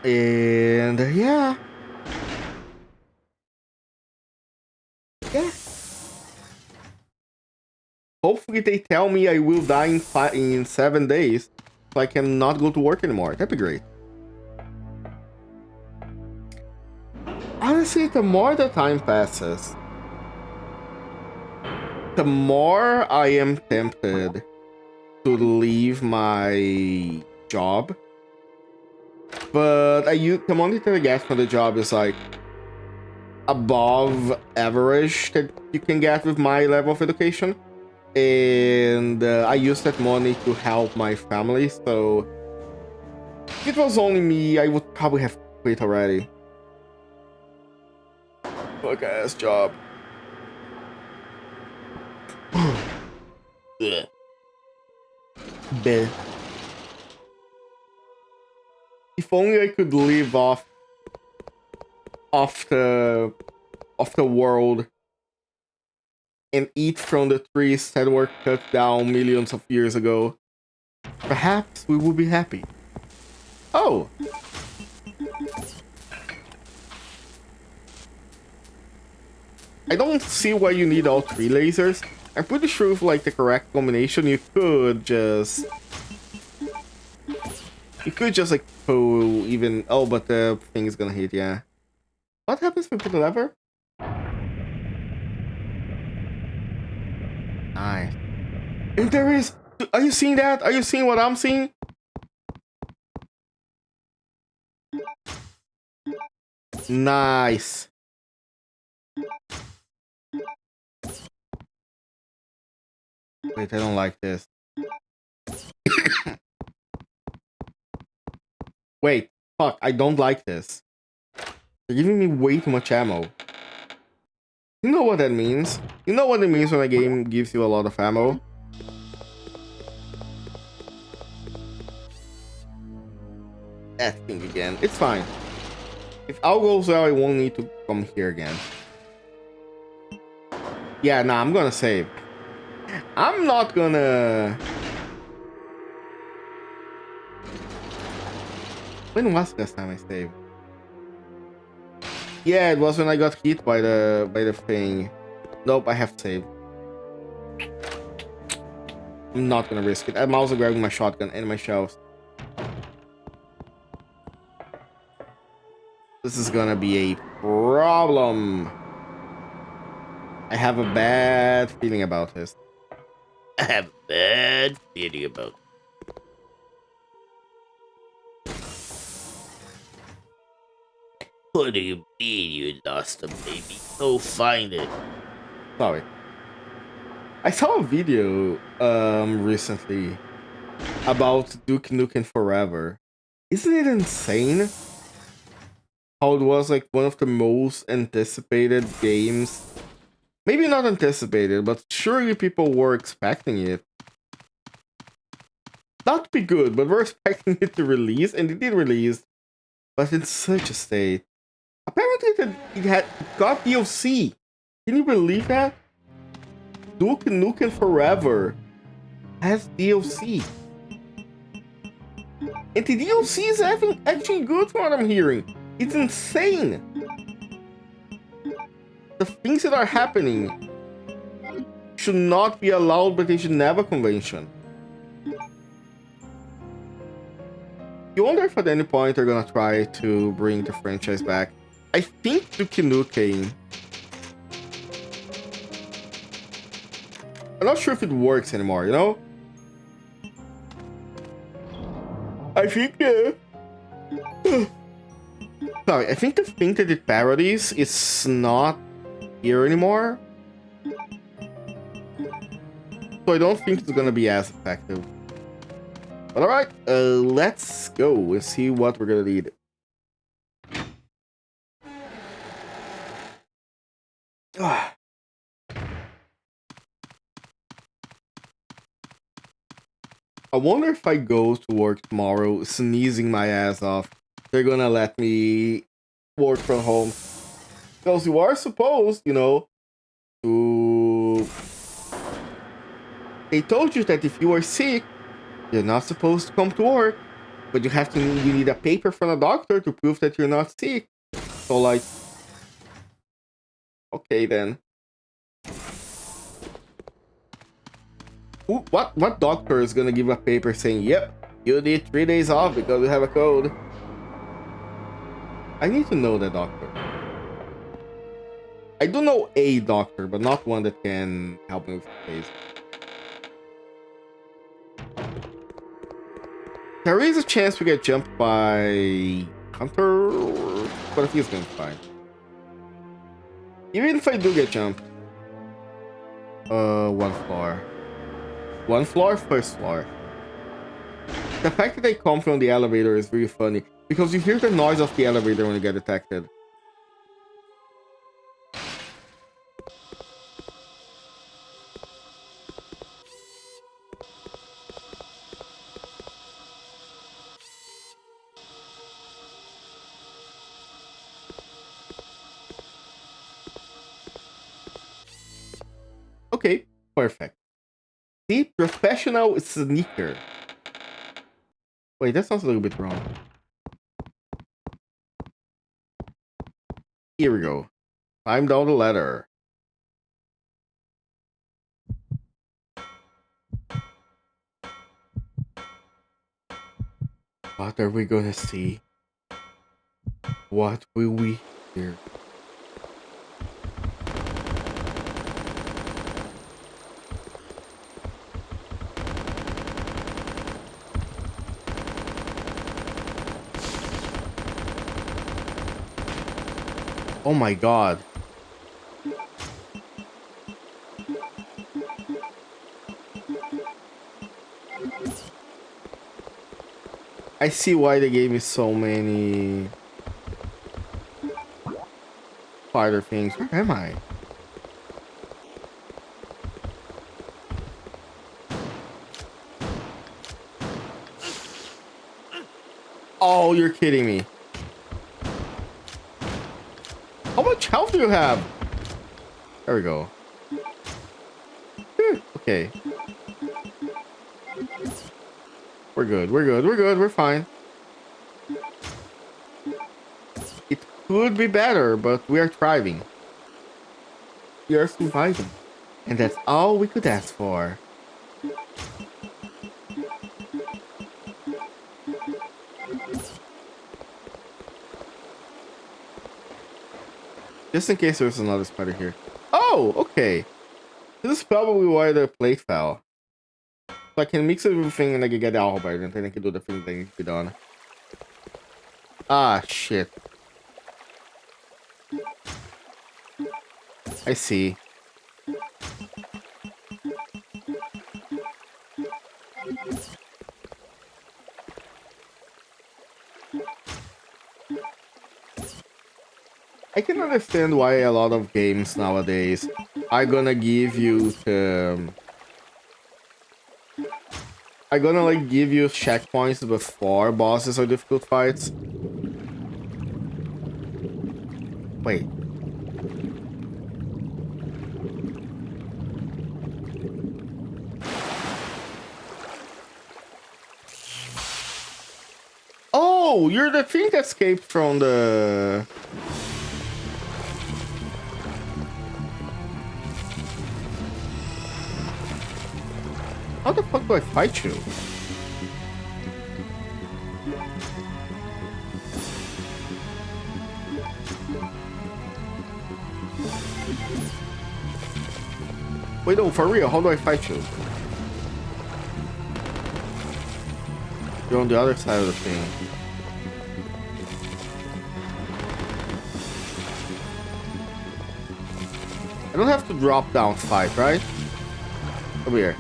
And yeah. Hopefully they tell me I will die in 7 days so I cannot go to work anymore. That'd be great. Honestly, the more the time passes, the more I am tempted to leave my job. But the money that I get from the job is like above average that you can get with my level of education. And I use that money to help my family, so if it was only me, I would probably have quit already. Fuck ass job. Bleh. If only I could live off the world and eat from the trees that were cut down millions of years ago. Perhaps we would be happy. Oh! I don't see why you need all 3 lasers. I'm pretty sure with like the correct combination you could just like pull even... Oh, but the thing is gonna hit, yeah. What happens if we put the lever? Nice. And there is... Are you seeing that? Are you seeing what I'm seeing? Nice. Wait, I don't like this. Wait, fuck, I don't like this. They're giving me way too much ammo. You know what that means? You know what it means when a game gives you a lot of ammo? That thing again. It's fine. If all goes well, I won't need to come here again. Yeah, nah, I'm gonna save. I'm not gonna... When was the last time I saved? Yeah, it was when I got hit by the thing. Nope, I have to save. I'm not gonna risk it. I'm also grabbing my shotgun and my shells. This is gonna be a problem. I have a bad feeling about this. I have a bad feeling about it. What do you mean you lost a baby? Go find it. Sorry. I saw a video recently about Duke Nukem Forever. Isn't it insane how it was like one of the most anticipated games? Maybe not anticipated, but surely people were expecting it. Not to be good, but we're expecting it to release, and it did release, but in such a state. Apparently it got DLC. Can you believe that? Duke Nukem Forever has DLC. And the DLC is actually good from what I'm hearing. It's insane. The things that are happening should not be allowed by the Geneva Convention. You wonder if at any point they're gonna try to bring the franchise back. I think Duke Nukem... I'm not sure if it works anymore, you know? I think sorry, I think the thing that it parodies is not here anymore. So I don't think it's gonna be as effective. But alright, let's go and see what we're gonna need. I wonder if I go to work tomorrow sneezing my ass off, they're gonna let me work from home. Because you are supposed, you know, to... They told you that if you are sick, you're not supposed to come to work. But you need a paper from a doctor to prove that you're not sick. So like... Okay then. What doctor is gonna give a paper saying, yep, you need 3 days off because you have a code? I need to know the doctor. I do know a doctor, but not one that can help me with the case. There is a chance we get jumped by Hunter, but I think it's gonna be fine. Even if I do get jumped. One floor. One floor, first floor. The fact that they come from the elevator is really funny, because you hear the noise of the elevator when you get detected. Okay, perfect. The professional sneaker. Wait, that sounds a little bit wrong. Here we go. Climb down the ladder. What are we gonna see? What will we hear? Oh my god. I see why they gave me so many spider things. Where am I? Oh, you're kidding me. How much health do you have? There we go. Okay. We're good, we're good, we're good, we're fine. It could be better, but we are thriving. We are surviving. And that's all we could ask for. Just in case there's another spider here. Oh, okay. This is probably why the plate fell. So I can mix everything and I can get the alcohol and then I can do the thing that needs to be done. Ah, shit. I see. I can understand why a lot of games nowadays are gonna give you I'm gonna like give you checkpoints before bosses or difficult fights. Wait. Oh, you're the thing that escaped from the... How the fuck do I fight you? Wait, no, for real, how do I fight you? You're on the other side of the thing. I don't have to drop down fight, right? Over here.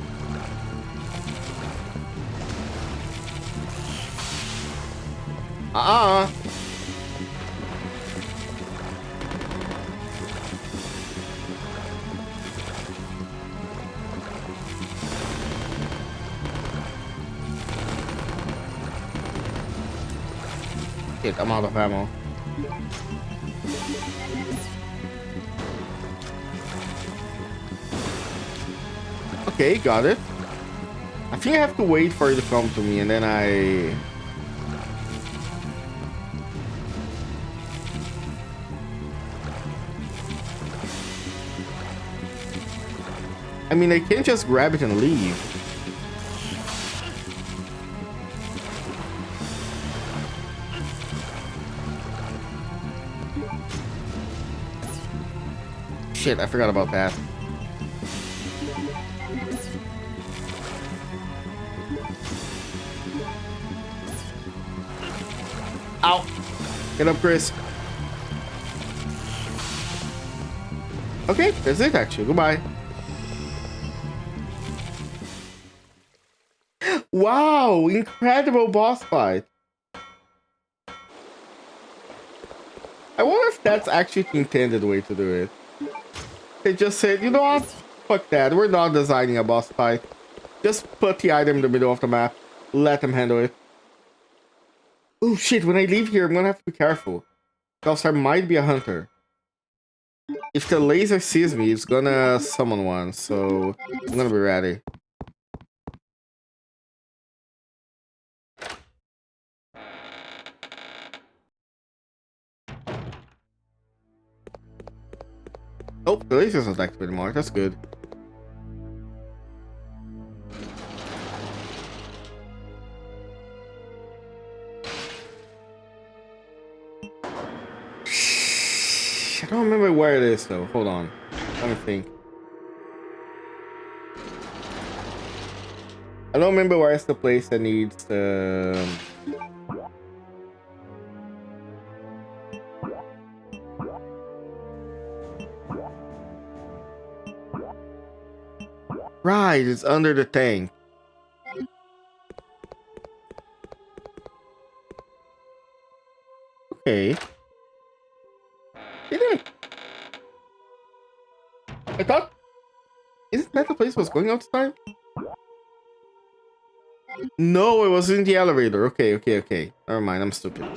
Shit, I'm out of ammo. Okay, got it. I think I have to wait for it to come to me and then I mean, I can't just grab it and leave. Shit, I forgot about that. Ow! Get up, Chris. Okay, that's it actually. Goodbye. Wow, incredible boss fight. I wonder if that's actually the intended way to do it. They just said, you know what? Fuck that. We're not designing a boss fight. Just put the item in the middle of the map. Let them handle it. Oh shit, when I leave here, I'm gonna have to be careful. Because there might be a hunter. If the laser sees me, it's gonna summon one. So I'm gonna be ready. Oh, the laser's not active anymore. That's good. I don't remember where it is though. Hold on. Let me think. I don't remember where it's the place that needs the... Right, it's under the tank. Okay. Didn't... I thought... Isn't that the place I was going outside? No, it was in the elevator. Okay. Never mind, I'm stupid.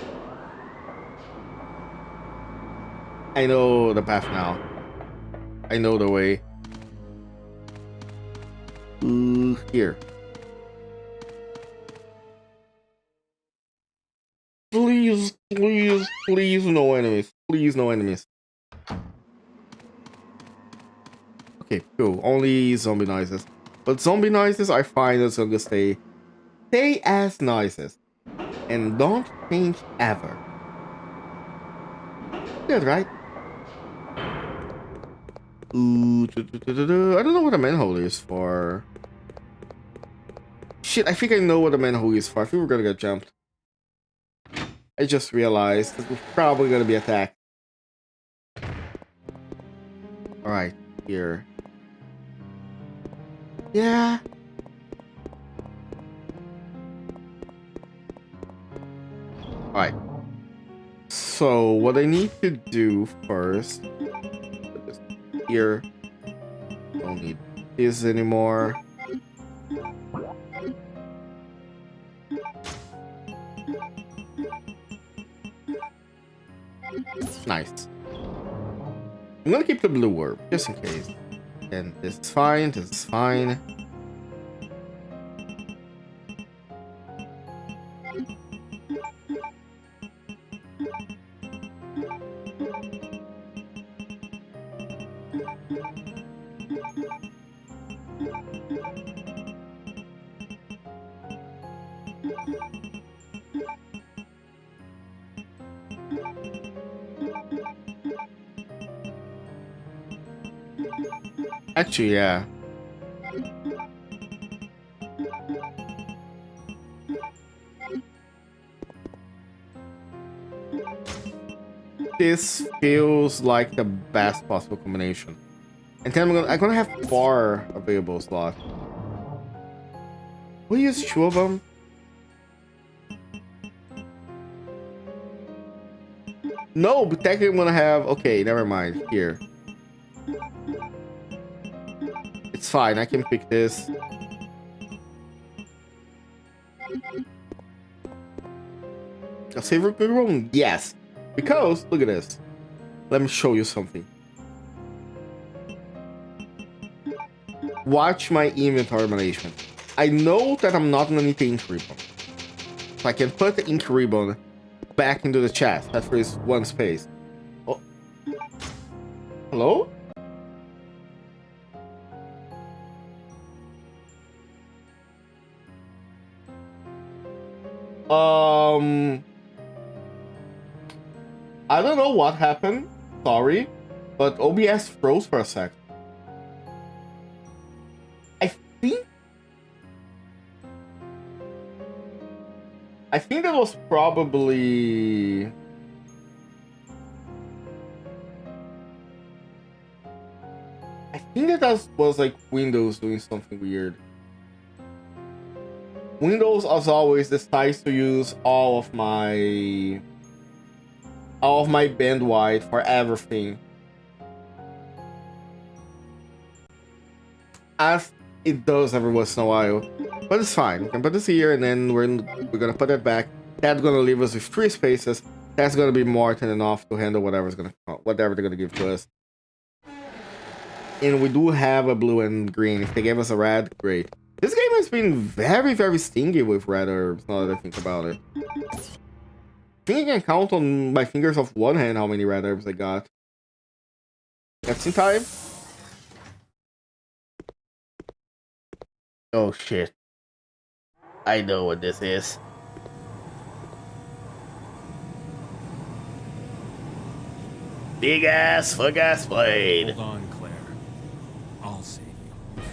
I know the path now. I know the way. Here. Please, no enemies. Please, no enemies. Okay, cool. Only zombie noises. But zombie noises I find is gonna stay as noises. And don't change ever. Good, right? I don't know what a manhole is for. Shit, I think I know what a manhole is for. I think we're gonna get jumped. I just realized that we're probably gonna be attacked. Alright, here. Yeah. Alright. So what I need to do first, put this here. Don't need this anymore. Nice. I'm gonna keep the blue orb just in case. And this is fine. This is fine. Actually, yeah. This feels like the best possible combination. And then I'm gonna have 4 available slots. We'll use 2 of them. No, but technically I'm gonna have... Okay, never mind. Here. It's fine, I can pick this. A saver good room? Yes. Because, look at this. Let me show you something. Watch my inventory management. I know that I'm not gonna need the ink ribbon. So I can put the ink ribbon back into the chest. That frees 1 space. Oh. Hello? I don't know what happened. Sorry. But OBS froze for a sec. I think that was probably... I think that was like Windows doing something weird. Windows, as always, decides to use all of my bandwidth for everything. As it does every once in a while. But it's fine. We can put this here, and then we're gonna put it back. That's gonna leave us with 3 spaces. That's gonna be more than enough to handle whatever they're gonna give to us. And we do have a blue and green. If they gave us a red, great. This game has been very, very stingy with red herbs, now that I think about it. I think I can count on my fingers of one hand how many red herbs I got. Cutscene time. Oh shit. I know what this is. Big ass fuck ass blade. Hold on, Claire. I'll save you.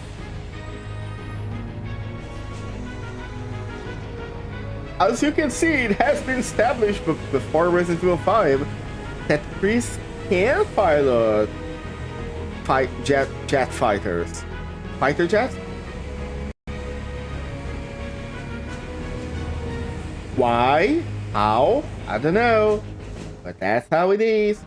As you can see, it has been established before Resident Evil 5 that Chris can pilot jet fighters. Fighter jets? Why? How? I don't know. But that's how it is.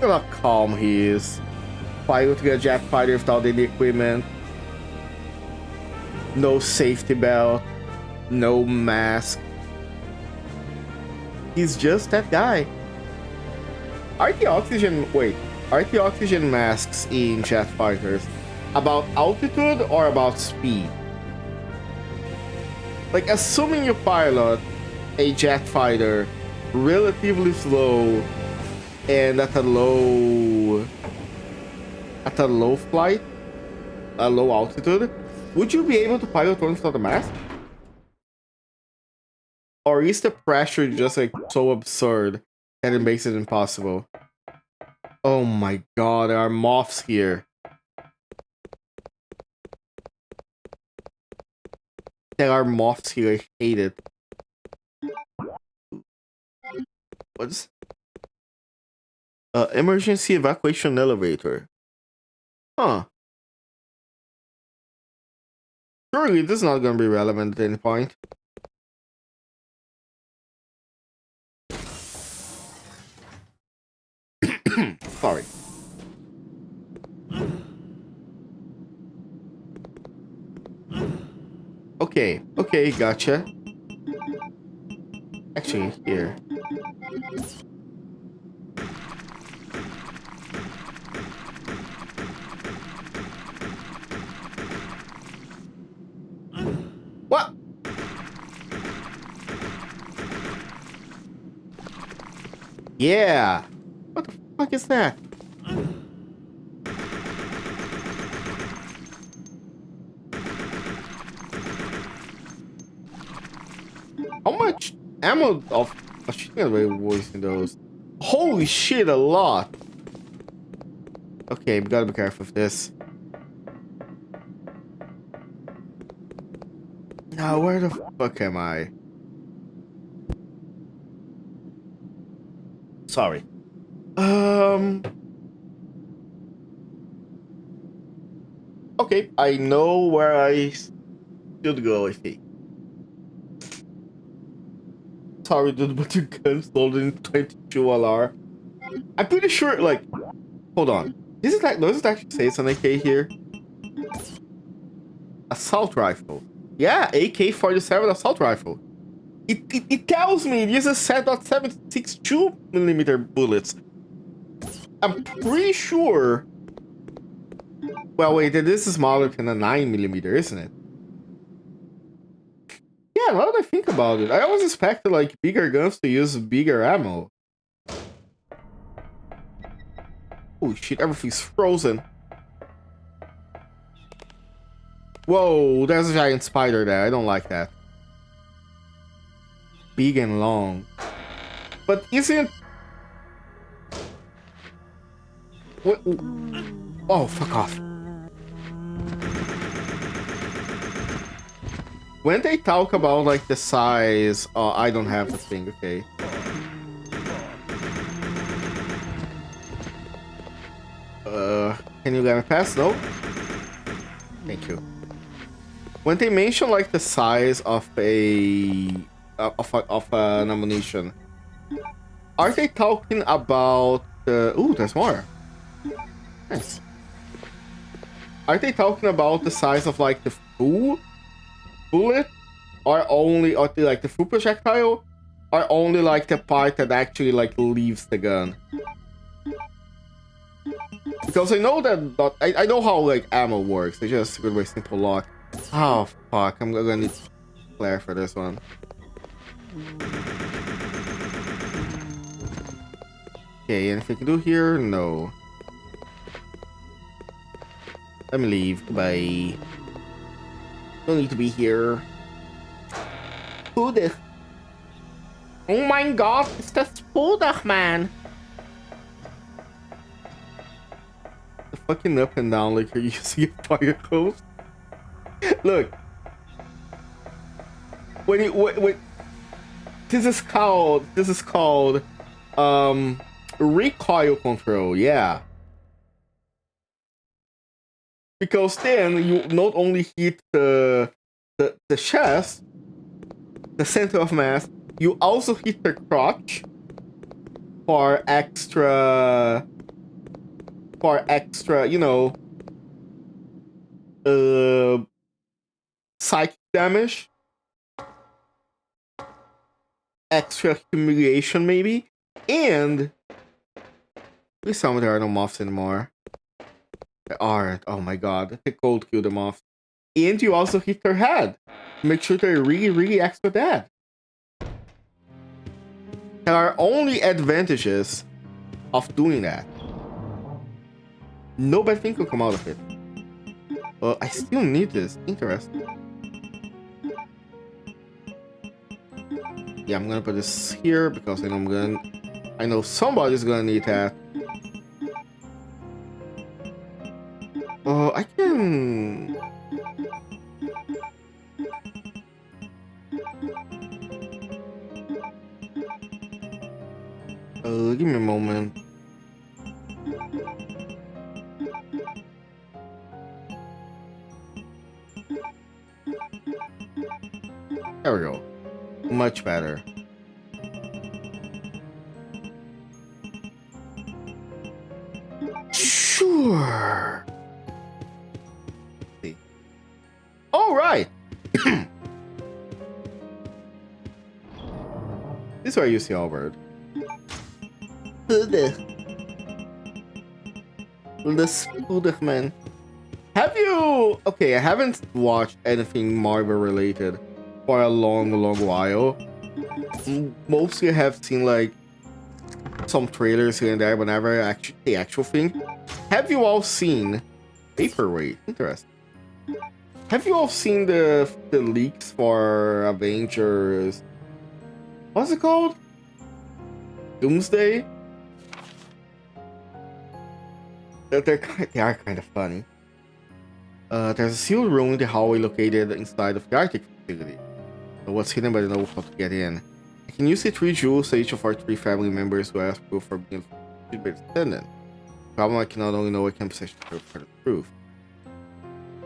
Look how calm he is. Piloting a jet fighter without any equipment. No safety belt. No mask. He's just that guy. Are the oxygen masks in jet fighters about altitude or about speed? Like, assuming you pilot a jet fighter relatively slow and at a low flight, a low altitude, would you be able to pilot one without a mask? Or is the pressure just like so absurd that it makes it impossible? Oh my god, there are moths here. There are moths here, I hate it. What's... emergency evacuation elevator. Huh. Surely this is not gonna be relevant at any point. Sorry. Okay, okay, gotcha. Actually, here. What? Yeah. What the fuck is that? How much ammo of machine gun were wasting those? Holy shit, a lot. Okay, we gotta be careful of this. Now, where the fuck am I? Sorry. Okay, I know where I should go, I think. Sorry, dude, but your gun's loaded in 22 LR. I'm pretty sure, like, hold on. This is like, does it actually say it's an AK here? Assault rifle. Yeah, AK-47 assault rifle. It tells me it uses 7.762mm bullets. I'm pretty sure. Well, wait, this is smaller than a 9mm, isn't it? Yeah, now that I think about it, I always expected like bigger guns to use bigger ammo. Holy shit, everything's frozen. Whoa, there's a giant spider there. I don't like that. Big and long. But isn't... What? Oh, fuck off. When they talk about like the size... Oh, I don't have the thing, okay. Can you let me pass? No? Thank you. When they mention like the size of an ammunition, are they talking about the... Ooh, there's more. Nice. Are they talking about the size of like the full bullet, or only, or like the full projectile, or only like the part that actually like leaves the gun? Because I know that I know how like ammo works. It's just a good way simple lock. Oh fuck! I'm gonna need flare for this one. Okay, anything to do here? No. Let me leave. Goodbye. Don't need to be here. Who this? Oh my god, it's the Spodak man. The fucking up and down like you're using a fire hose. Look. When this is called recoil control, yeah. Because then you not only hit the chest, the center of mass, you also hit the crotch for extra, you know, psychic damage, extra humiliation maybe, and please tell me there are no moths anymore. There aren't. Oh my god, the cold kill the moths. And you also hit their head. Make sure they're really, really extra dead. There are only advantages of doing that. No bad thing could come out of it. I still need this. Interesting. Yeah, I'm gonna put this here because I know somebody's gonna need that. I can... give me a moment. There we go. Much better. Sure. See. All right. This is where you see Albert. The Spider-Man. Have you... Okay, I haven't watched anything Marvel related for a long while. Mostly I have seen like some trailers here and there, but never actually the actual thing. Have you all seen Paperweight? Interesting. Have you all seen the leaks for Avengers? What's it called? Doomsday? They are kind of funny. There's a sealed room in the hallway located inside of the Arctic facility. What's hidden but I don't know how to get in. I can use the 3 jewels to each of our 3 family members who ask proof for being a descendant. Problem I cannot only know I can possess for the proof.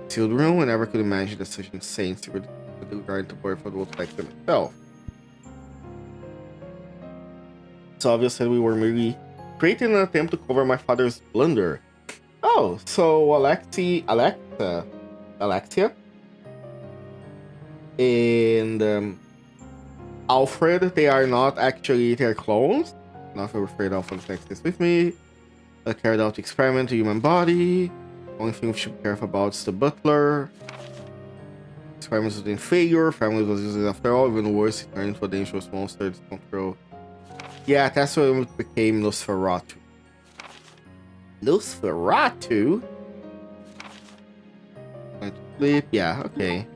Sealed room, I never could imagine that such insane secret with regard to birth would look like them itself. It's obvious that we were merely creating an attempt to cover my father's blunder. Oh, so Alexia, and Alfred, they are not actually their clones. Not very afraid Alfred takes this with me. I carried out the experiment to human body. Only thing we should be careful about is the butler. Experiments was in failure. Family was used after all. Even worse, it turned into a dangerous monster to control. Yeah, that's when it became Nosferatu. Nosferatu? Sleep? Yeah, okay.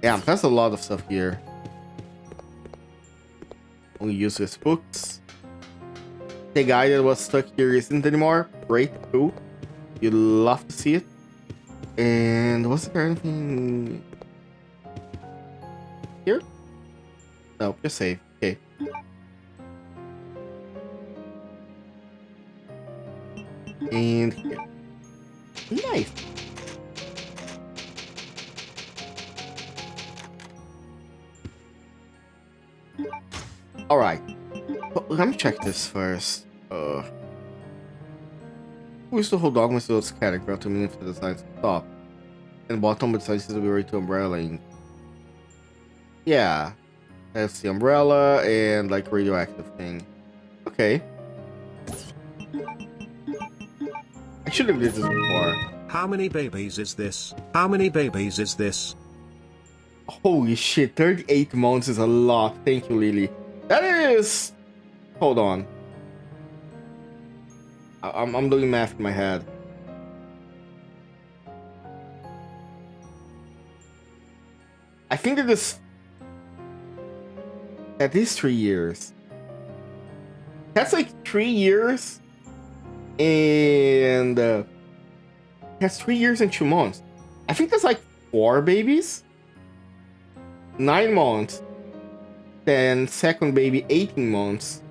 Yeah, there's a lot of stuff here. Only useless books. The guy that was stuck here isn't anymore. Great, cool. You'd love to see it. And was there anything here? No, just save. Okay. And here. Nice. All right. Let me check this first. We used to hold dogmas to those category to mean if the design to stop. And bottom besides to be ready to umbrellaing. Yeah. That's the umbrella and like radioactive thing. Okay. I should have did this before. How many babies is this? How many babies is this? Holy shit, 38 months is a lot. Thank you, Lily. That is... Hold on. I'm doing math in my head. I think that this... At least 3 years. That's like 3 years. And... that's 3 years and 2 months. I think that's like 4 babies. 9 months. Then second baby 18 months.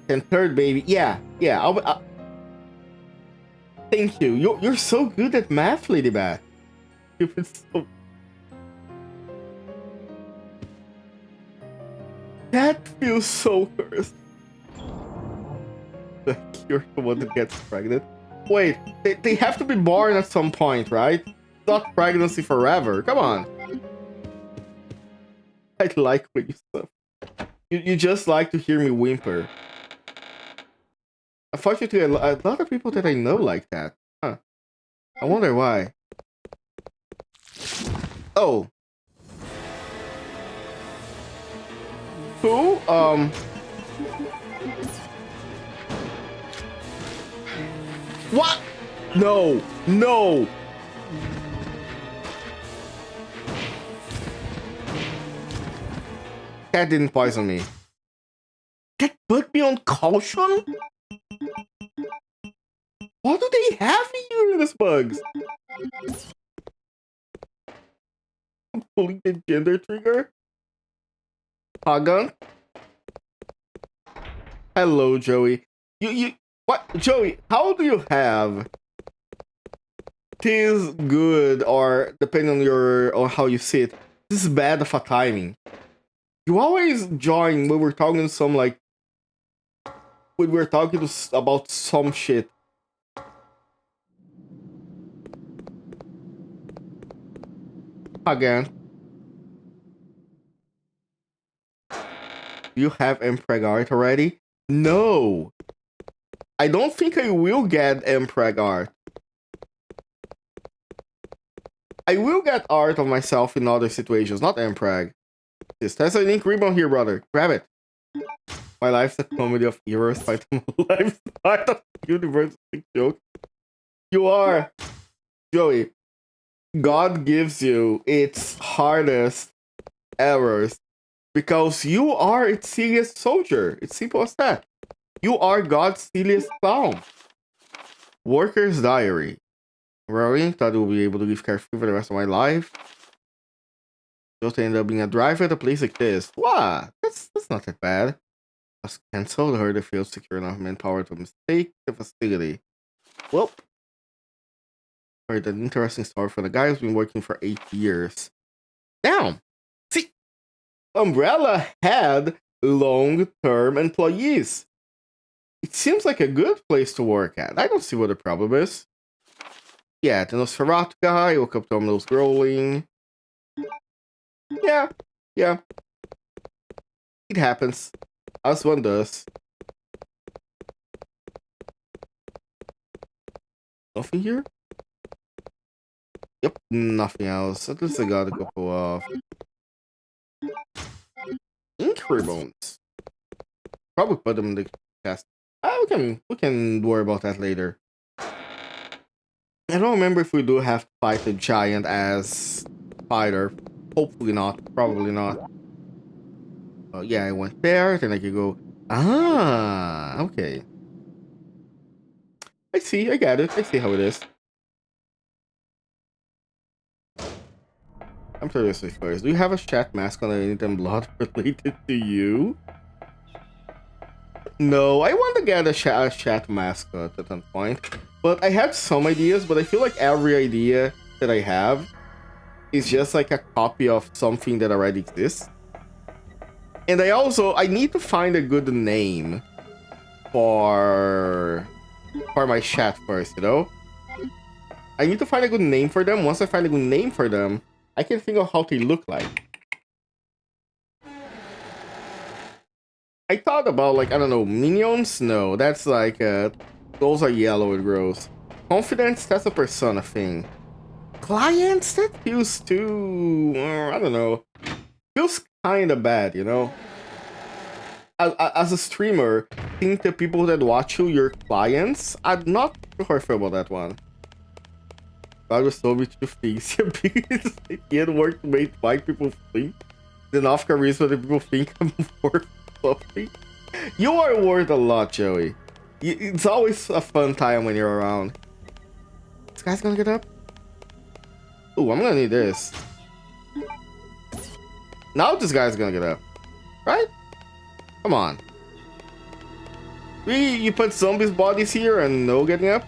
Then third baby, yeah. Thank you. You're so good at math, Ladybag. You've been so... That feels so cursed. Like you're the one that gets pregnant. Wait, they have to be born at some point, right? Not pregnancy forever. Come on. I like when you stuff. You just like to hear me whimper. Unfortunately, a lot of people that I know like that. Huh. I wonder why. Oh. Who? What? No. No. That didn't poison me. That put me on caution? What do they have here in these bugs? I'm pulling the gender trigger. Hagan. Hello, Joey. You what? Joey, how do you have this good, or depending on how you see it, this is bad of a timing. You always join when we're talking some like when we're talking about some shit. Again. You have Impreg art already? No. I don't think I will get Impreg art. I will get art of myself in other situations, not Impreg. There's an ink ribbon here, brother. Grab it. My life's a comedy of errors. My life's part of the universe. Joke. You are, Joey. God gives you its hardest errors because you are its silliest soldier. It's simple as that. You are God's silliest clown. Worker's diary. Worrying, thought I will be able to live carefree for the rest of my life. Just end up being a driver at a place like this. What? That's not that bad. Was cancelled. Heard they failed to secure enough manpower to mistake the facility. Well, heard an interesting story from the guy who's been working for 8 years. Damn. See, Umbrella had long-term employees. It seems like a good place to work at. I don't see what the problem is. Yeah, the Nosferatu guy woke up to him nose growling. Yeah. It happens. As one does. Nothing here? Yep, nothing else. At least I got a couple of ink ribbons. Probably put them in the chest. We can worry about that later. I don't remember if we do have to fight a giant as fighter. Hopefully not. Probably not. Yeah, I went there. Then I could go. Ah, okay. I see. I get it. I see how it is. I'm curious first. Do you have a chat mask on anything blood related to you? No, I want to get a chat mascot at some point. But I had some ideas, but I feel like every idea that I have is just like a copy of something that already exists. And I need to find a good name for my chat first, you know? I need to find a good name for them. Once I find a good name for them, I can think of how they look like. I thought about, like, I don't know, minions? No, that's like, those are yellow and gross. Confidence? That's a persona thing. Clients? That feels too, I don't know. Feels kind of bad, you know? As a streamer, I think the people that watch you, your clients, I'm not sure I feel about that one. God was so much to things. Because it can't work to make white people think. Then off charisma that people think I'm worth something. You are worth a lot, Joey. It's always a fun time when you're around. This guy's gonna get up? Ooh, I'm gonna need this. Now this guy's gonna get up. Right? Come on. You put zombies' bodies here and no getting up?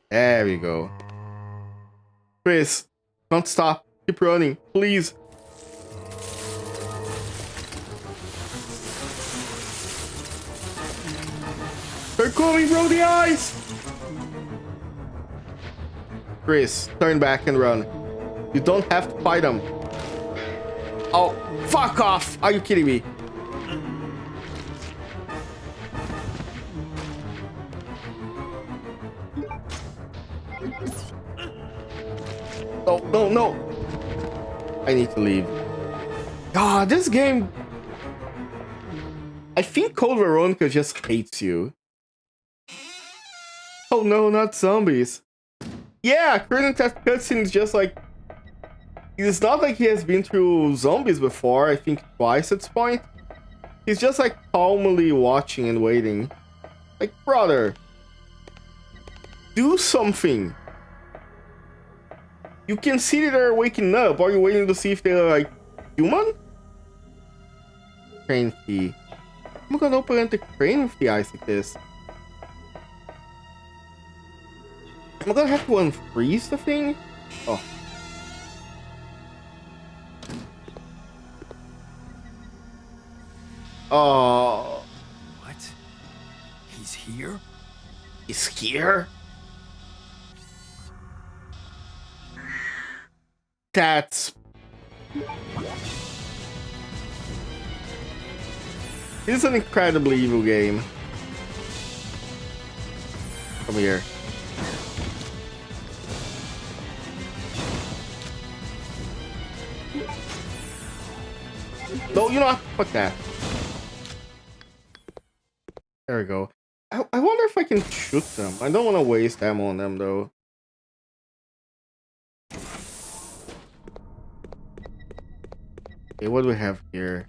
There we go. Chris, don't stop. Keep running, please. They're coming, bro, the eyes! Chris, turn back and run. You don't have to fight them. Oh, fuck off! Are you kidding me? No. I need to leave. Ah, this game... I think Code Veronica just hates you. Oh no, not zombies. Yeah, current cutscene is just like... It's not like he has been through zombies before, I think twice at this point. He's just like calmly watching and waiting. Like, brother, do something. You can see that they're waking up. Are you waiting to see if they're like human? Crane key. I'm gonna open the crane with the eyes like this. Am I gonna have to unfreeze the thing? Oh. Oh. What? He's here? He's here? That's... This is an incredibly evil game. Come here. No, you know what? Fuck that. There we go. I wonder if I can shoot them. I don't want to waste ammo on them though. Okay, what do we have here?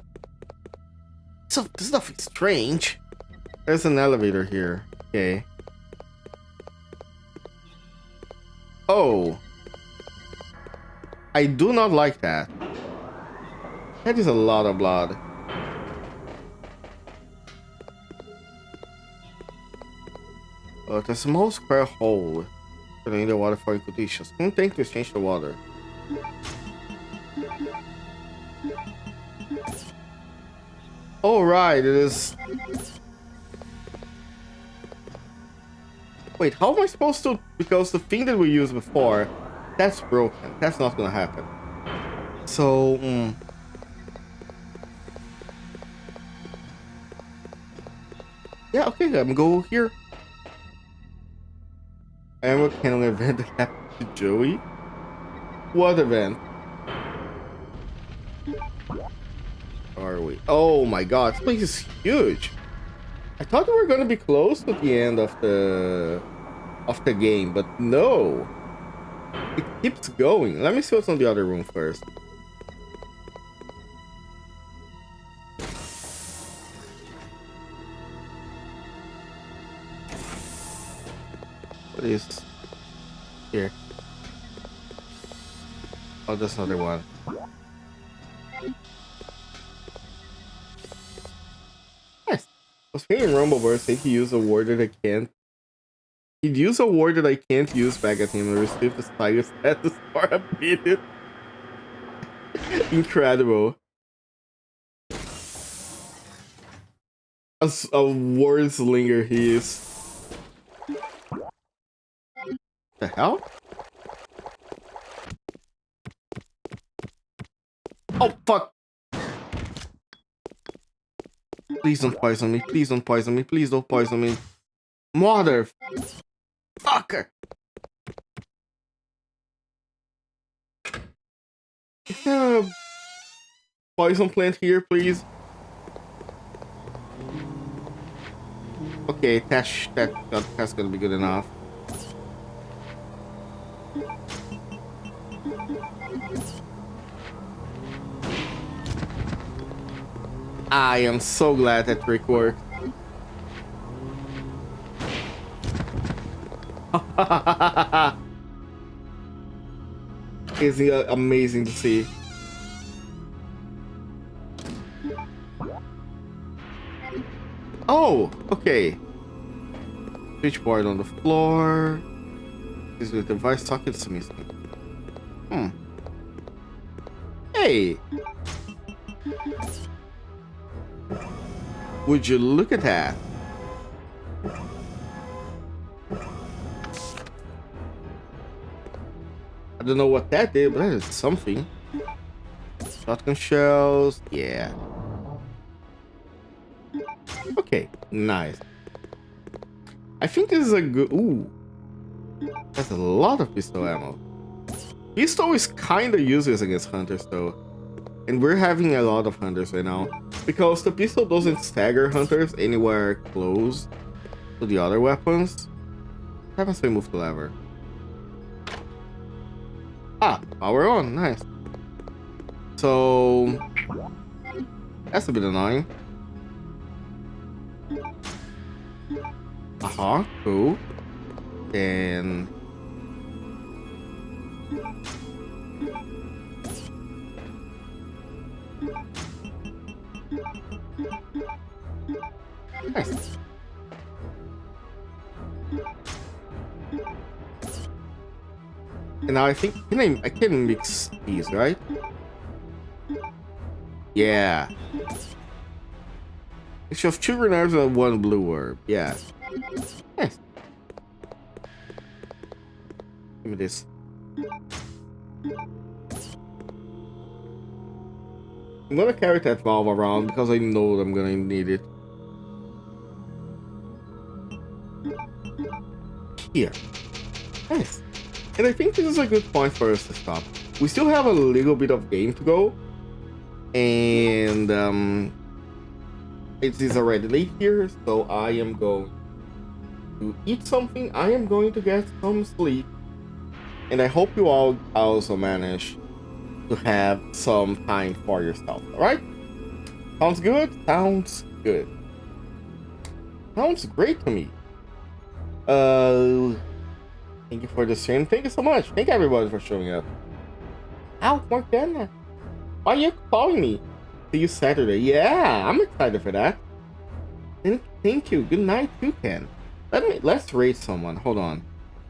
So this stuff is strange. There's an elevator here. Okay. Oh. I do not like that. That is a lot of blood. A small square hole in the water for conditions. Don't think to change the water. Oh right, it is. Wait, how am I supposed to? Because the thing that we used before, that's broken. That's not gonna happen. So. Yeah, okay, I'm gonna go here. And what kind of event that happened to Joey? What event? Are we? Oh my god, this place is huge. I thought we were gonna be close to the end of the game, but no. It keeps going. Let me see what's on the other room first. What is here? Oh, that's another one. Yes. I was hearing Rumbleverse say he used a word that I can't. He'd use a word that I can't use back at him and receive the Tiger status for a minute. Incredible. A word slinger he is. The hell? Oh fuck! Please don't poison me. Please don't poison me. Please don't poison me. Mother fucker! Is there a poison plant here, please? Okay, that's gonna be good enough. I am so glad that trick worked. It's amazing to see. Oh, okay. Switchboard on the floor. This is the device sockets missing. Hey. Would you look at that? I don't know what that did, but that is something. Shotgun shells, yeah. Okay, nice. I think this is a good. Ooh, that's a lot of pistol ammo. Pistol is kind of useless against hunters though, and we're having a lot of hunters right now because the pistol doesn't stagger hunters anywhere close to the other weapons. What happens if I move the lever? Ah, power on, nice. So that's a bit annoying. Cool. Then nice. And now I think I can mix these, right? Yeah. It's just 2 green herbs and 1 blue herb. Yeah. Yes. Give me this. I'm gonna carry that valve around because I know I'm gonna need it. Here. Nice. And I think this is a good point for us to stop. We still have a little bit of game to go. And it is already late here, so I am going to eat something. I am going to get some sleep. And I hope you all also manage to have some time for yourself, alright? Sounds good? Sounds good. Sounds great to me. Thank you for the stream. Thank you so much. Thank everybody for showing up. Ow, Morgana. Why are you calling me? See you Saturday. Yeah, I'm excited for that. And thank you. Good night, too, Ken. Let's rate someone. Hold on.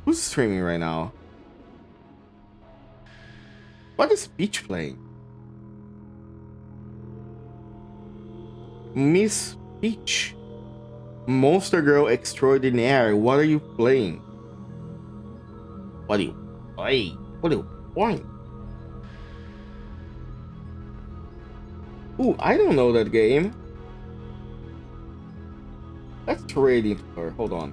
Who's streaming right now? What is Peach playing? Miss Peach. Monster Girl Extraordinaire. What are you playing? What do you play? What do you want? Ooh, I don't know that game. Let's trade into her. Hold on.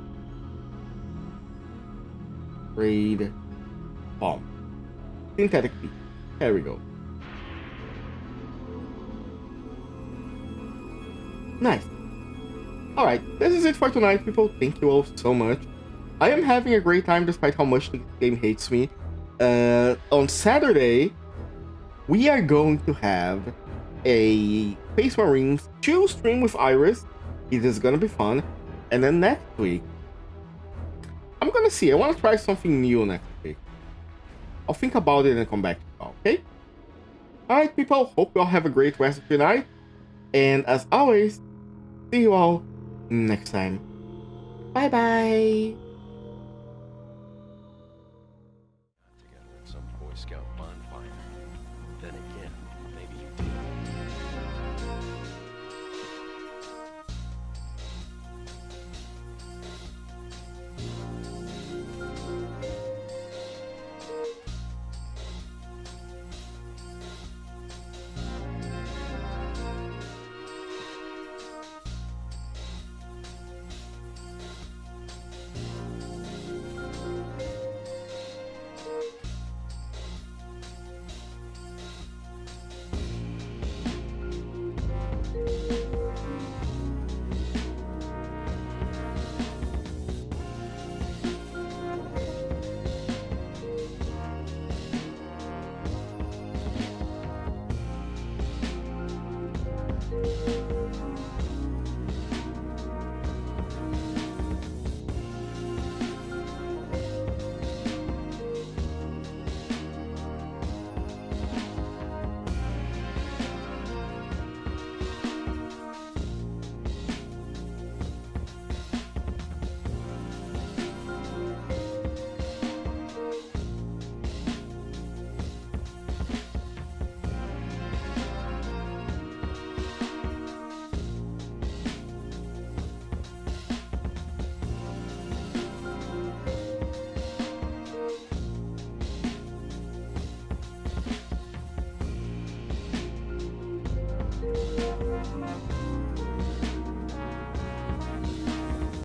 Trade. Palm. Synthetic Peach. There we go. Nice. Alright, this is it for tonight, people. Thank you all so much. I am having a great time despite how much the game hates me. On Saturday, we are going to have a Space Marines 2 stream with Iris. It is gonna be fun. And then next week, I'm gonna see. I want to try something new next week. I'll think about it and come back to you all, okay? Alright, people. Hope you all have a great rest of your night. And as always, see you all next time. Bye-bye. Together at some Boy Scout bonfire. Then again, maybe you did.